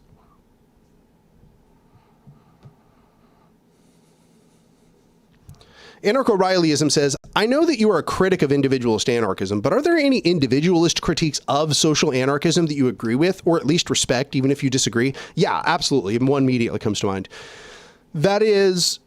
Anarcho-Rileyism says, I know that you are a critic of individualist anarchism, but are there any individualist critiques of social anarchism that you agree with, or at least respect, even if you disagree? Yeah, absolutely. And one immediately comes to mind. That is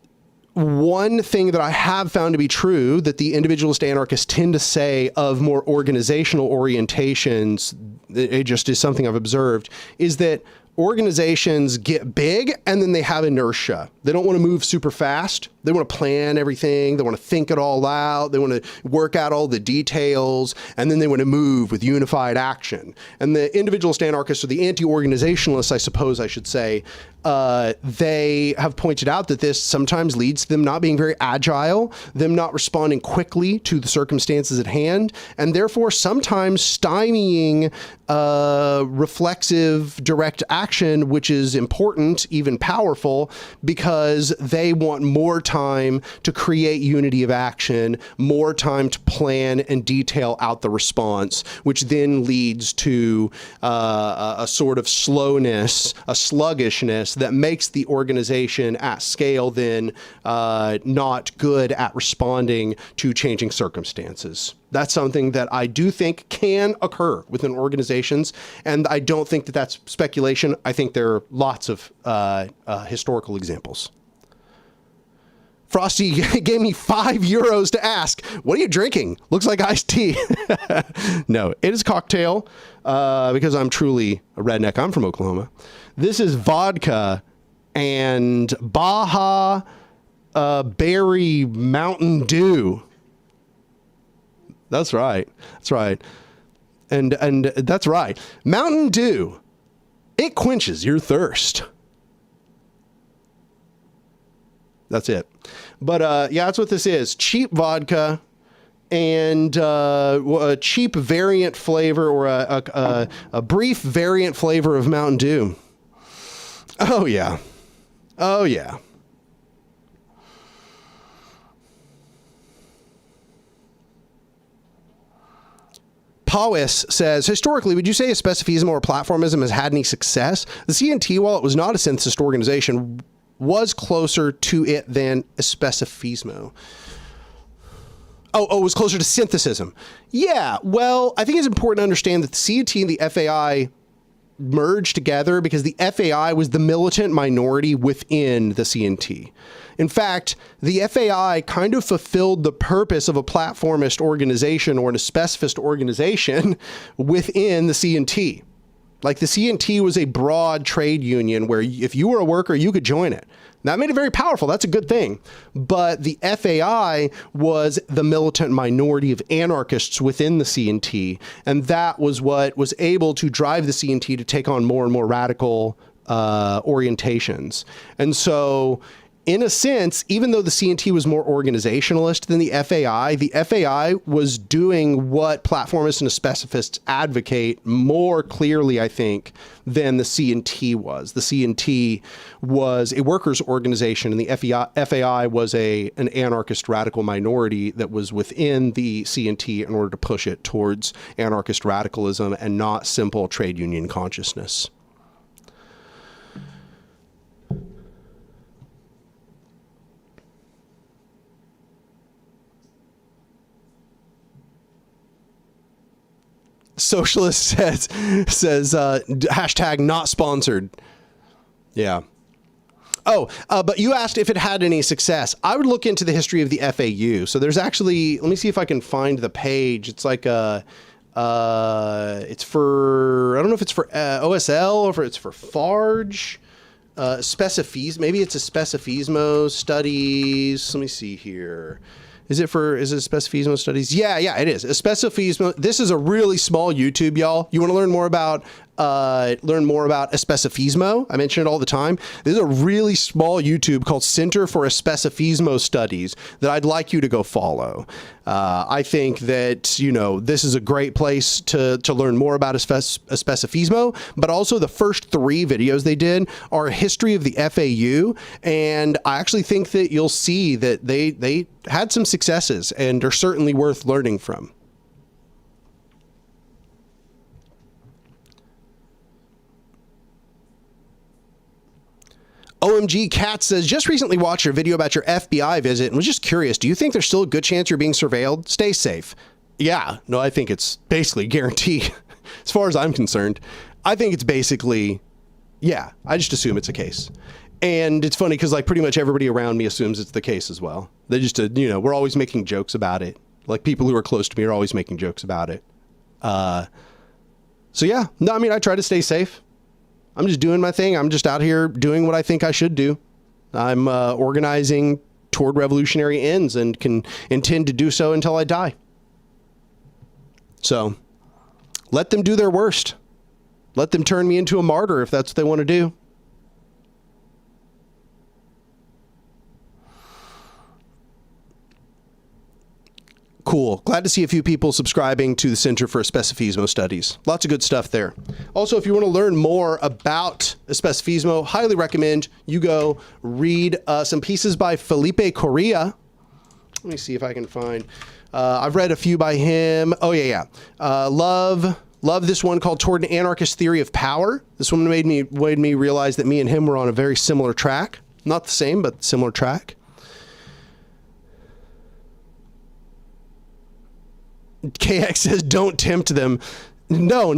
one thing that I have found to be true, that the individualist anarchists tend to say of more organizational orientations, it just is something I've observed, is that organizations get big and then they have inertia. They don't want to move super fast. They want to plan everything. They want to think it all out. They want to work out all the details, and then they want to move with unified action. And the individualist anarchists, or the anti-organizationalists, I suppose I should say, they have pointed out that this sometimes leads to them not being very agile, them not responding quickly to the circumstances at hand, and therefore sometimes stymieing reflexive direct action, which is important, even powerful, because they want more time to create unity of action, more time to plan and detail out the response, which then leads to a sort of slowness, a sluggishness that makes the organization at scale then not good at responding to changing circumstances. That's something that I do think can occur within organizations, and I don't think that that's speculation. I think there are lots of historical examples. Frosty gave me €5 to ask, what are you drinking? Looks like iced tea. No, it is cocktail, because I'm truly a redneck. I'm from Oklahoma. This is vodka and Baja Berry Mountain Dew. That's right. That's right. And that's right. Mountain Dew, it quenches your thirst. That's it. But yeah, that's what this is. Cheap vodka and a cheap variant flavor, or a brief variant flavor of Mountain Dew. Oh, yeah. Oh, yeah. Powis says, historically, would you say a speciesism or platformism has had any success? The CNT, while it was not a synthesist organization, was closer to it than a speciesismo. Oh, it was closer to synthesism. Yeah, well, I think it's important to understand that the CNT and the FAI merged together because the FAI was the militant minority within the CNT. In fact, the FAI kind of fulfilled the purpose of a platformist organization or a specificist organization within the CNT. Like, the CNT was a broad trade union where if you were a worker, you could join it. That made it very powerful. That's a good thing. But the FAI was the militant minority of anarchists within the CNT. And that was what was able to drive the CNT to take on more and more radical orientations. And so, in a sense, even though the CNT was more organizationalist than the FAI was doing what platformists and specificists advocate more clearly, I think, than the CNT was. The CNT was a workers' organization, and the FAI was an anarchist radical minority that was within the CNT in order to push it towards anarchist radicalism and not simple trade union consciousness. Socialist says hashtag not sponsored. Yeah. Oh, but you asked if it had any success. I would look into the history of the FAU. So there's actually, let me see if I can find the page. It's like it's for, I don't know if it's for OSL or if it's for Farge. maybe it's a specifismo studies. Let me see here. Is it specifismo studies? Yeah, it is. A specifismo. This is a really small YouTube, y'all. You want to learn more about a specifismo? I mention it all the time. This is a really small YouTube called Center for a Specifismo Studies that I'd like you to go follow. I think that, you know, this is a great place to learn more about a specifismo, but also the first 3 videos they did are a history of the FAU. And I actually think that you'll see that they had some successes and are certainly worth learning from. OMG Cat says, just recently watched your video about your FBI visit and was just curious. Do you think there's still a good chance you're being surveilled? Stay safe. Yeah, no, I think it's basically guaranteed. As far as I'm concerned, I think it's basically, yeah, I just assume it's a case. And it's funny because like pretty much everybody around me assumes it's the case as well. They just, you know, we're always making jokes about it. Like people who are close to me are always making jokes about it. So yeah, no, I mean, I try to stay safe. I'm just doing my thing. I'm just out here doing what I think I should do. I'm organizing toward revolutionary ends and can intend to do so until I die. So let them do their worst. Let them turn me into a martyr if that's what they want to do. Cool. Glad to see a few people subscribing to the Center for Specifismo Studies. Lots of good stuff there. Also, if you want to learn more about Specifismo, highly recommend you go read some pieces by Felipe Correa. Let me see if I can find. I've read a few by him. Oh, yeah. Love this one called Toward an Anarchist Theory of Power. This one made me realize that me and him were on a very similar track. Not the same, but similar track. KX says, don't tempt them. No,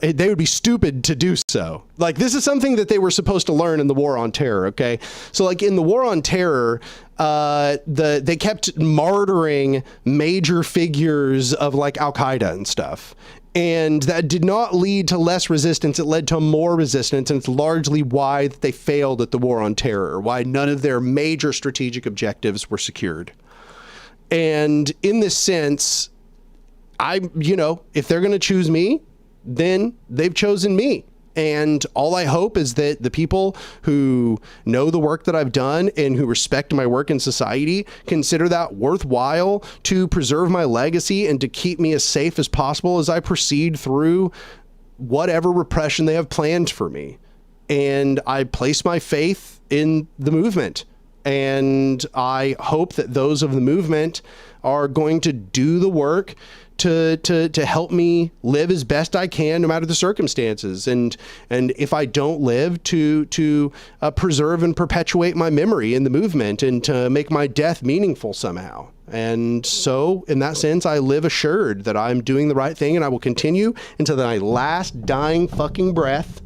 they would be stupid to do so. Like, this is something that they were supposed to learn in the War on Terror, okay? So, like, in the War on Terror, they kept martyring major figures of, like, Al-Qaeda and stuff. And that did not lead to less resistance. It led to more resistance, and it's largely why they failed at the War on Terror, why none of their major strategic objectives were secured. And in this sense, if they're going to choose me, then they've chosen me. And all I hope is that the people who know the work that I've done and who respect my work in society consider that worthwhile to preserve my legacy and to keep me as safe as possible as I proceed through whatever repression they have planned for me. And I place my faith in the movement. And I hope that those of the movement are going to do the work to help me live as best I can, no matter the circumstances. And if I don't live, to preserve and perpetuate my memory in the movement and to make my death meaningful somehow. And so in that sense, I live assured that I'm doing the right thing, and I will continue until my last dying fucking breath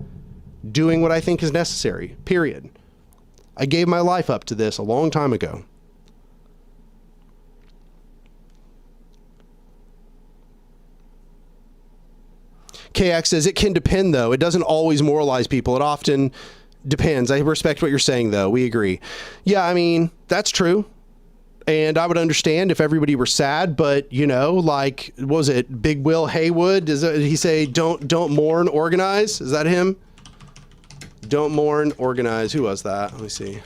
doing what I think is necessary, period. I gave my life up to this a long time ago. KX says, it can depend, though. It doesn't always moralize people. It often depends. I respect what you're saying, though. We agree. Yeah, I mean, that's true. And I would understand if everybody were sad, but, like, what was it? Big Will Haywood? Did he say, don't mourn, organize? Is that him? Don't mourn, organize. Who was that? Let me see.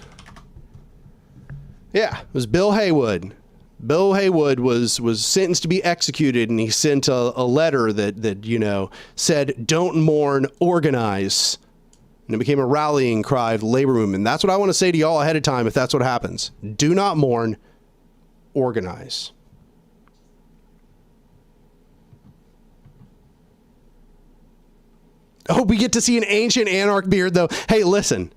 Yeah, it was Bill Haywood. Bill Haywood was sentenced to be executed, and he sent a letter that said, don't mourn, organize. And it became a rallying cry of the labor movement. And that's what I want to say to y'all ahead of time if that's what happens. Do not mourn, organize. Oh, we get to see an ancient Anarch beard, though. Hey, listen,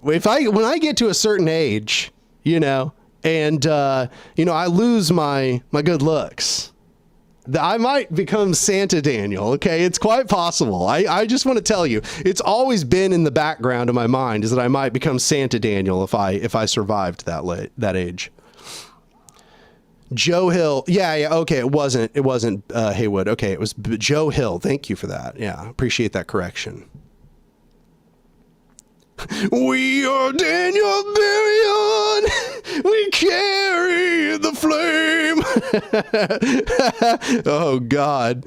when I get to a certain age, and, I lose my good looks, I might become Santa Daniel, okay? It's quite possible. I just want to tell you, it's always been in the background of my mind is that I might become Santa Daniel if I survived that age. Joe Hill. Yeah, okay, it wasn't Haywood. Okay, it was Joe Hill. Thank you for that. Yeah, appreciate that correction. We are Daniel Burion. We carry the flame. Oh, God.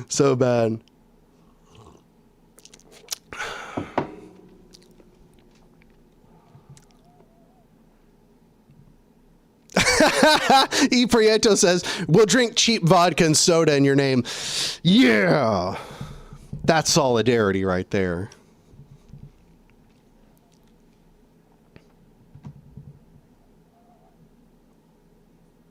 So bad. E. Prieto says, we'll drink cheap vodka and soda in your name. Yeah. That's solidarity right there.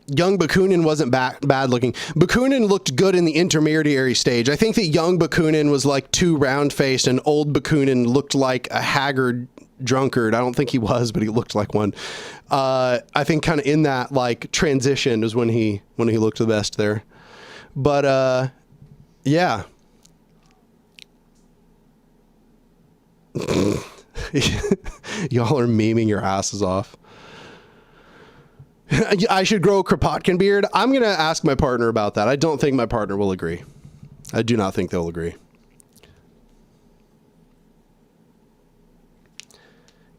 Young Bakunin wasn't bad looking. Bakunin looked good in the intermediary stage. I think that young Bakunin was like too round faced, and old Bakunin looked like a haggard drunkard. I don't think he was, but he looked like one. I think kind of in that like transition is when he looked the best there. But yeah. Y'all are memeing your asses off. I should grow a Kropotkin beard. I'm going to ask my partner about that. I don't think my partner will agree. I do not think they'll agree.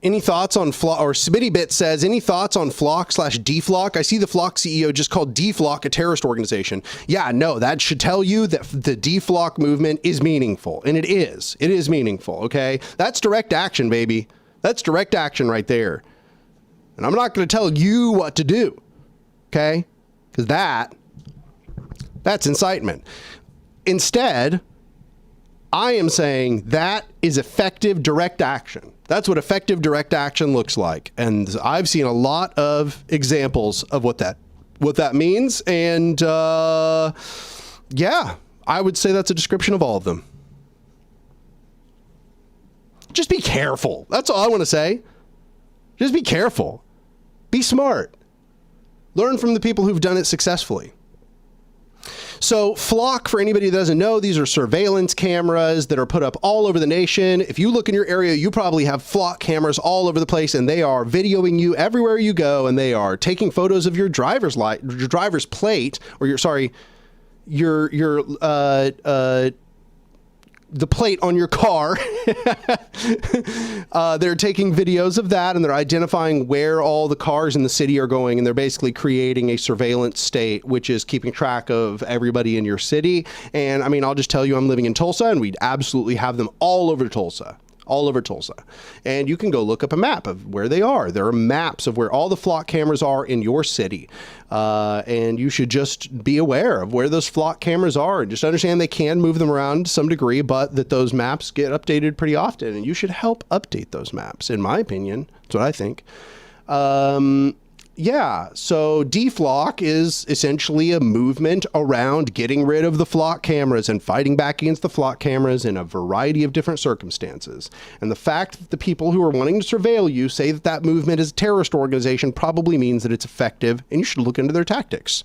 Any thoughts on Flock? Or SmittyBit says, any thoughts on Flock/DFlock? I see the Flock CEO just called DFlock a terrorist organization. Yeah, no, that should tell you that the DFlock movement is meaningful. And it is. It is meaningful, okay? That's direct action, baby. That's direct action right there. And I'm not going to tell you what to do, okay? Because that's incitement. Instead, I am saying that is effective direct action. That's what effective direct action looks like. And I've seen a lot of examples of what that means. And yeah, I would say that's a description of all of them. Just be careful. That's all I want to say. Just be careful. Be smart. Learn from the people who've done it successfully. So Flock, for anybody that doesn't know, these are surveillance cameras that are put up all over the nation. If you look in your area, you probably have Flock cameras all over the place, and they are videoing you everywhere you go, and they are taking photos of your driver's plate, or the plate on your car. They're taking videos of that, and they're identifying where all the cars in the city are going, and they're basically creating a surveillance state, which is keeping track of everybody in your city. And I mean, I'll just tell you, I'm living in Tulsa, and we'd absolutely have them all over Tulsa. All over Tulsa. And you can go look up a map of where they are. There are maps of where all the Flock cameras are in your city. And you should just be aware of where those Flock cameras are, and just understand they can move them around to some degree, but that those maps get updated pretty often, and you should help update those maps, in my opinion. That's what I think. Yeah, so DFlock is essentially a movement around getting rid of the Flock cameras and fighting back against the Flock cameras in a variety of different circumstances. And the fact that the people who are wanting to surveil you say that that movement is a terrorist organization probably means that it's effective, and you should look into their tactics.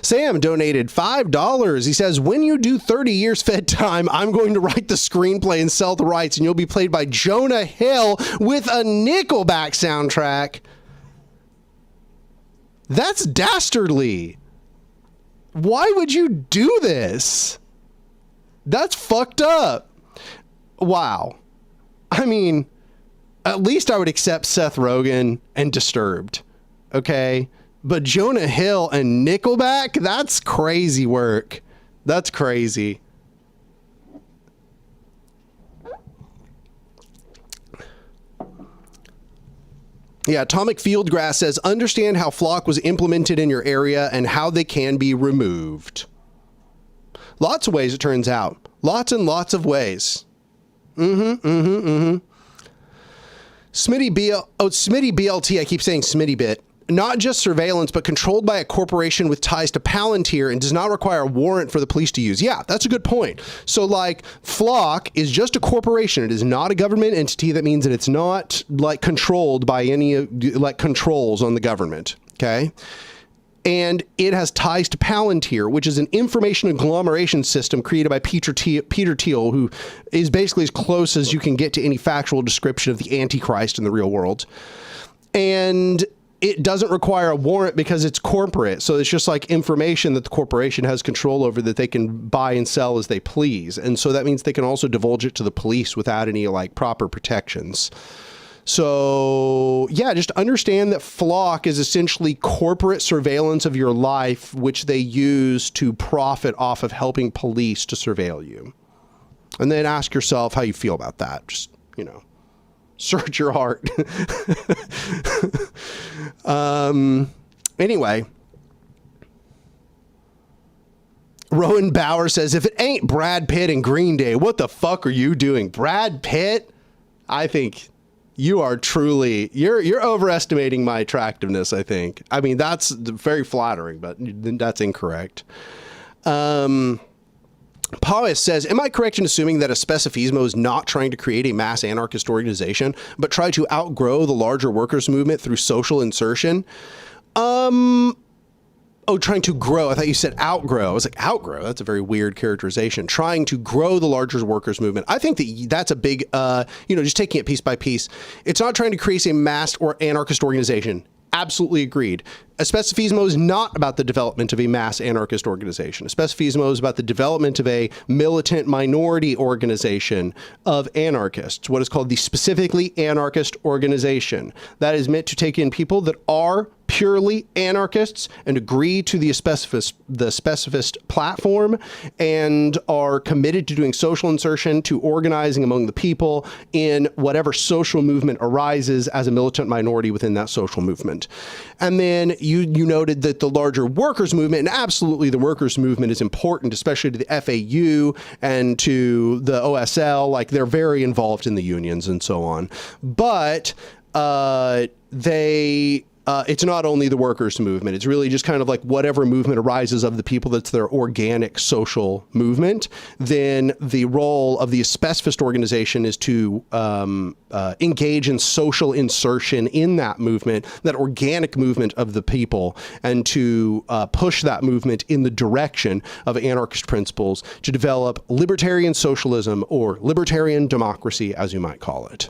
Sam donated $5. He says, when you do 30 years Fed time, I'm going to write the screenplay and sell the rights, and you'll be played by Jonah Hill with a Nickelback soundtrack. That's dastardly. Why would you do this? That's fucked up. Wow. I mean, at least I would accept Seth Rogen and Disturbed. Okay? But Jonah Hill and Nickelback, that's crazy work. That's crazy. Yeah, Atomic Fieldgrass says, understand how Flock was implemented in your area and how they can be removed. Lots of ways, it turns out. Lots and lots of ways. Smitty BLT, I keep saying Smitty Bit. Not just surveillance, but controlled by a corporation with ties to Palantir and does not require a warrant for the police to use. Yeah, that's a good point. So like Flock is just a corporation. It is not a government entity. That means that it's not like controlled by any like controls on the government. Okay. And it has ties to Palantir, which is an information agglomeration system created by Peter Thiel, who is basically as close as you can get to any factual description of the Antichrist in the real world. And it doesn't require a warrant because it's corporate. So it's just like information that the corporation has control over that they can buy and sell as they please. And so that means they can also divulge it to the police without any like proper protections. So yeah, just understand that Flock is essentially corporate surveillance of your life, which they use to profit off of helping police to surveil you. And then ask yourself how you feel about that. Just, you know, search your heart. Anyway, Rowan Bauer says, if it ain't Brad Pitt and Green Day, what the fuck are you doing? Brad Pitt? I think you are truly, you're overestimating my attractiveness, I think. I mean, that's very flattering, but that's incorrect. Paulus says, am I correct in assuming that a Specifismo is not trying to create a mass anarchist organization, but try to outgrow the larger workers' movement through social insertion? Oh, trying to grow. I thought you said outgrow. I was like, outgrow? That's a very weird characterization. Trying to grow the larger workers' movement. I think that that's a big, just taking it piece by piece. It's not trying to create a mass or anarchist organization. Absolutely agreed. A Specifismo is not about the development of a mass anarchist organization. A Specifismo is about the development of a militant minority organization of anarchists, what is called the specifically anarchist organization. That is meant to take in people that are purely anarchists and agree to the specificist platform and are committed to doing social insertion, to organizing among the people in whatever social movement arises as a militant minority within that social movement. And then you noted that the larger workers movement, and absolutely the workers movement is important, especially to the FAU and to the OSL, like they're very involved in the unions and so on. But it's not only the workers' movement. It's really just kind of like whatever movement arises of the people that's their organic social movement. Then the role of the specificist organization is to engage in social insertion in that movement, that organic movement of the people, and to push that movement in the direction of anarchist principles to develop libertarian socialism or libertarian democracy, as you might call it.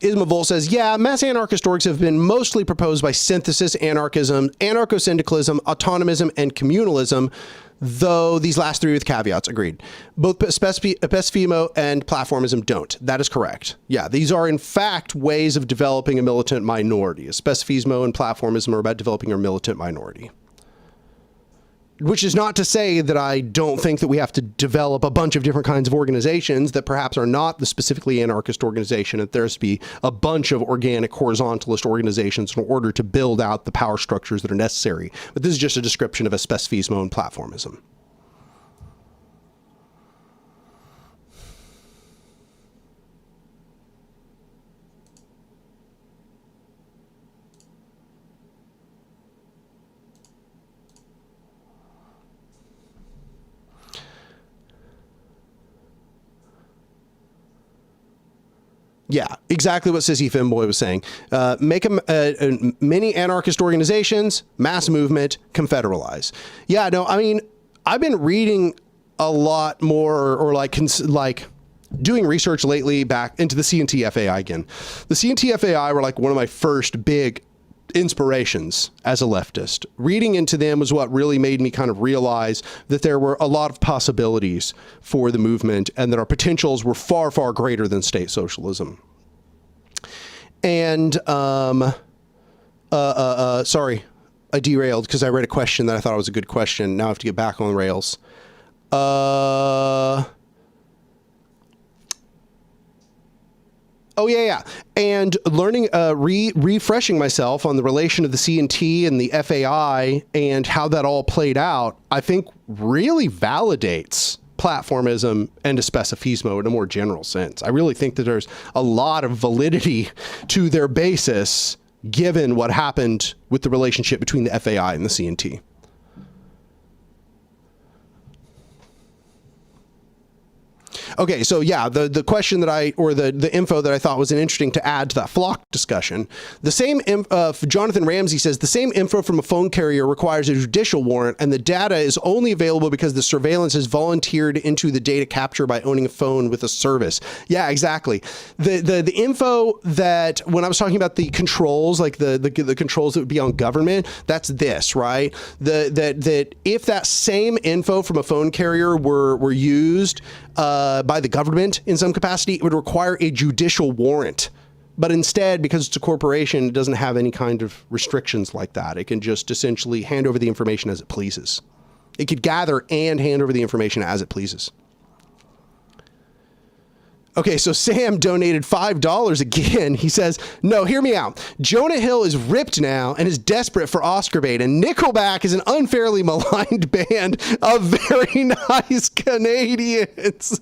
Ismavol says, yeah, mass anarchist orgs have been mostly proposed by synthesis, anarchism, anarcho-syndicalism, autonomism, and communalism, though these last three with caveats. Agreed. Both Specifismo and platformism don't. That is correct. Yeah, these are in fact ways of developing a militant minority. Specifismo and platformism are about developing a militant minority. Which is not to say that I don't think that we have to develop a bunch of different kinds of organizations that perhaps are not the specifically anarchist organization, that there's to be a bunch of organic horizontalist organizations in order to build out the power structures that are necessary. But this is just a description of a Specifismo and platformism. Yeah, exactly what Sissy Femboy was saying. Make many anarchist organizations, mass movement, confederalize. Yeah, no, I mean, I've been reading a lot more, or like doing research lately back into the CNT FAI again. The CNT FAI were like one of my first big inspirations as a leftist. Reading into them was what really made me kind of realize that there were a lot of possibilities for the movement and that our potentials were far, far greater than state socialism. And, sorry, I derailed because I read a question that I thought was a good question. Now I have to get back on the rails. Oh, yeah. And learning, refreshing myself on the relation of the CNT and the FAI and how that all played out, I think really validates platformism and a Specifismo in a more general sense. I really think that there's a lot of validity to their basis given what happened with the relationship between the FAI and the CNT. Okay, so yeah, the question that the info that I thought was interesting to add to that flock discussion, the same, Jonathan Ramsey says, the same info from a phone carrier requires a judicial warrant, and the data is only available because the surveillance is volunteered into the data capture by owning a phone with a service. Yeah, exactly. The info that, when I was talking about the controls, like the controls that would be on government, that's this, right? That if that same info from a phone carrier were used by the government in some capacity, it would require a judicial warrant. But instead, because it's a corporation, it doesn't have any kind of restrictions like that. It can just essentially hand over the information as it pleases. It could gather and hand over the information as it pleases. Okay, so Sam donated $5 again. He says, no, hear me out. Jonah Hill is ripped now and is desperate for Oscar bait, and Nickelback is an unfairly maligned band of very nice Canadians.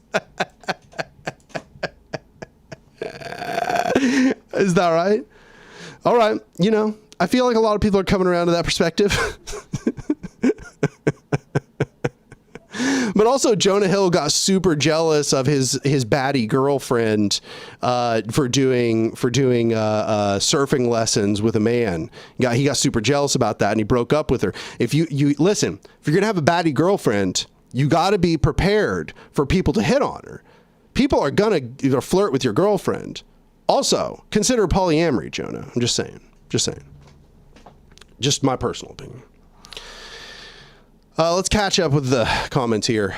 Is that right? All right. You know, I feel like a lot of people are coming around to that perspective. But also, Jonah Hill got super jealous of his baddie girlfriend for doing surfing lessons with a man. He got super jealous about that, and he broke up with her. If you listen, if you're gonna have a baddie girlfriend, you got to be prepared for people to hit on her. People are gonna flirt with your girlfriend. Also, consider polyamory, Jonah. I'm just saying. Just my personal opinion. Let's catch up with the comments here.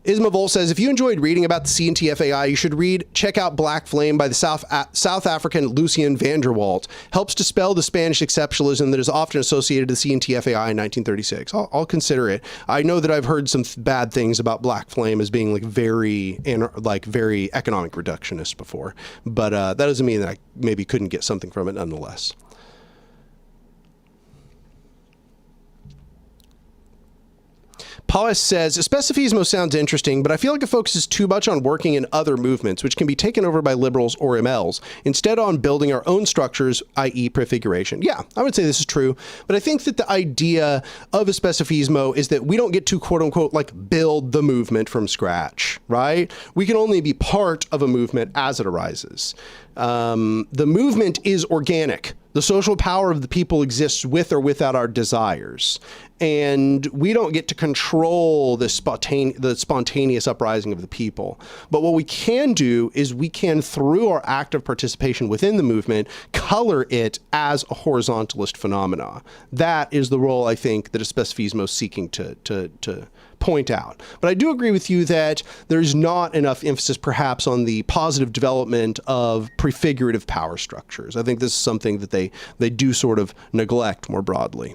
Ismavol says, if you enjoyed reading about the CNTFAI, you should check out Black Flame by the South African Lucien van der Walt. Helps dispel the Spanish exceptionalism that is often associated with the CNTFAI in 1936. I'll consider it. I know that I've heard some bad things about Black Flame as being very economic reductionist before, but that doesn't mean that I maybe couldn't get something from it nonetheless. Paulus says, Especifismo sounds interesting, but I feel like it focuses too much on working in other movements, which can be taken over by liberals or MLs, instead on building our own structures, i.e. prefiguration. Yeah, I would say this is true, but I think that the idea of Especifismo is that we don't get to, quote unquote, like build the movement from scratch, right? We can only be part of a movement as it arises. The movement is organic. The social power of the people exists with or without our desires. And we don't get to control the spontaneous uprising of the people. But what we can do is we can, through our active participation within the movement, color it as a horizontalist phenomena. That is the role, I think, that Especifismo is seeking to point out. But I do agree with you that there's not enough emphasis perhaps on the positive development of prefigurative power structures. I think this is something that they do sort of neglect more broadly.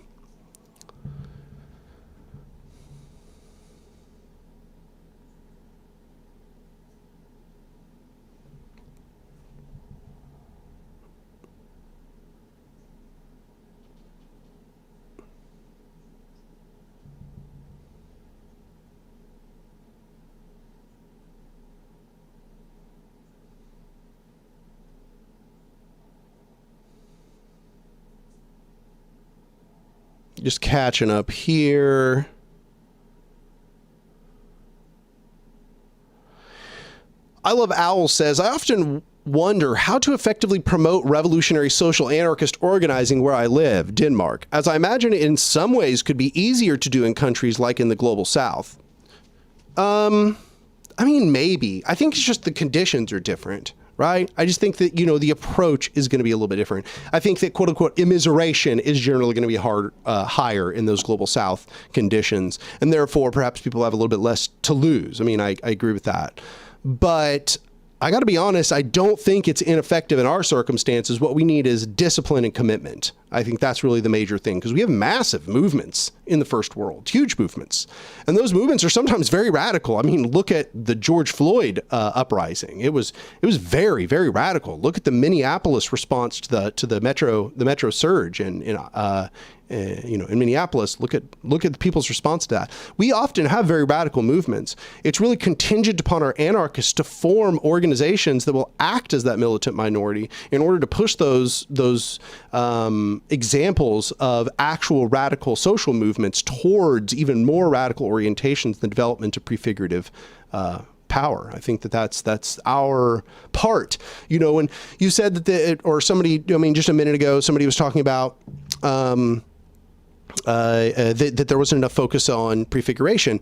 Just catching up here. I Love Owl says, I often wonder how to effectively promote revolutionary social anarchist organizing where I live, Denmark, as I imagine it in some ways could be easier to do in countries like in the global south. I mean, maybe. I think it's just the conditions are different. Right? I just think that, the approach is going to be a little bit different. I think that, quote unquote, immiseration is generally going to be higher in those global south conditions. And therefore, perhaps people have a little bit less to lose. I mean, I agree with that. But I got to be honest, I don't think it's ineffective in our circumstances. What we need is discipline and commitment. I think that's really the major thing, because we have massive movements in the first world, huge movements. And those movements are sometimes very radical. I mean, look at the George Floyd uprising. It was very, very radical. Look at the Minneapolis response to the metro surge and in Minneapolis, look at the people's response to that. We often have very radical movements. It's really contingent upon our anarchists to form organizations that will act as that militant minority in order to push those examples of actual radical social movements towards even more radical orientations than development of prefigurative power. I think that's our part. When you said that or somebody, just a minute ago, somebody was talking about that there wasn't enough focus on prefiguration.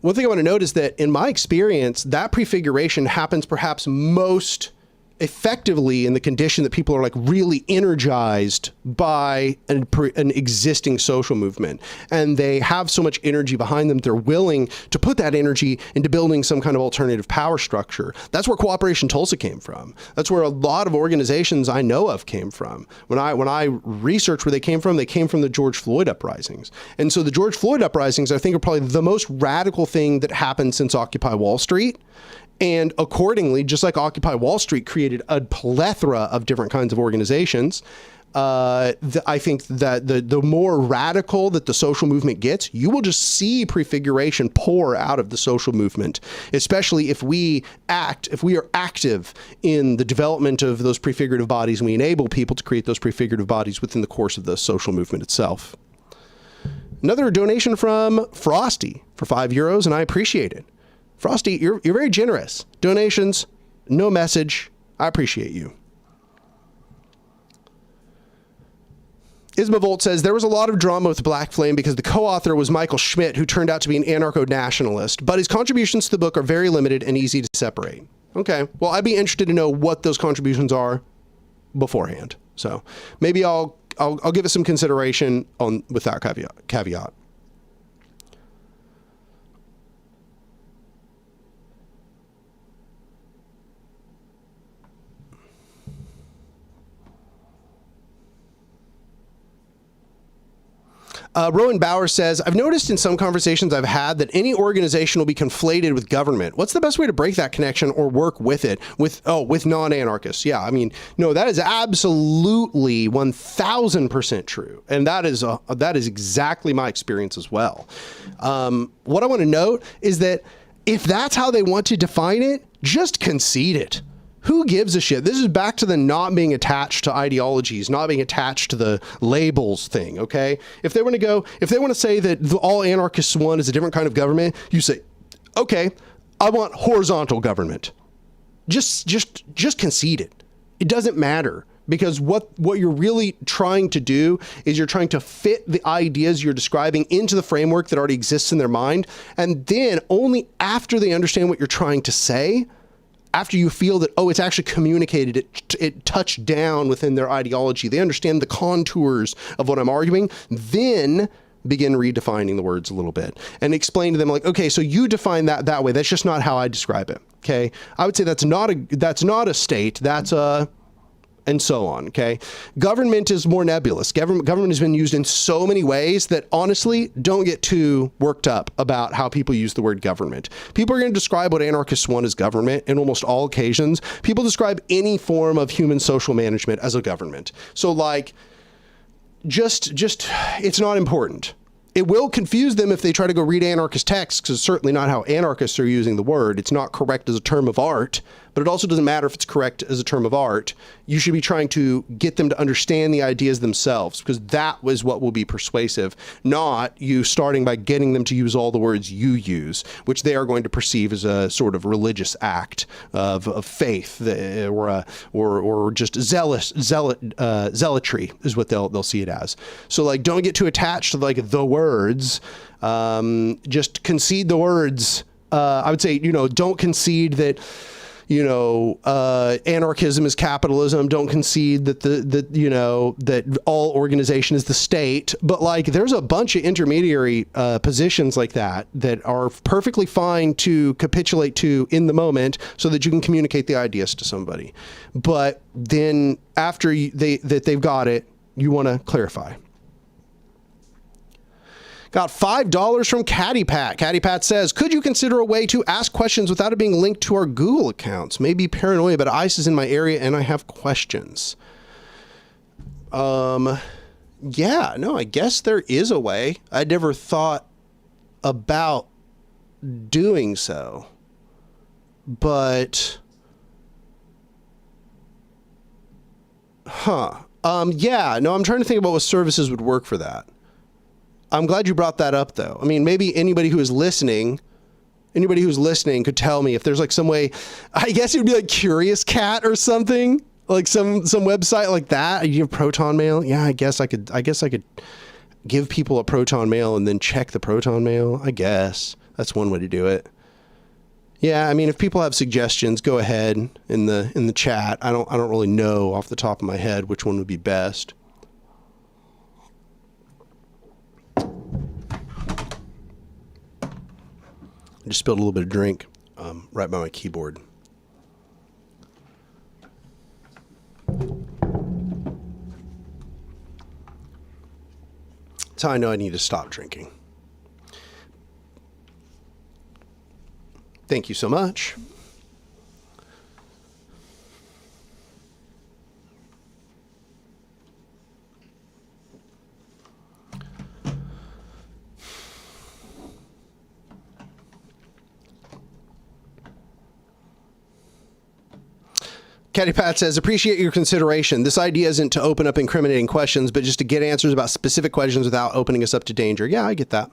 One thing I want to note is that in my experience, that prefiguration happens perhaps most effectively in the condition that people are like really energized by an existing social movement, and they have so much energy behind them, they're willing to put that energy into building some kind of alternative power structure. That's where Cooperation Tulsa came from. That's where a lot of organizations I know of came from. When I researched where they came from the George Floyd uprisings. And so the George Floyd uprisings, I think, are probably the most radical thing that happened since Occupy Wall Street. And accordingly, just like Occupy Wall Street created a plethora of different kinds of organizations, I think that the more radical that the social movement gets, you will just see prefiguration pour out of the social movement, especially if we are active in the development of those prefigurative bodies and we enable people to create those prefigurative bodies within the course of the social movement itself. Another donation from Frosty for €5, and I appreciate it. Frosty, you're very generous. Donations, no message. I appreciate you. Ismavolt says, there was a lot of drama with Black Flame because the co-author was Michael Schmidt, who turned out to be an anarcho-nationalist, but his contributions to the book are very limited and easy to separate. Okay, well, I'd be interested to know what those contributions are beforehand. So maybe I'll give it some consideration with that caveat. Rowan Bauer says, I've noticed in some conversations I've had that any organization will be conflated with government. What's the best way to break that connection or work with it with non-anarchists? Yeah, no, that is absolutely 1000% true. And that is exactly my experience as well. What I want to note is that if that's how they want to define it, just concede it. Who gives a shit? This is back to the not being attached to ideologies, not being attached to the labels thing, okay? If they want to say that all anarchists want is a different kind of government, you say, okay, I want horizontal government. Just concede it. It doesn't matter, because what you're really trying to do is you're trying to fit the ideas you're describing into the framework that already exists in their mind, and then only after they understand what you're trying to say, after you feel that, it's actually communicated, it touched down within their ideology, they understand the contours of what I'm arguing, then begin redefining the words a little bit and explain to them, like, okay, so you define that way. That's just not how I describe it. Okay. I would say that's not a state. That's a, and so on. Okay. Government is more nebulous. Government has been used in so many ways that, honestly, don't get too worked up about how people use the word government. People are going to describe what anarchists want as government in almost all occasions. People describe any form of human social management as a government. So, like, just it's not important. It will confuse them if they try to go read anarchist texts, because it's certainly not how anarchists are using the word. It's not correct as a term of art, but it also doesn't matter if it's correct as a term of art. You should be trying to get them to understand the ideas themselves, because that was what will be persuasive, not you starting by getting them to use all the words you use, which they are going to perceive as a sort of religious act of faith, or just zealotry is what they'll see it as. So, like, don't get too attached to, like, the words. Just concede the words. I would say, don't concede that, anarchism is capitalism. Don't concede that that all organization is the state. But, like, there's a bunch of intermediary positions like that are perfectly fine to capitulate to in the moment, so that you can communicate the ideas to somebody. But then after they've got it, you want to clarify. Got $5 from Caddy Pat. Caddy Pat says, could you consider a way to ask questions without it being linked to our Google accounts? Maybe paranoia, but ICE is in my area and I have questions. Yeah, no, I guess there is a way. I never thought about doing so. But yeah, no, I'm trying to think about what services would work for that. I'm glad you brought that up though. I mean, maybe anybody who's listening could tell me if there's like some way. I guess it would be like Curious Cat or something, like some website like that. You have Proton Mail. Yeah, I guess I could give people a Proton Mail and then check the Proton Mail. I guess that's one way to do it. Yeah, I mean, if people have suggestions, go ahead in the chat. I don't really know off the top of my head which one would be best. I just spilled a little bit of drink right by my keyboard. That's how I know I need to stop drinking. Thank you so much. Caddy Pat says, appreciate your consideration. This idea isn't to open up incriminating questions, but just to get answers about specific questions without opening us up to danger. Yeah, I get that.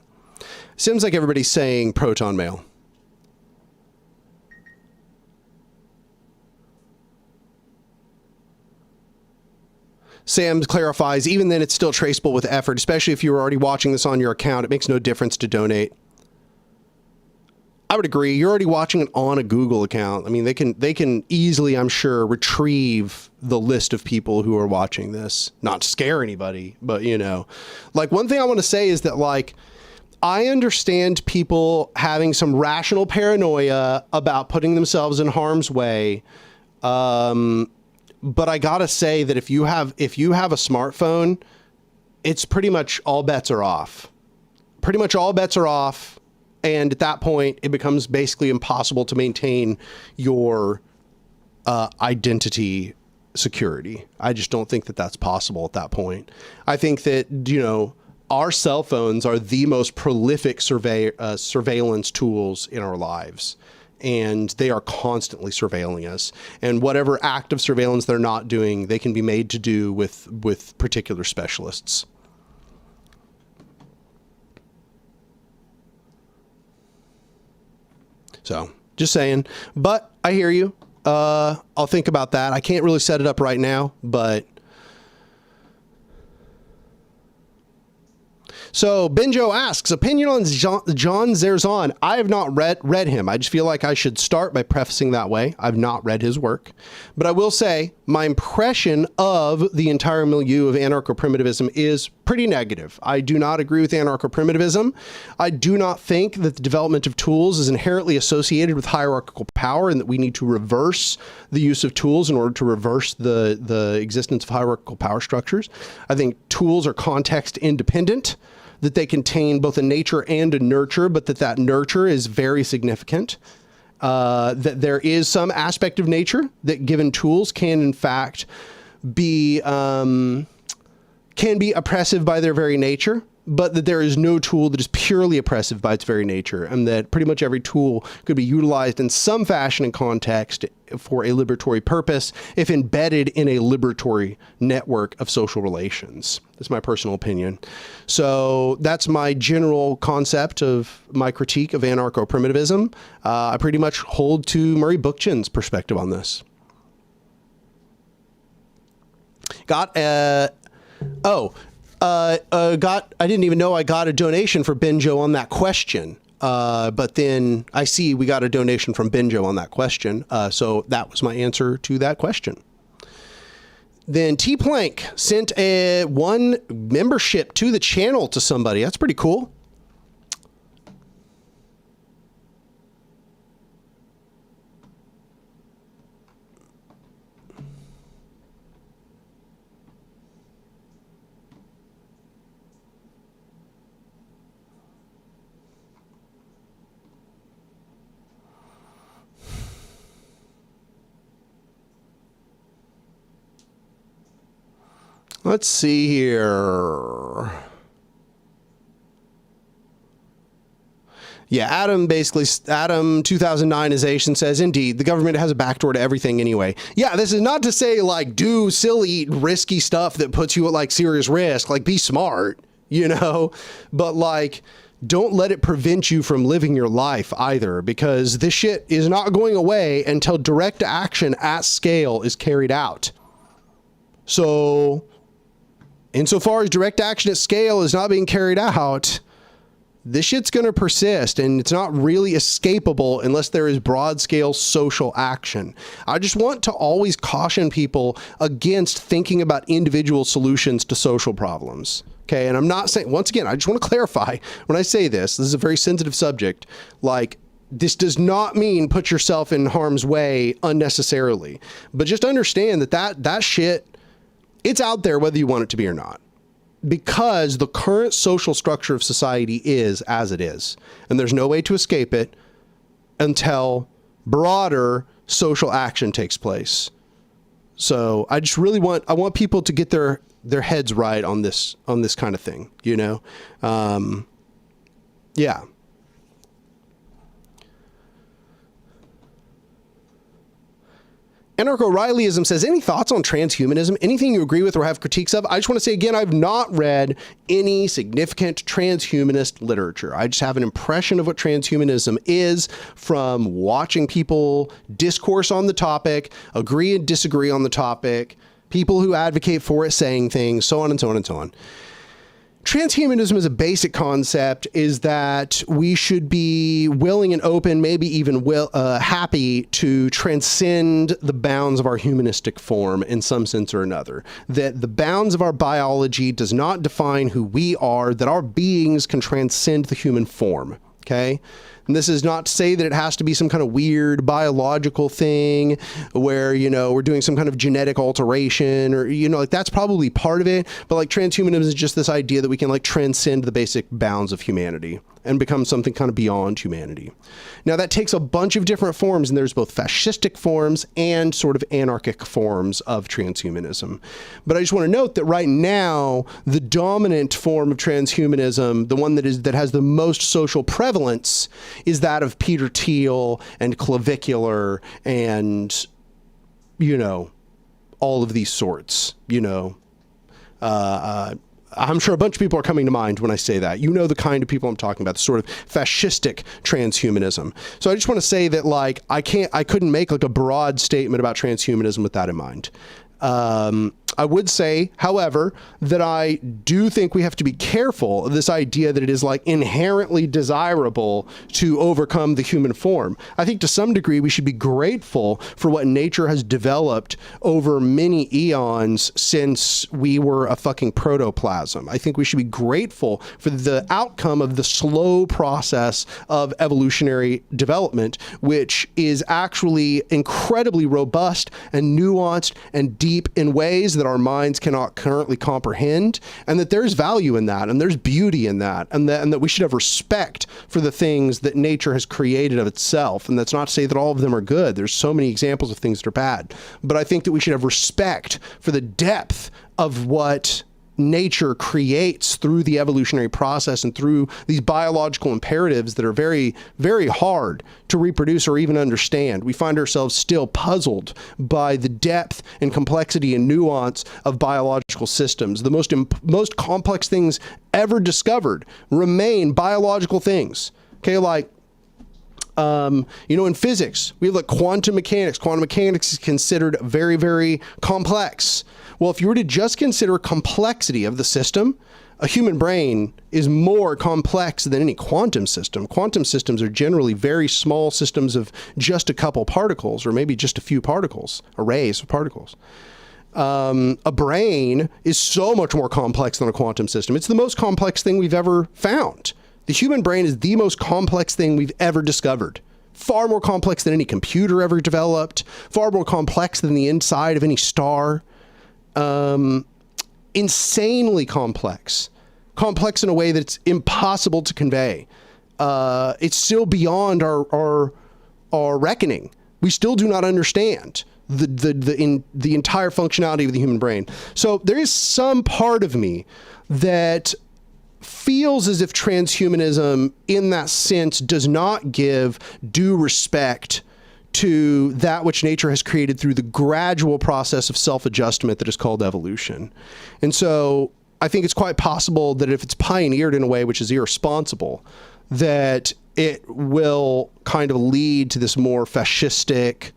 Seems like everybody's saying Proton Mail. Sam clarifies, even then it's still traceable with effort, especially if you were already watching this on your account. It makes no difference to donate. I would agree. You're already watching it on a Google account. I mean, they can easily, I'm sure, retrieve the list of people who are watching this. Not to scare anybody, but you know, like one thing I want to say is that like, I understand people having some rational paranoia about putting themselves in harm's way. But I gotta say that if you have a smartphone, it's pretty much all bets are off. Pretty much all bets are off. And at that point, it becomes basically impossible to maintain your identity security. I just don't think that that's possible at that point. I think that, you know, our cell phones are the most prolific surveillance tools in our lives. And they are constantly surveilling us. And whatever act of surveillance they're not doing, they can be made to do with particular specialists. So just saying, but I hear you. I'll think about that. I can't really set it up right now, but. So Benjo asks, opinion on John Zerzan. I have not read him. I just feel like I should start by prefacing that way. I've not read his work, but I will say my impression of the entire milieu of anarcho-primitivism is pretty negative. I do not agree with anarcho-primitivism. I do not think that the development of tools is inherently associated with hierarchical power and that we need to reverse the use of tools in order to reverse the existence of hierarchical power structures. I think tools are context independent, that they contain both a nature and a nurture, but that nurture is very significant. That there is some aspect of nature that given tools can in fact be oppressive by their very nature, but that there is no tool that is purely oppressive by its very nature, and that pretty much every tool could be utilized in some fashion and context for a liberatory purpose if embedded in a liberatory network of social relations. That's my personal opinion. So that's my general concept of my critique of anarcho-primitivism. I pretty much hold to Murray Bookchin's perspective on this. I didn't even know I got a donation for Benjo on that question. But then I see we got a donation from Benjo on that question. So that was my answer to that question. Then T Plank sent one membership to the channel to somebody. That's pretty cool. Let's see here. Yeah, Adam 2009ization says, indeed, the government has a backdoor to everything anyway. Yeah, this is not to say, like, do silly, risky stuff that puts you at, like, serious risk. Like, be smart, you know? But, like, don't let it prevent you from living your life either, because this shit is not going away until direct action at scale is carried out. So, insofar as direct action at scale is not being carried out, this shit's going to persist, and it's not really escapable unless there is broad-scale social action. I just want to always caution people against thinking about individual solutions to social problems. Okay, and I'm not saying, once again, I just want to clarify, when I say this is a very sensitive subject, like, this does not mean put yourself in harm's way unnecessarily, but just understand that shit, it's out there whether you want it to be or not. Because the current social structure of society is as it is, and there's no way to escape it until broader social action takes place. So I just really want people to get their heads right on this kind of thing, you know? Yeah. Anarcho-Rileyism says, any thoughts on transhumanism? Anything you agree with or have critiques of? I just want to say again, I've not read any significant transhumanist literature. I just have an impression of what transhumanism is from watching people discourse on the topic, agree and disagree on the topic, people who advocate for it saying things, so on and so on and so on. Transhumanism as a basic concept is that we should be willing and open, maybe even happy to transcend the bounds of our humanistic form in some sense or another. That the bounds of our biology does not define who we are, that our beings can transcend the human form, okay? And this is not to say that it has to be some kind of weird biological thing where, you know, we're doing some kind of genetic alteration or, you know, like that's probably part of it. But like transhumanism is just this idea that we can like transcend the basic bounds of humanity and become something kind of beyond humanity. Now that takes a bunch of different forms, and there's both fascistic forms and sort of anarchic forms of transhumanism. But I just want to note that right now, the dominant form of transhumanism, the one that has the most social prevalence, is that of Peter Thiel and Clavicular and, you know, all of these sorts, you know, I'm sure a bunch of people are coming to mind when I say that. You know the kind of people I'm talking about, the sort of fascistic transhumanism. So I just want to say that, like, I couldn't make like a broad statement about transhumanism with that in mind. I would say, however, that I do think we have to be careful of this idea that it is like inherently desirable to overcome the human form. I think to some degree we should be grateful for what nature has developed over many eons since we were a fucking protoplasm. I think we should be grateful for the outcome of the slow process of evolutionary development, which is actually incredibly robust and nuanced and deep in ways that our minds cannot currently comprehend, and that there's value in that, and there's beauty in that, and that we should have respect for the things that nature has created of itself. And that's not to say that all of them are good. There's so many examples of things that are bad, but I think that we should have respect for the depth of what nature creates through the evolutionary process and through these biological imperatives that are very, very hard to reproduce or even understand. We find ourselves still puzzled by the depth and complexity and nuance of biological systems. The most complex things ever discovered remain biological things. Okay, like, you know, in physics, we have like quantum mechanics. Quantum mechanics is considered very, very complex. Well, if you were to just consider complexity of the system, a human brain is more complex than any quantum system. Quantum systems are generally very small systems of just a couple particles, or maybe just a few particles, arrays of particles. A brain is so much more complex than a quantum system. It's the most complex thing we've ever found. The human brain is the most complex thing we've ever discovered. Far more complex than any computer ever developed, far more complex than the inside of any star. Insanely complex in a way that's impossible to convey. It's still beyond our reckoning. We still do not understand the entire functionality of the human brain. So there is some part of me that feels as if transhumanism in that sense does not give due respect to that which nature has created through the gradual process of self-adjustment that is called evolution. And so I think it's quite possible that if it's pioneered in a way which is irresponsible, that it will kind of lead to this more fascistic,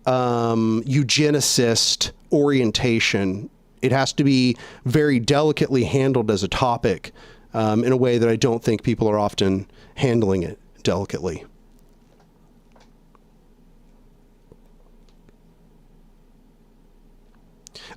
eugenicist orientation. It has to be very delicately handled as a topic, in a way that I don't think people are often handling it delicately.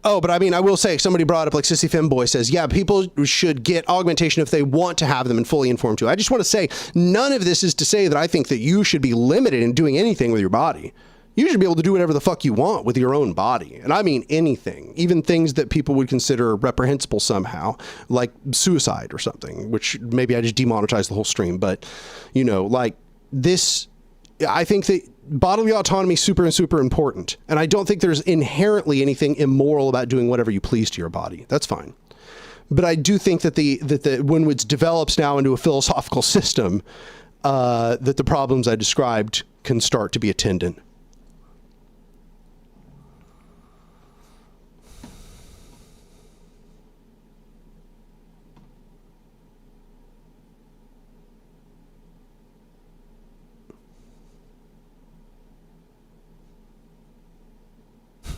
Oh, but I mean, I will say, somebody brought up, like Sissy Femboy says, yeah, people should get augmentation if they want to have them and fully informed too. I just want to say, none of this is to say that I think that you should be limited in doing anything with your body. You should be able to do whatever the fuck you want with your own body. And I mean anything, even things that people would consider reprehensible somehow, like suicide or something, which maybe I just demonetized the whole stream. But, you know, like this, I think that bodily autonomy is super important. And I don't think there's inherently anything immoral about doing whatever you please to your body. That's fine. But I do think that when it develops now into a philosophical system, that the problems I described can start to be attendant.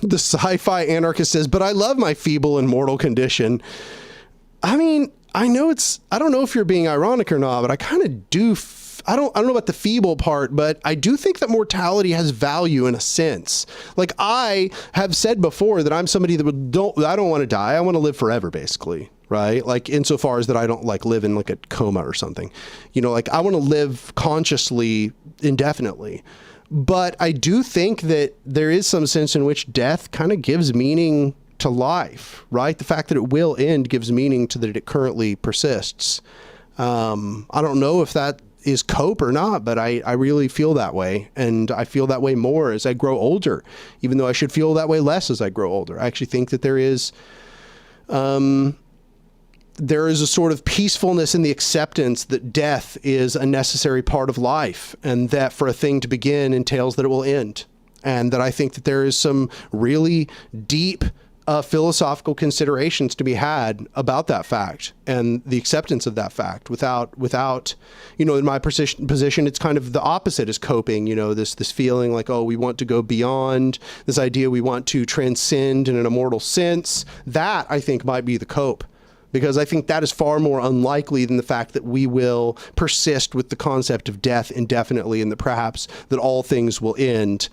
The sci-fi anarchist says, but I love my feeble and mortal condition. I mean, I don't know if you're being ironic or not, but I kind of do. I don't know about the feeble part, but I do think that mortality has value in a sense. Like I have said before that I'm somebody that I don't want to die. I want to live forever, basically. Right? Like insofar as that I don't like live in like a coma or something, you know, like I want to live consciously indefinitely. But I do think that there is some sense in which death kind of gives meaning to life, right? The fact that it will end gives meaning to that it currently persists. I don't know if that is cope or not, but I really feel that way. And I feel that way more as I grow older, even though I should feel that way less as I grow older. I actually think that there is a sort of peacefulness in the acceptance that death is a necessary part of life, and that for a thing to begin entails that it will end. And that I think that there is some really deep philosophical considerations to be had about that fact and the acceptance of that fact without, you know, in my position, it's kind of the opposite is coping, you know, this feeling like, oh, we want to go beyond this idea. We want to transcend in an immortal sense. That I think might be the cope. Because I think that is far more unlikely than the fact that we will persist with the concept of death indefinitely, and that perhaps that all things will end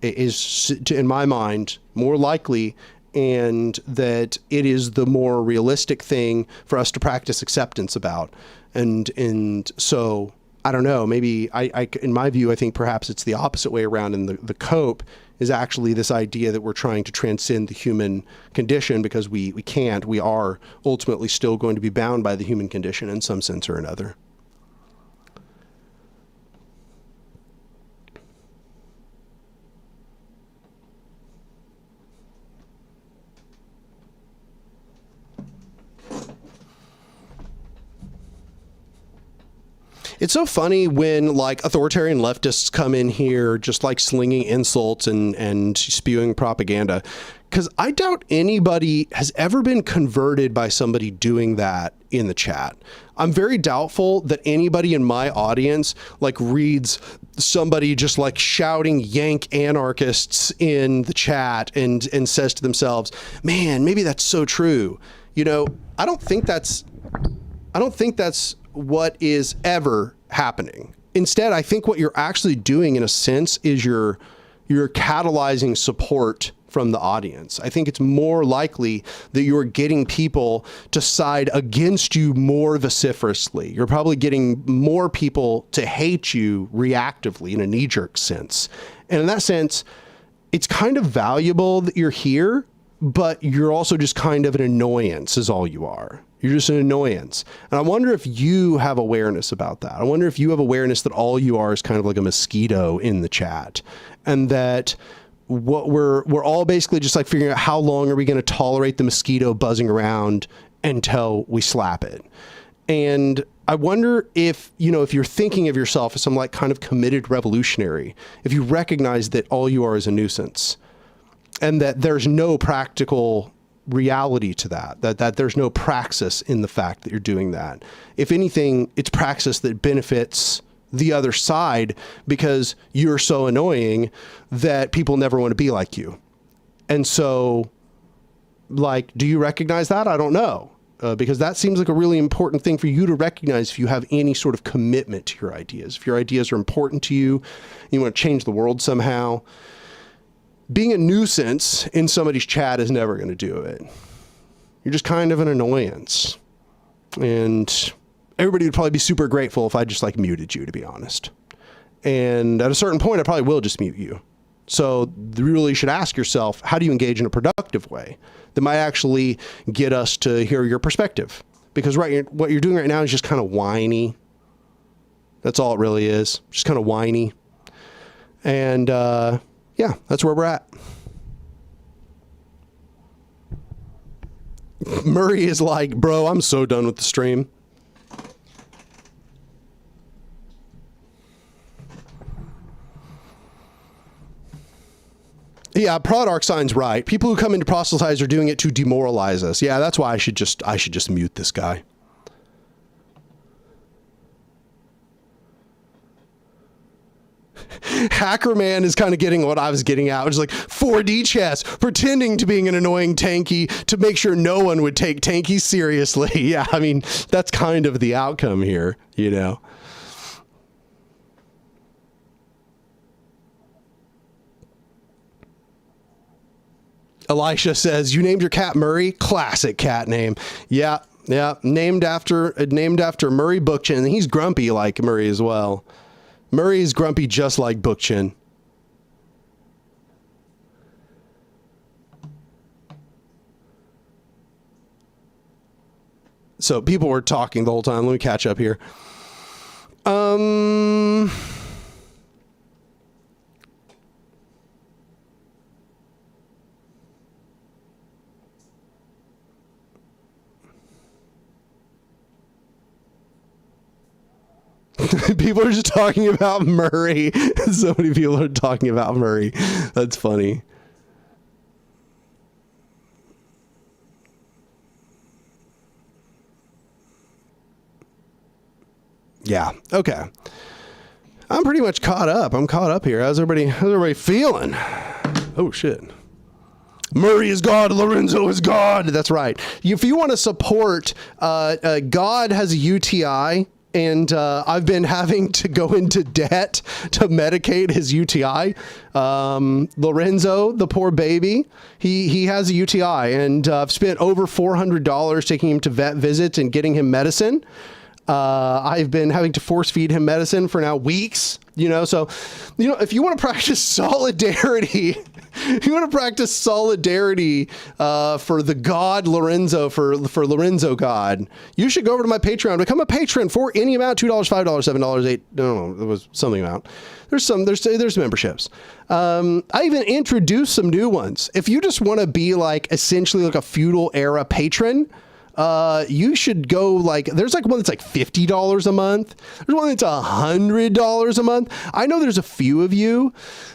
is, in my mind, more likely, and that it is the more realistic thing for us to practice acceptance about. And so, I don't know, maybe I in my view, I think perhaps it's the opposite way around, and the cope is actually this idea that we're trying to transcend the human condition because we can't. We are ultimately still going to be bound by the human condition in some sense or another. It's so funny when like authoritarian leftists come in here just like slinging insults and spewing propaganda, because I doubt anybody has ever been converted by somebody doing that in the chat. I'm very doubtful that anybody in my audience like reads somebody just like shouting yank anarchists in the chat and says to themselves, man, maybe that's so true. You know, I don't think that's what is ever happening. Instead, I think what you're actually doing in a sense is you're catalyzing support from the audience. I think it's more likely that you're getting people to side against you more vociferously. You're probably getting more people to hate you reactively in a knee-jerk sense. And in that sense, it's kind of valuable that you're here, but you're also just kind of an annoyance is all you are. You're just an annoyance. And I wonder if you have awareness about that. I wonder if you have awareness that all you are is kind of like a mosquito in the chat, and that what we're all basically just like figuring out how long are we going to tolerate the mosquito buzzing around until we slap it. And I wonder if, you know, if you're thinking of yourself as some like kind of committed revolutionary, if you recognize that all you are is a nuisance and that there's no practical reality to that there's no praxis in the fact that you're doing that. If anything, it's praxis that benefits the other side because you're so annoying that people never want to be like you. And so, like, do you recognize that? I don't know. Because that seems like a really important thing for you to recognize if you have any sort of commitment to your ideas. If your ideas are important to you, you want to change the world somehow, being a nuisance in somebody's chat is never going to do it. You're just kind of an annoyance. And everybody would probably be super grateful if I just like muted you, to be honest. And at a certain point, I probably will just mute you. So you really should ask yourself, how do you engage in a productive way that might actually get us to hear your perspective? Because what you're doing right now is just kind of whiny. That's all it really is. Just kind of whiny. And yeah, that's where we're at. Murray is like, bro, I'm so done with the stream. Yeah, Prod Sign's right. People who come in to proselytize are doing it to demoralize us. Yeah, that's why I should just mute this guy. Hacker Man is kind of getting what I was getting at, which is like 4D chess, pretending to being an annoying tanky to make sure no one would take tanky seriously. Yeah, I mean, that's kind of the outcome here, you know. Elisha says, you named your cat Murray? Classic cat name. Yeah, named after Murray Bookchin. And he's grumpy like Murray as well. Murray is grumpy just like Bookchin. So people were talking the whole time. Let me catch up here. People are just talking about Murray. So many people are talking about Murray. That's funny. Yeah. Okay. I'm pretty much caught up. I'm caught up here. How's everybody feeling? Oh shit. Murray is God. Lorenzo is God. That's right. If you want to support, God has a UTI. And I've been having to go into debt to medicate his UTI. Lorenzo, the poor baby, he has a UTI, and I've spent over $400 taking him to vet visits and getting him medicine. I've been having to force feed him medicine for now weeks, you know, so, you know, if you want to practice solidarity, if you want to practice solidarity, for the God Lorenzo, for Lorenzo God, you should go over to my Patreon, become a patron for any amount, $2, $5, $7, $8, no, it was something amount. There's memberships. I even introduced some new ones. If you just want to be like essentially like a feudal era patron, you should go like, there's like one that's like $50 a month. There's one that's $100 a month. I know there's a few of you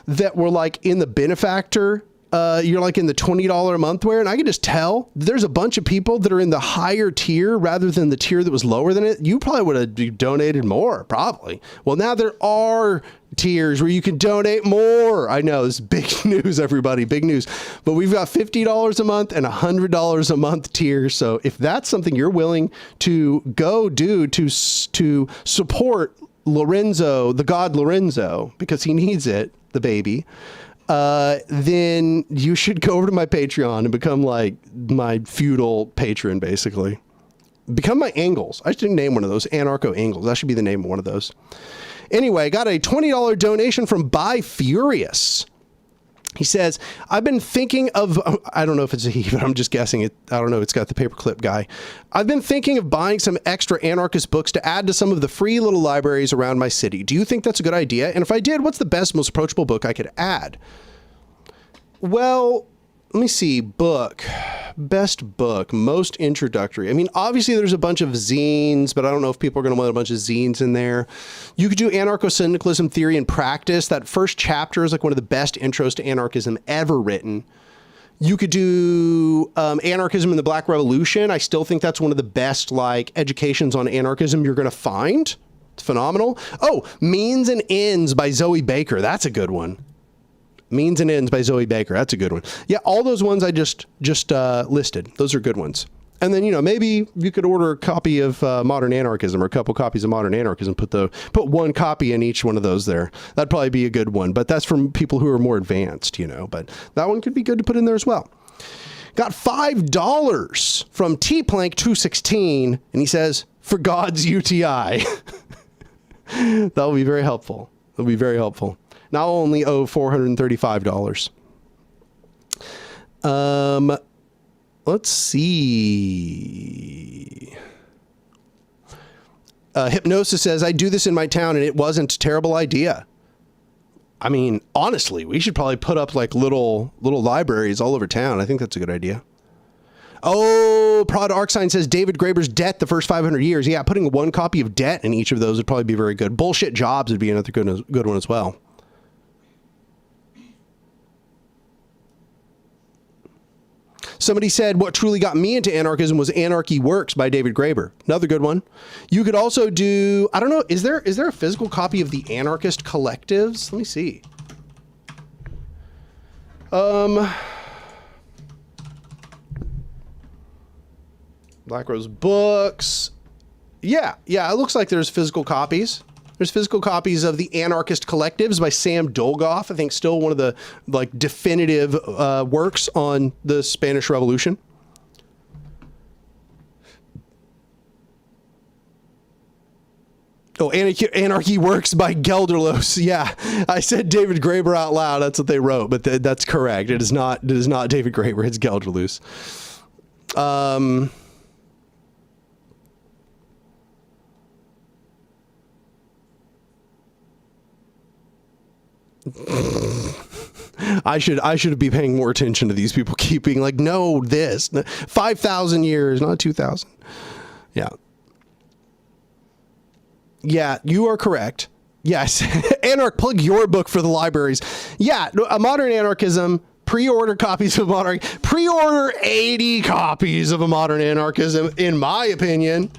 that were like in the benefactor. You're like in the $20 a month where, and I can just tell there's a bunch of people that are in the higher tier rather than the tier that was lower than it. You probably would have donated more, probably. Well, now there are tiers where you can donate more. I know this is big news, everybody, big news, but we've got $50 a month and $100 a month tiers. So if that's something you're willing to go do to support Lorenzo, the God Lorenzo, because he needs it, the baby, then you should go over to my Patreon and become like my feudal patron, basically. Become my Angles. I should name one of those. Anarcho Angles. That should be the name of one of those. Anyway, I got a $20 donation from By Furious. He says, I've been thinking of, I don't know if it's a he, but I'm just guessing it. I don't know. It's got the paperclip guy. I've been thinking of buying some extra anarchist books to add to some of the free little libraries around my city. Do you think that's a good idea? And if I did, what's the best, most approachable book I could add? Well, let me see. Best book, most introductory. I mean, obviously there's a bunch of zines, but I don't know if people are going to want a bunch of zines in there. You could do Anarcho-Syndicalism Theory and Practice. That first chapter is like one of the best intros to anarchism ever written. You could do Anarchism and the Black Revolution. I still think that's one of the best like educations on anarchism you're going to find. It's phenomenal. Oh, Means and Ends by Zoe Baker. That's a good one. Means and Ends by Zoe Baker. That's a good one. Yeah, all those ones I just listed. Those are good ones. And then, you know, maybe you could order a copy of Modern Anarchism or a couple copies of Modern Anarchism. Put one copy in each one of those there. That'd probably be a good one. But that's from people who are more advanced, you know. But that one could be good to put in there as well. Got $5 from T-Plank216, and he says, "For God's UTI." That'll be very helpful. That'll be very helpful. Now I'll only owe $435. Let's see. Hypnosis says, "I do this in my town and it wasn't a terrible idea." I mean, honestly, we should probably put up like little libraries all over town. I think that's a good idea. Oh, Prod Arcsign says David Graeber's Debt, the First 500 Years. Yeah, putting one copy of Debt in each of those would probably be very good. Bullshit Jobs would be another good one as well. Somebody said, "What truly got me into anarchism was Anarchy Works" by David Graeber. Another good one. You could also do, I don't know, is there a physical copy of the Anarchist collectives? Let me see. Black Rose Books. Yeah, it looks like there's physical copies. There's physical copies of the Anarchist Collectives by Sam Dolgoff. I think still one of the like definitive works on the Spanish Revolution. Oh, Anarchy Works by Gelderloos. Yeah, I said David Graeber out loud. That's what they wrote, but that's correct. It is not David Graeber. It's Gelderloos. I should be paying more attention to these people keeping like, no, this 5,000 years, not 2,000. Yeah. Yeah, you are correct. Yes. Anarch, plug your book for the libraries. Yeah. A Modern Anarchism, pre-order copies of Modern, pre-order 80 copies of A Modern Anarchism, in my opinion.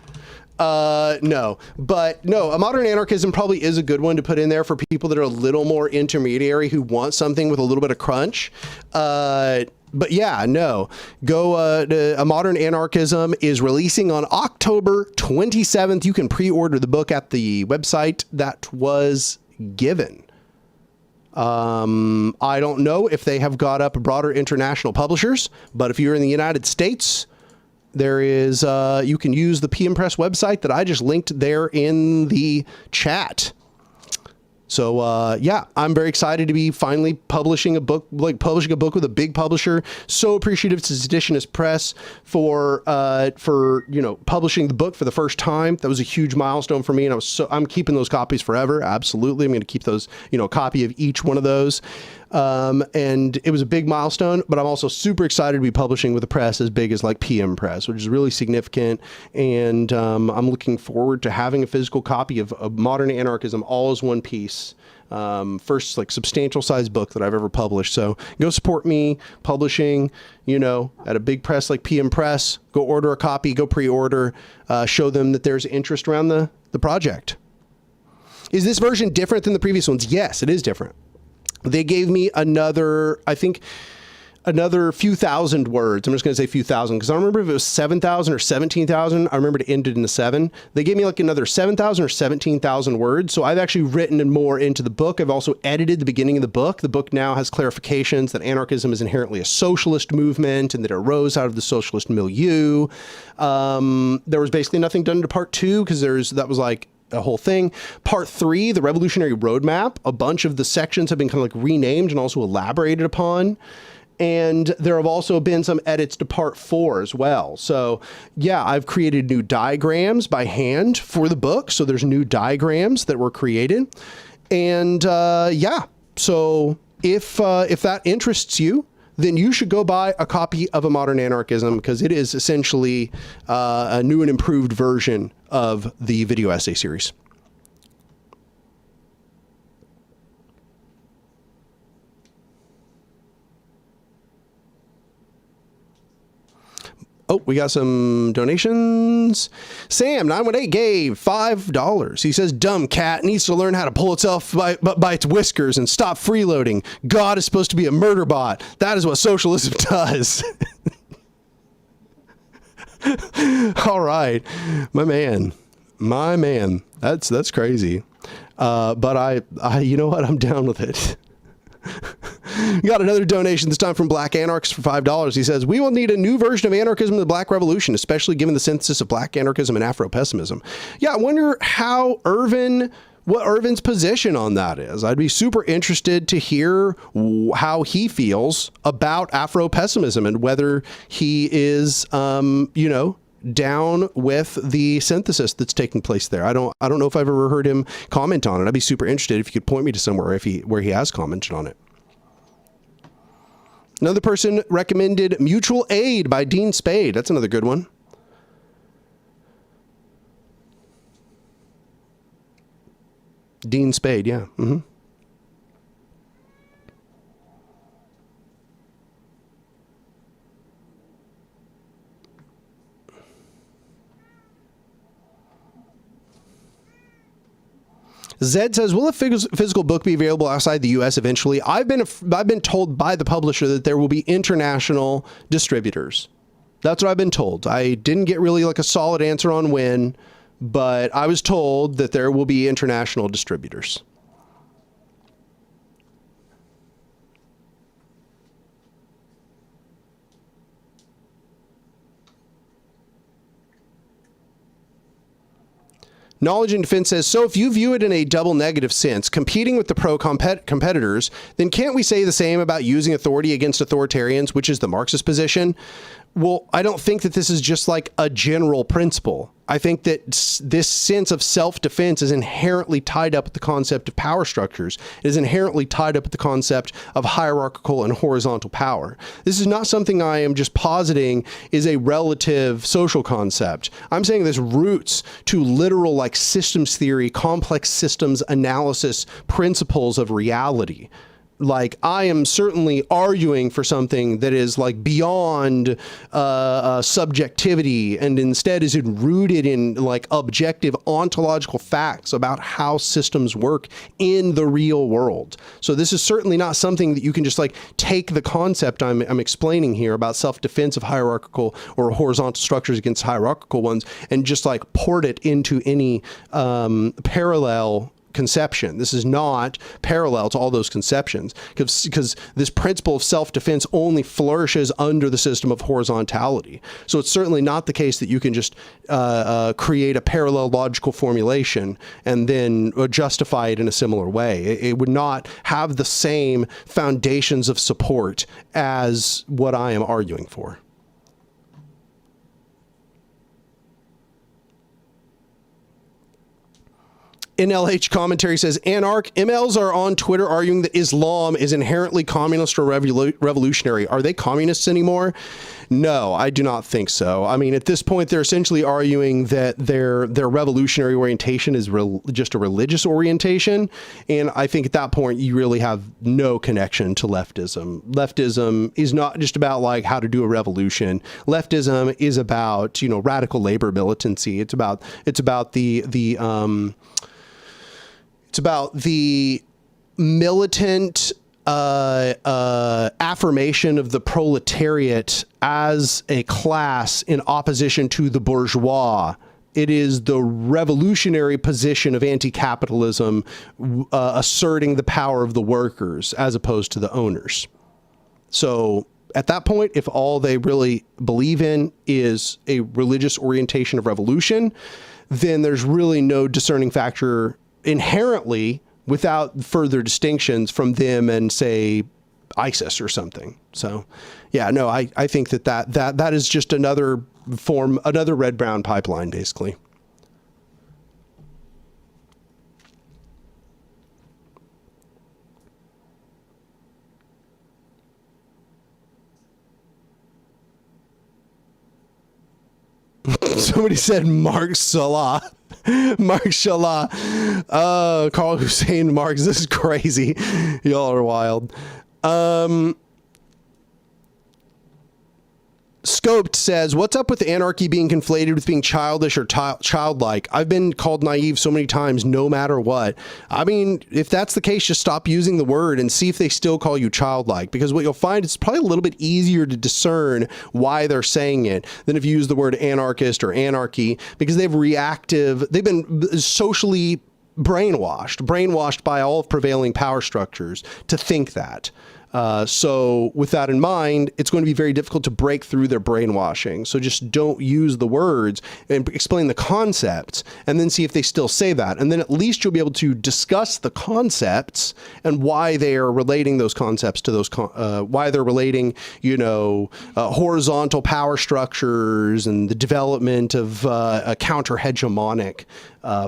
No, A Modern Anarchism probably is a good one to put in there for people that are a little more intermediary who want something with a little bit of crunch. But yeah, no, A Modern Anarchism is releasing on October 27th. You can pre-order the book at the website that was given. I don't know if they have got up broader international publishers, but if you're in the United States, there is, you can use the PM Press website that I just linked there in the chat. So, yeah, I'm very excited to be finally publishing a book with a big publisher. So appreciative to Seditionist Press for, you know, publishing the book for the first time. That was a huge milestone for me. And I'm keeping those copies forever. Absolutely. I'm going to keep those, you know, a copy of each one of those. And it was a big milestone, but I'm also super excited to be publishing with a press as big as like PM Press, which is really significant. And I'm looking forward to having a physical copy of Modern Anarchism all as one piece. First like substantial size book that I've ever published. So go support me publishing, you know, at a big press like PM Press. Go order a copy, go pre-order, show them that there's interest around the project. Is this version different than the previous ones? Yes, it is different. They gave me another few thousand words. I'm just going to say few thousand because I don't remember if it was 7,000 or 17,000. I remember it ended in the 7. They gave me like another 7,000 or 17,000 words. So I've actually written more into the book. I've also edited the beginning of the book. The book now has clarifications that anarchism is inherently a socialist movement and that it arose out of the socialist milieu. There was basically nothing done to part 2 because that was like a whole thing. Part 3, the revolutionary roadmap, a bunch of the sections have been kind of like renamed and also elaborated upon. And there have also been some edits to part 4 as well. So yeah, I've created new diagrams by hand for the book. So there's new diagrams that were created. And yeah, so if that interests you, then you should go buy a copy of A Modern Anarchism, because it is essentially a new and improved version of the video essay series. Oh, we got some donations. Sam918 gave $5. He says, dumb cat needs to learn how to pull itself by its whiskers and stop freeloading. God is supposed to be a murder bot. That is what socialism does. All right, my man. That's crazy. But I, you know what? I'm down with it. We got another donation, this time from Black Anarchist for $5. He says, we will need a new version of anarchism in the Black Revolution, especially given the synthesis of Black anarchism and Afro-pessimism. Yeah, I wonder what Irvin's position on that is. I'd be super interested to hear how he feels about Afro-pessimism and whether he is, down with the synthesis that's taking place there. I don't know if I've ever heard him comment on it. I'd be super interested if you could point me to somewhere where he has commented on it. Another person recommended Mutual Aid by Dean Spade. That's another good one. Dean Spade, yeah. Mm-hmm. Zed says, will a physical book be available outside the U.S. eventually? I've been told by the publisher that there will be international distributors. That's what I've been told. I didn't get really like a solid answer on when, but I was told that there will be international distributors. Knowledge and Defense says, so if you view it in a double negative sense, competing with the competitors, then can't we say the same about using authority against authoritarians, which is the Marxist position? Well, I don't think that this is just like a general principle. I think that this sense of self-defense is inherently tied up with the concept of power structures. It is inherently tied up with the concept of hierarchical and horizontal power. This is not something I am just positing is a relative social concept. I'm saying this roots to literal like systems theory, complex systems analysis principles of reality. Like, I am certainly arguing for something that is like beyond subjectivity and instead is rooted in like objective ontological facts about how systems work in the real world. So this is certainly not something that you can just like take the concept I'm explaining here about self-defense of hierarchical or horizontal structures against hierarchical ones and just like port it into any parallel conception. This is not parallel to all those conceptions because this principle of self-defense only flourishes under the system of horizontality. So it's certainly not the case that you can just create a parallel logical formulation and then justify it in a similar way. It would not have the same foundations of support as what I am arguing for. NLH commentary says, Anark, MLs are on Twitter arguing that Islam is inherently communist or revolutionary. Are they communists anymore? No, I do not think so. I mean, at this point, they're essentially arguing that their revolutionary orientation is just a religious orientation. And I think at that point, you really have no connection to leftism. Leftism is not just about like how to do a revolution. Leftism is about, radical labor militancy. It's about the militant affirmation of the proletariat as a class in opposition to the bourgeois. It is the revolutionary position of anti-capitalism asserting the power of the workers as opposed to the owners. So at that point, if all they really believe in is a religious orientation of revolution, then there's really no discerning factor inherently without further distinctions from them and say ISIS or something. So yeah, no, I think that is just another red-brown pipeline, basically. Somebody said Mark Salah. Mark Salah. Carl Hussein Marx. This is crazy. Y'all are wild. Scoped says, what's up with anarchy being conflated with being childish or childlike? I've been called naive so many times, no matter what. I mean, if that's the case, just stop using the word and see if they still call you childlike, because what you'll find is probably a little bit easier to discern why they're saying it than if you use the word anarchist or anarchy, because they've been socially brainwashed by all of prevailing power structures to think that. So with that in mind, it's going to be very difficult to break through their brainwashing. So just don't use the words and explain the concepts and then see if they still say that. And then at least you'll be able to discuss the concepts and why they are relating those concepts to those, why they're relating, horizontal power structures and the development of a counter-hegemonic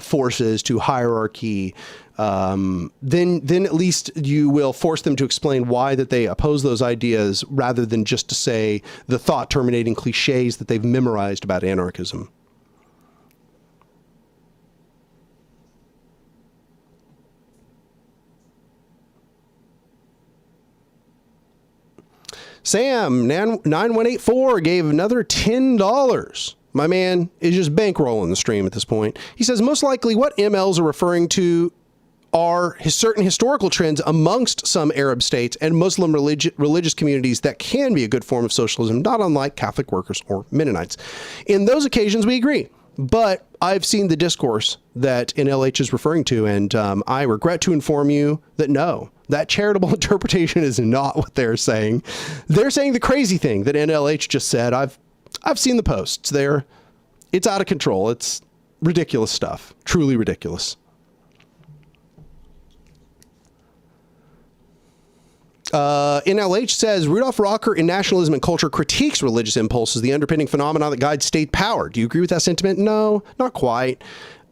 forces to hierarchy. Then at least you will force them to explain why that they oppose those ideas, rather than just to say the thought terminating cliches that they've memorized about anarchism. Sam 9184 gave another $10. My man is just bankrolling the stream at this point. He says, most likely what MLs are referring to are certain historical trends amongst some Arab states and Muslim religious communities that can be a good form of socialism, not unlike Catholic workers or Mennonites. In those occasions, we agree. But I've seen the discourse that NLH is referring to, and I regret to inform you that no, that charitable interpretation is not what they're saying. They're saying the crazy thing that NLH just said. I've seen the posts there. It's out of control. It's ridiculous stuff. Truly ridiculous. NLH says, Rudolf Rocker in Nationalism and Culture critiques religious impulses, the underpinning phenomenon that guides state power. Do you agree with that sentiment? No, not quite.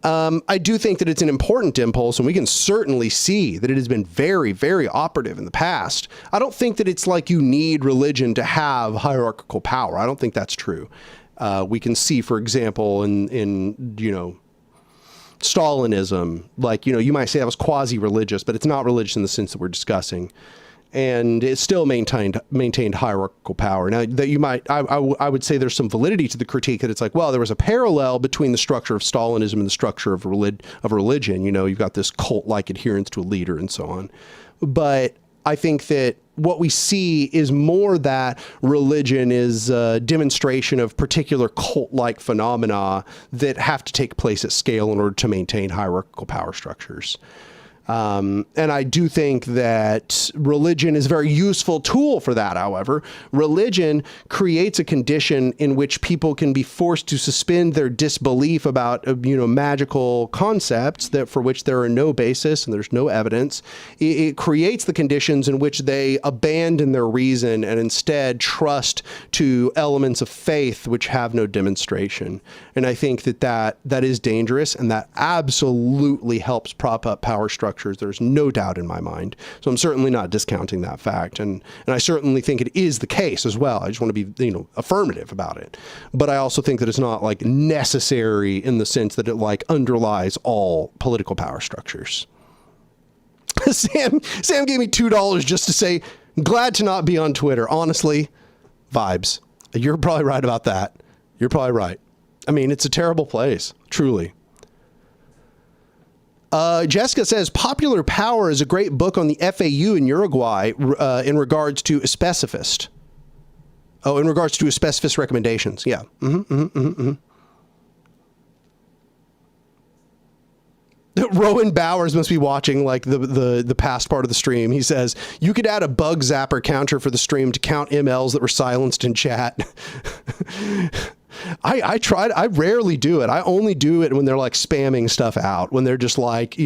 I do think that it's an important impulse, and we can certainly see that it has been very, very operative in the past. I don't think that it's like you need religion to have hierarchical power. I don't think that's true. We can see, for example, in Stalinism, like, you might say that was quasi-religious, but it's not religious in the sense that we're discussing. And it still maintained hierarchical power. Now that I would say there's some validity to the critique that it's like, well, there was a parallel between the structure of Stalinism and the structure of religion. You've got this cult-like adherence to a leader and so on. But I think that what we see is more that religion is a demonstration of particular cult-like phenomena that have to take place at scale in order to maintain hierarchical power structures. And I do think that religion is a very useful tool for that. However, religion creates a condition in which people can be forced to suspend their disbelief about, magical concepts that for which there are no basis and there's no evidence. It creates the conditions in which they abandon their reason and instead trust to elements of faith which have no demonstration. And I think that is dangerous, and that absolutely helps prop up power structures. There's no doubt in my mind. So I'm certainly not discounting that fact. And I certainly think it is the case as well. I just want to be, affirmative about it. But I also think that it's not like necessary in the sense that it like underlies all political power structures. Sam gave me $2 just to say, glad to not be on Twitter. Honestly, vibes. You're probably right about that. You're probably right. I mean, it's a terrible place, truly. Jessica says, Popular Power is a great book on the FAU in Uruguay in regards to a specificist. Oh, in regards to a specificist recommendations. Yeah. Rowan Bowers must be watching like the past part of the stream. He says, you could add a bug zapper counter for the stream to count MLs that were silenced in chat. I tried. I rarely do it. I only do it when they're like spamming stuff out, when they're just like,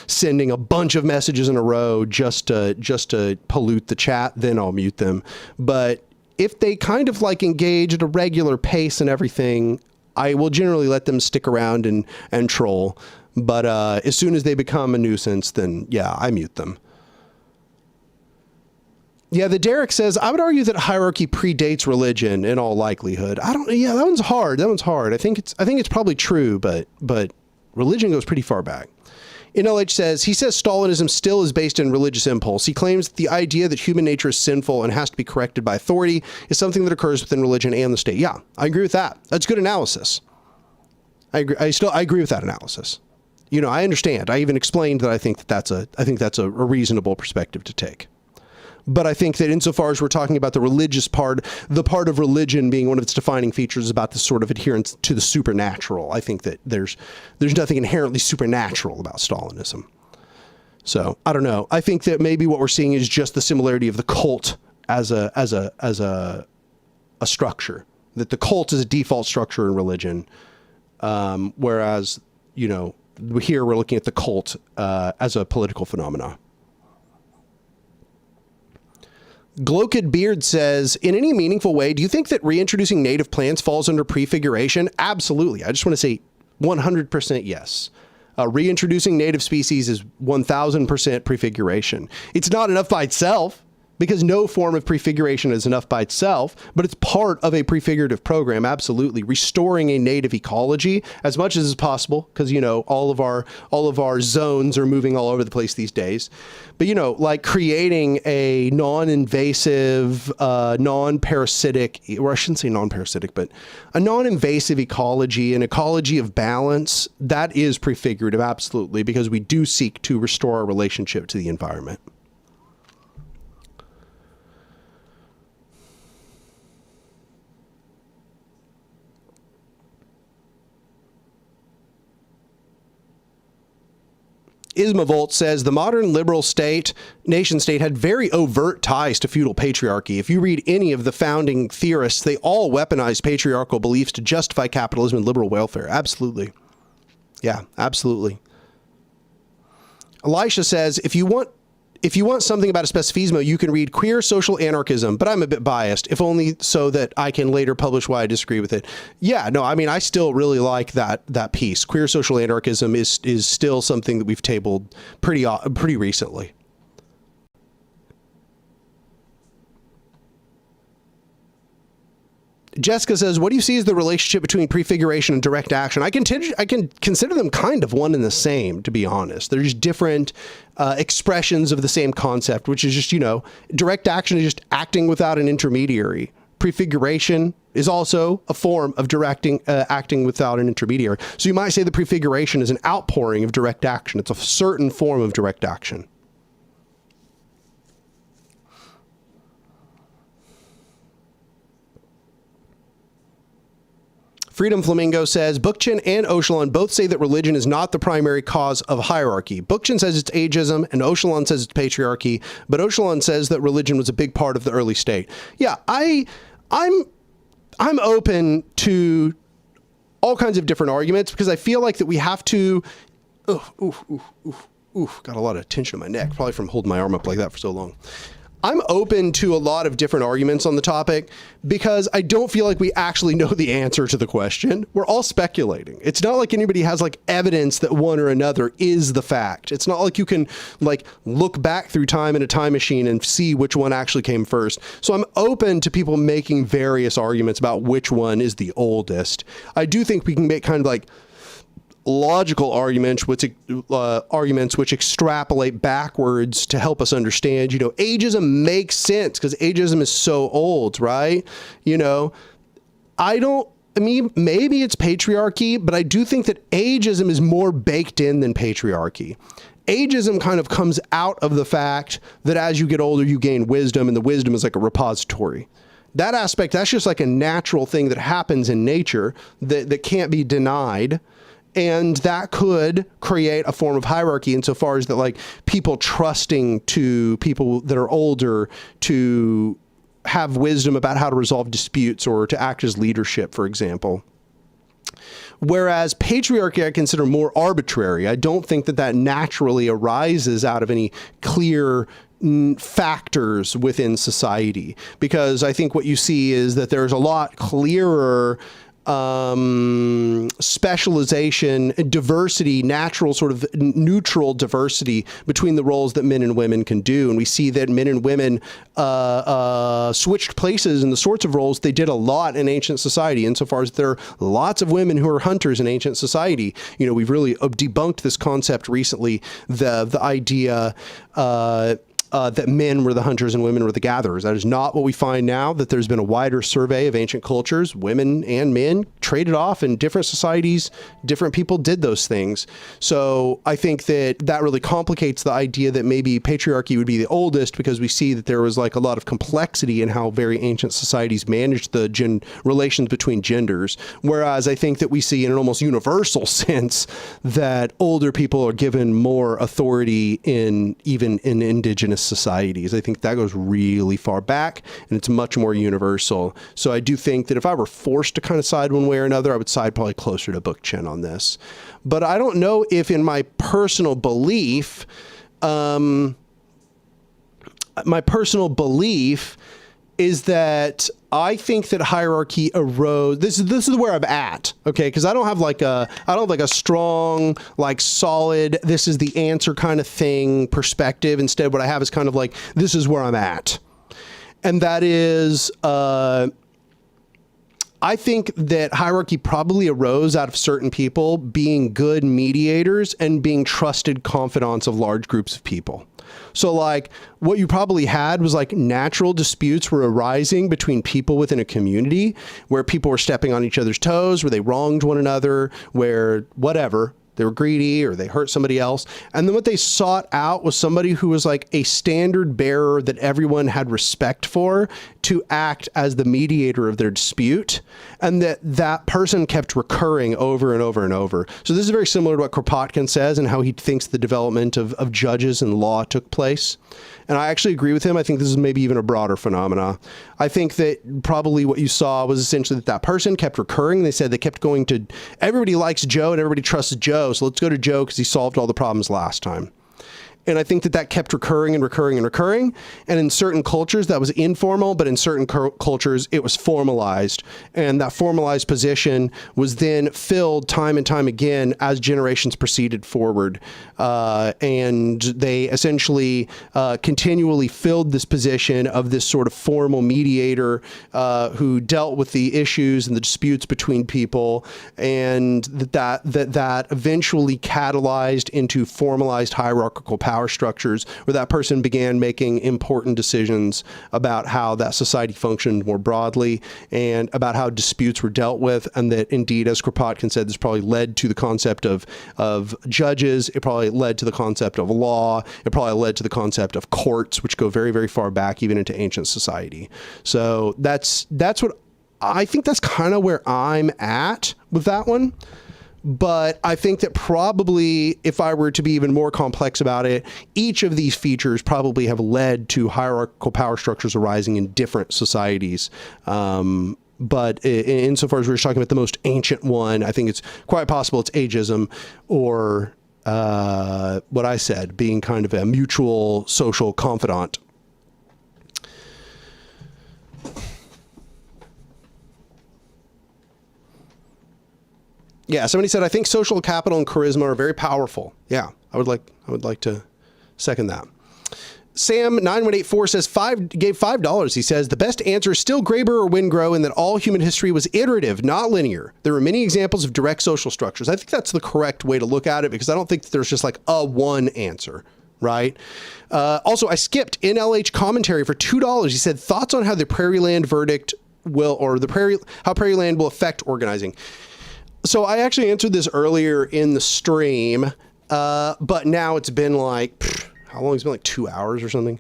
sending a bunch of messages in a row just to pollute the chat. Then I'll mute them. But if they kind of like engage at a regular pace and everything, I will generally let them stick around and troll. But as soon as they become a nuisance, then yeah, I mute them. Yeah, the Derek says, I would argue that hierarchy predates religion in all likelihood. Yeah, that one's hard. I think it's probably true, but religion goes pretty far back. NLH says, he says Stalinism still is based in religious impulse. He claims that the idea that human nature is sinful and has to be corrected by authority is something that occurs within religion and the state. Yeah, I agree with that. That's good analysis. I agree. I agree with that analysis. You know, I understand. I even explained that I think that's a reasonable perspective to take. But I think that insofar as we're talking about the religious part, the part of religion being one of its defining features about this sort of adherence to the supernatural, I think that there's nothing inherently supernatural about Stalinism. So I don't know. I think that maybe what we're seeing is just the similarity of the cult as a structure. That the cult is a default structure in religion, whereas, you know, here we're looking at the cult as a political phenomenon. Gloked Beard says, in any meaningful way, do you think that reintroducing native plants falls under prefiguration? Absolutely. I just want to say 100% yes. Reintroducing native species is 1000% prefiguration. It's not enough by itself, because no form of prefiguration is enough by itself, but it's part of a prefigurative program. Absolutely. Restoring a native ecology as much as is possible, because, you know, all of our zones are moving all over the place these days. But, you know, like creating a non-invasive, non-parasitic, or I shouldn't say non-parasitic, but a non-invasive ecology, an ecology of balance, that is prefigurative, absolutely, because we do seek to restore our relationship to the environment. Ismavolt says the modern liberal nation state had very overt ties to feudal patriarchy. If you read any of the founding theorists, they all weaponized patriarchal beliefs to justify capitalism and liberal welfare. Absolutely. Yeah, absolutely. Elisha says, if you want something about a specifismo, you can read Queer Social Anarchism, but I'm a bit biased, if only so that I can later publish why I disagree with it. Yeah, no, I mean, I still really like that piece. Queer Social Anarchism is still something that we've tabled pretty recently. Jessica says, what do you see as the relationship between prefiguration and direct action? I can consider them kind of one and the same, to be honest. They're just different expressions of the same concept, which is just, you know, direct action is just acting without an intermediary. Prefiguration is also a form of acting without an intermediary. So you might say the prefiguration is an outpouring of direct action. It's a certain form of direct action. Freedom Flamingo says, Bookchin and Oshalon both say that religion is not the primary cause of hierarchy. Bookchin says it's ageism, and Oshalon says it's patriarchy, but Oshalon says that religion was a big part of the early state. Yeah, I'm open to all kinds of different arguments, because I feel like that we have to... got a lot of tension in my neck, probably from holding my arm up like that for so long. I'm open to a lot of different arguments on the topic, because I don't feel like we actually know the answer to the question. We're all speculating. It's not like anybody has like evidence that one or another is the fact. It's not like you can like look back through time in a time machine and see which one actually came first. So I'm open to people making various arguments about which one is the oldest. I do think we can make kind of like logical arguments which extrapolate backwards to help us understand, you know, ageism makes sense because ageism is so old, right? You know, maybe it's patriarchy, but I do think that ageism is more baked in than patriarchy. Ageism kind of comes out of the fact that as you get older, you gain wisdom, and the wisdom is like a repository. That aspect, that's just like a natural thing that happens in nature that can't be denied. And that could create a form of hierarchy insofar as that, like, people trusting to people that are older to have wisdom about how to resolve disputes or to act as leadership, for example. Whereas patriarchy I consider more arbitrary. I don't think that naturally arises out of any clear factors within society, because I think what you see is that there's a lot clearer specialization, diversity, natural sort of neutral diversity between the roles that men and women can do. And we see that men and women switched places in the sorts of roles they did a lot in ancient society, insofar as there are lots of women who are hunters in ancient society. You know, we've really debunked this concept recently, the idea that men were the hunters and women were the gatherers. That is not what we find now, that there's been a wider survey of ancient cultures. Women and men traded off in different societies. Different people did those things. So I think that that really complicates the idea that maybe patriarchy would be the oldest, because we see that there was like a lot of complexity in how very ancient societies managed the relations between genders. Whereas I think that we see in an almost universal sense that older people are given more authority even in indigenous societies. I think that goes really far back, and it's much more universal. So I do think that if I were forced to kind of side one way or another, I would side probably closer to Book Chen on this. But I don't know if in my personal belief, is that I think that hierarchy arose. This is where I'm at, okay? Because I don't have like a strong, like solid, this is the answer kind of thing perspective. Instead, what I have is kind of like, this is where I'm at. And that is, I think that hierarchy probably arose out of certain people being good mediators and being trusted confidants of large groups of people. So like what you probably had was like natural disputes were arising between people within a community, where people were stepping on each other's toes, where they wronged one another, where whatever, they were greedy or they hurt somebody else. And then what they sought out was somebody who was like a standard bearer that everyone had respect for, to act as the mediator of their dispute. And that person kept recurring over and over and over. So this is very similar to what Kropotkin says and how he thinks the development of judges and law took place. And I actually agree with him. I think this is maybe even a broader phenomena. I think that probably what you saw was essentially that person kept recurring. They said they kept going to, everybody likes Joe and everybody trusts Joe, so let's go to Joe because he solved all the problems last time. And I think that kept recurring and recurring and recurring. And in certain cultures, that was informal, but in certain cultures, it was formalized. And that formalized position was then filled time and time again as generations proceeded forward. And they essentially continually filled this position of this sort of formal mediator who dealt with the issues and the disputes between people. And that eventually catalyzed into formalized hierarchical power structures, where that person began making important decisions about how that society functioned more broadly and about how disputes were dealt with. And that indeed, as Kropotkin said, this probably led to the concept of judges. It probably led to the concept of law. It probably led to the concept of courts, which go very, very far back, even into ancient society. So that's what I think, that's kind of where I'm at with that one. But I think that probably, if I were to be even more complex about it, each of these features probably have led to hierarchical power structures arising in different societies. But insofar as we're talking about the most ancient one, I think it's quite possible it's ageism, or what I said, being kind of a mutual social confidant. Yeah, somebody said, I think social capital and charisma are very powerful. Yeah, I would like to second that. Sam9184 says gave $5. He says, the best answer is still Graeber or Wingrove, in that all human history was iterative, not linear. There are many examples of direct social structures. I think that's the correct way to look at it, because I don't think that there's just like a one answer, right? Also, I skipped NLH commentary for $2. He said, thoughts on how the Prairie Land verdict how Prairie Land will affect organizing. So I actually answered this earlier in the stream, but now it's been like, how long? It's been like 2 hours or something.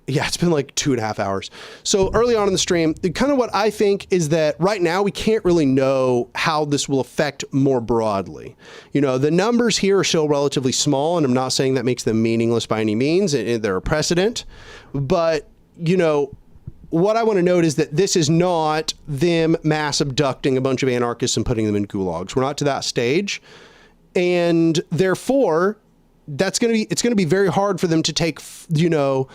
Yeah, it's been like 2.5 hours. So early on in the stream, kind of what I think is that right now we can't really know how this will affect more broadly. You know, the numbers here are still relatively small, and I'm not saying that makes them meaningless by any means. They're a precedent, but you know, what I want to note is that this is not them mass abducting a bunch of anarchists and putting them in gulags. We're not to that stage. And therefore, it's going to be very hard for them to take, you know,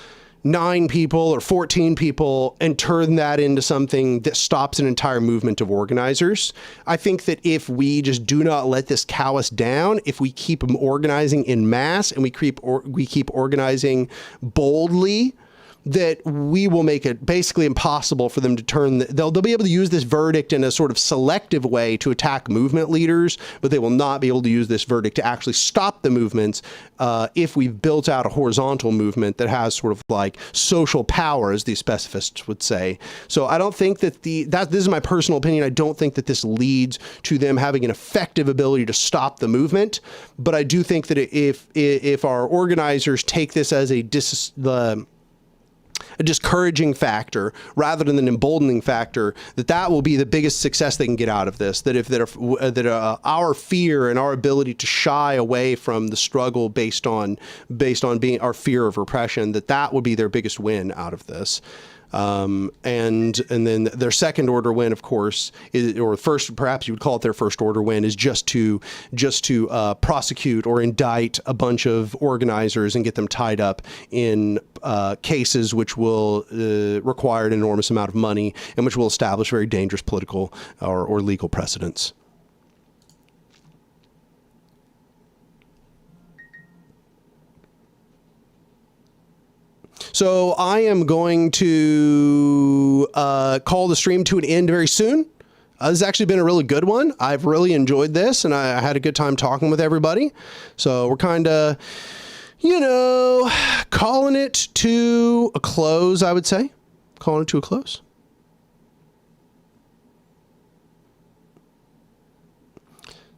9 people or 14 people and turn that into something that stops an entire movement of organizers. I think that if we just do not let this cow us down, if we keep them organizing in mass and we keep organizing boldly, that we will make it basically impossible for them to turn. They'll be able to use this verdict in a sort of selective way to attack movement leaders, but they will not be able to use this verdict to actually stop the movements if we've built out a horizontal movement that has sort of like social power, as the specifists would say. So I don't think that this is my personal opinion. I don't think that this leads to them having an effective ability to stop the movement. But I do think that if our organizers take this as a discouraging factor rather than an emboldening factor, that will be the biggest success they can get out of this. That our fear and our ability to shy away from the struggle based on being our fear of repression, that would be their biggest win out of this. And then their second order win, of course, or first, perhaps you would call it their first order win, is just to prosecute or indict a bunch of organizers and get them tied up in cases which will require an enormous amount of money and which will establish very dangerous political or legal precedents. So I am going to call the stream to an end very soon. This has actually been a really good one. I've really enjoyed this, and I had a good time talking with everybody. So we're kind of, calling it to a close, I would say. Calling it to a close.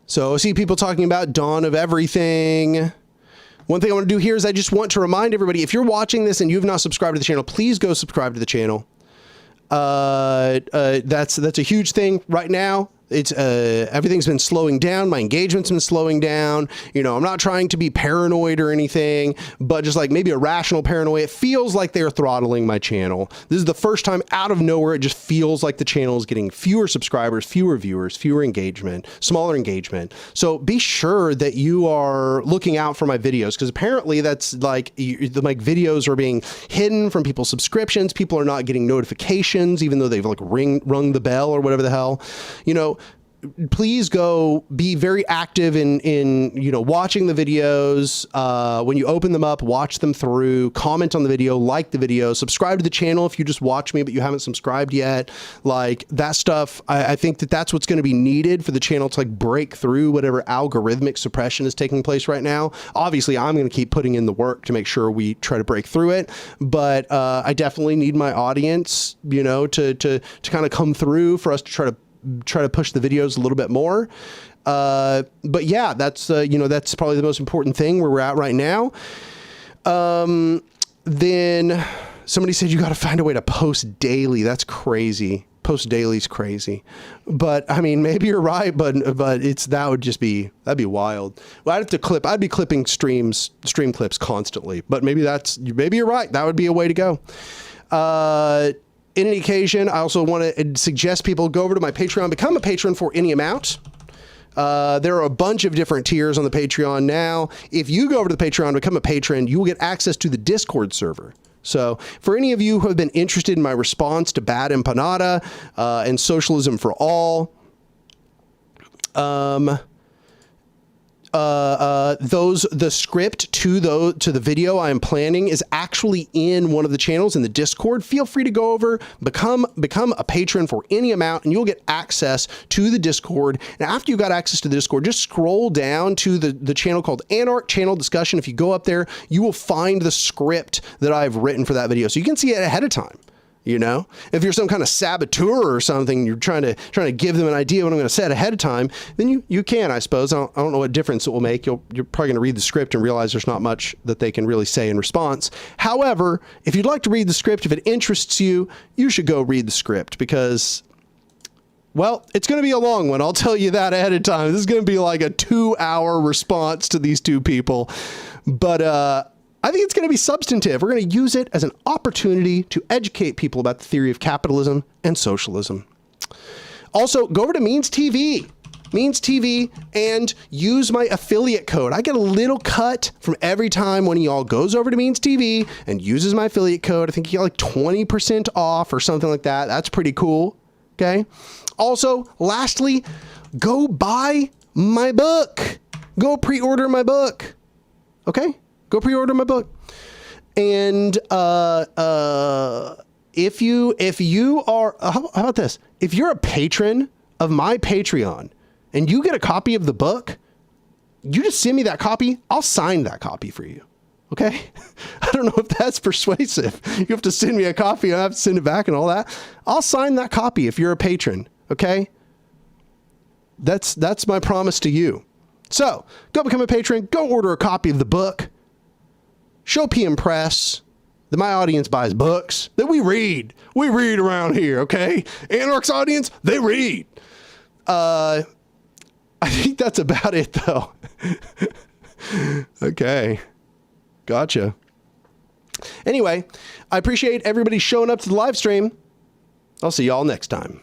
So I see people talking about dawn of everything. One thing I want to do here is I just want to remind everybody, if you're watching this and you've not subscribed to the channel, please go subscribe to the channel. That's a huge thing right now. It's everything's been slowing down. My engagement's been slowing down. I'm not trying to be paranoid or anything, but just like maybe a rational paranoia. It feels like they're throttling my channel. This is the first time out of nowhere. It just feels like the channel is getting fewer subscribers, fewer viewers, fewer engagement, smaller engagement. So be sure that you are looking out for my videos, because apparently that's like my videos are being hidden from people's subscriptions. People are not getting notifications, even though they've like rung the bell or whatever the hell, please go be very active in watching the videos. When you open them up, watch them through, comment on the video, like the video, subscribe to the channel if you just watch me but you haven't subscribed yet. Like that stuff, I think that's what's going to be needed for the channel to like break through whatever algorithmic suppression is taking place right now. Obviously, I'm going to keep putting in the work to make sure we try to break through it, but I definitely need my audience, to kind of come through for us to try to push the videos a little bit more. But yeah, that's probably the most important thing where we're at right now. Then somebody said you got to find a way to post daily. That's crazy. Post daily is crazy. But I mean, maybe you're right, but that'd be wild. Well, I'd be clipping stream clips constantly, but maybe you're right. That would be a way to go. In any occasion, I also want to suggest people go over to my Patreon, become a patron for any amount. There are a bunch of different tiers on the Patreon now. If you go over to the Patreon, become a patron, you will get access to the Discord server. So for any of you who have been interested in my response to Bad Empanada and Socialism for All, the script to the video I am planning is actually in one of the channels in the Discord. Feel free to go over, become a patron for any amount, and you'll get access to the Discord. And after you got access to the Discord, just scroll down to the channel called Anark Channel Discussion. If you go up there, you will find the script that I've written for that video, so you can see it ahead of time. If you're some kind of saboteur or something, you're trying to give them an idea what I'm going to say ahead of time, then you can, I suppose. I don't know what difference it will make. You're probably going to read the script and realize there's not much that they can really say in response. However, if you'd like to read the script, if it interests you, you should go read the script, because, well, it's going to be a long one. I'll tell you that ahead of time. This is going to be like a 2-hour response to these two people. But, I think it's going to be substantive. We're going to use it as an opportunity to educate people about the theory of capitalism and socialism. Also, go over to Means TV. Means TV, and use my affiliate code. I get a little cut from every time one of y'all goes over to Means TV and uses my affiliate code. I think you get like 20% off or something like that. That's pretty cool. Okay. Also, lastly, go buy my book. Go pre-order my book. Okay. Go pre-order my book. And if you are, how about this? If you're a patron of my Patreon and you get a copy of the book, you just send me that copy. I'll sign that copy for you. Okay. I don't know if that's persuasive. You have to send me a copy. I have to send it back and all that. I'll sign that copy if you're a patron. Okay. That's my promise to you. So go become a patron. Go order a copy of the book. Show PM Press that my audience buys books, that we read. We read around here, okay? Anarch's audience, they read. I think that's about it, though. Okay. Gotcha. Anyway, I appreciate everybody showing up to the live stream. I'll see y'all next time.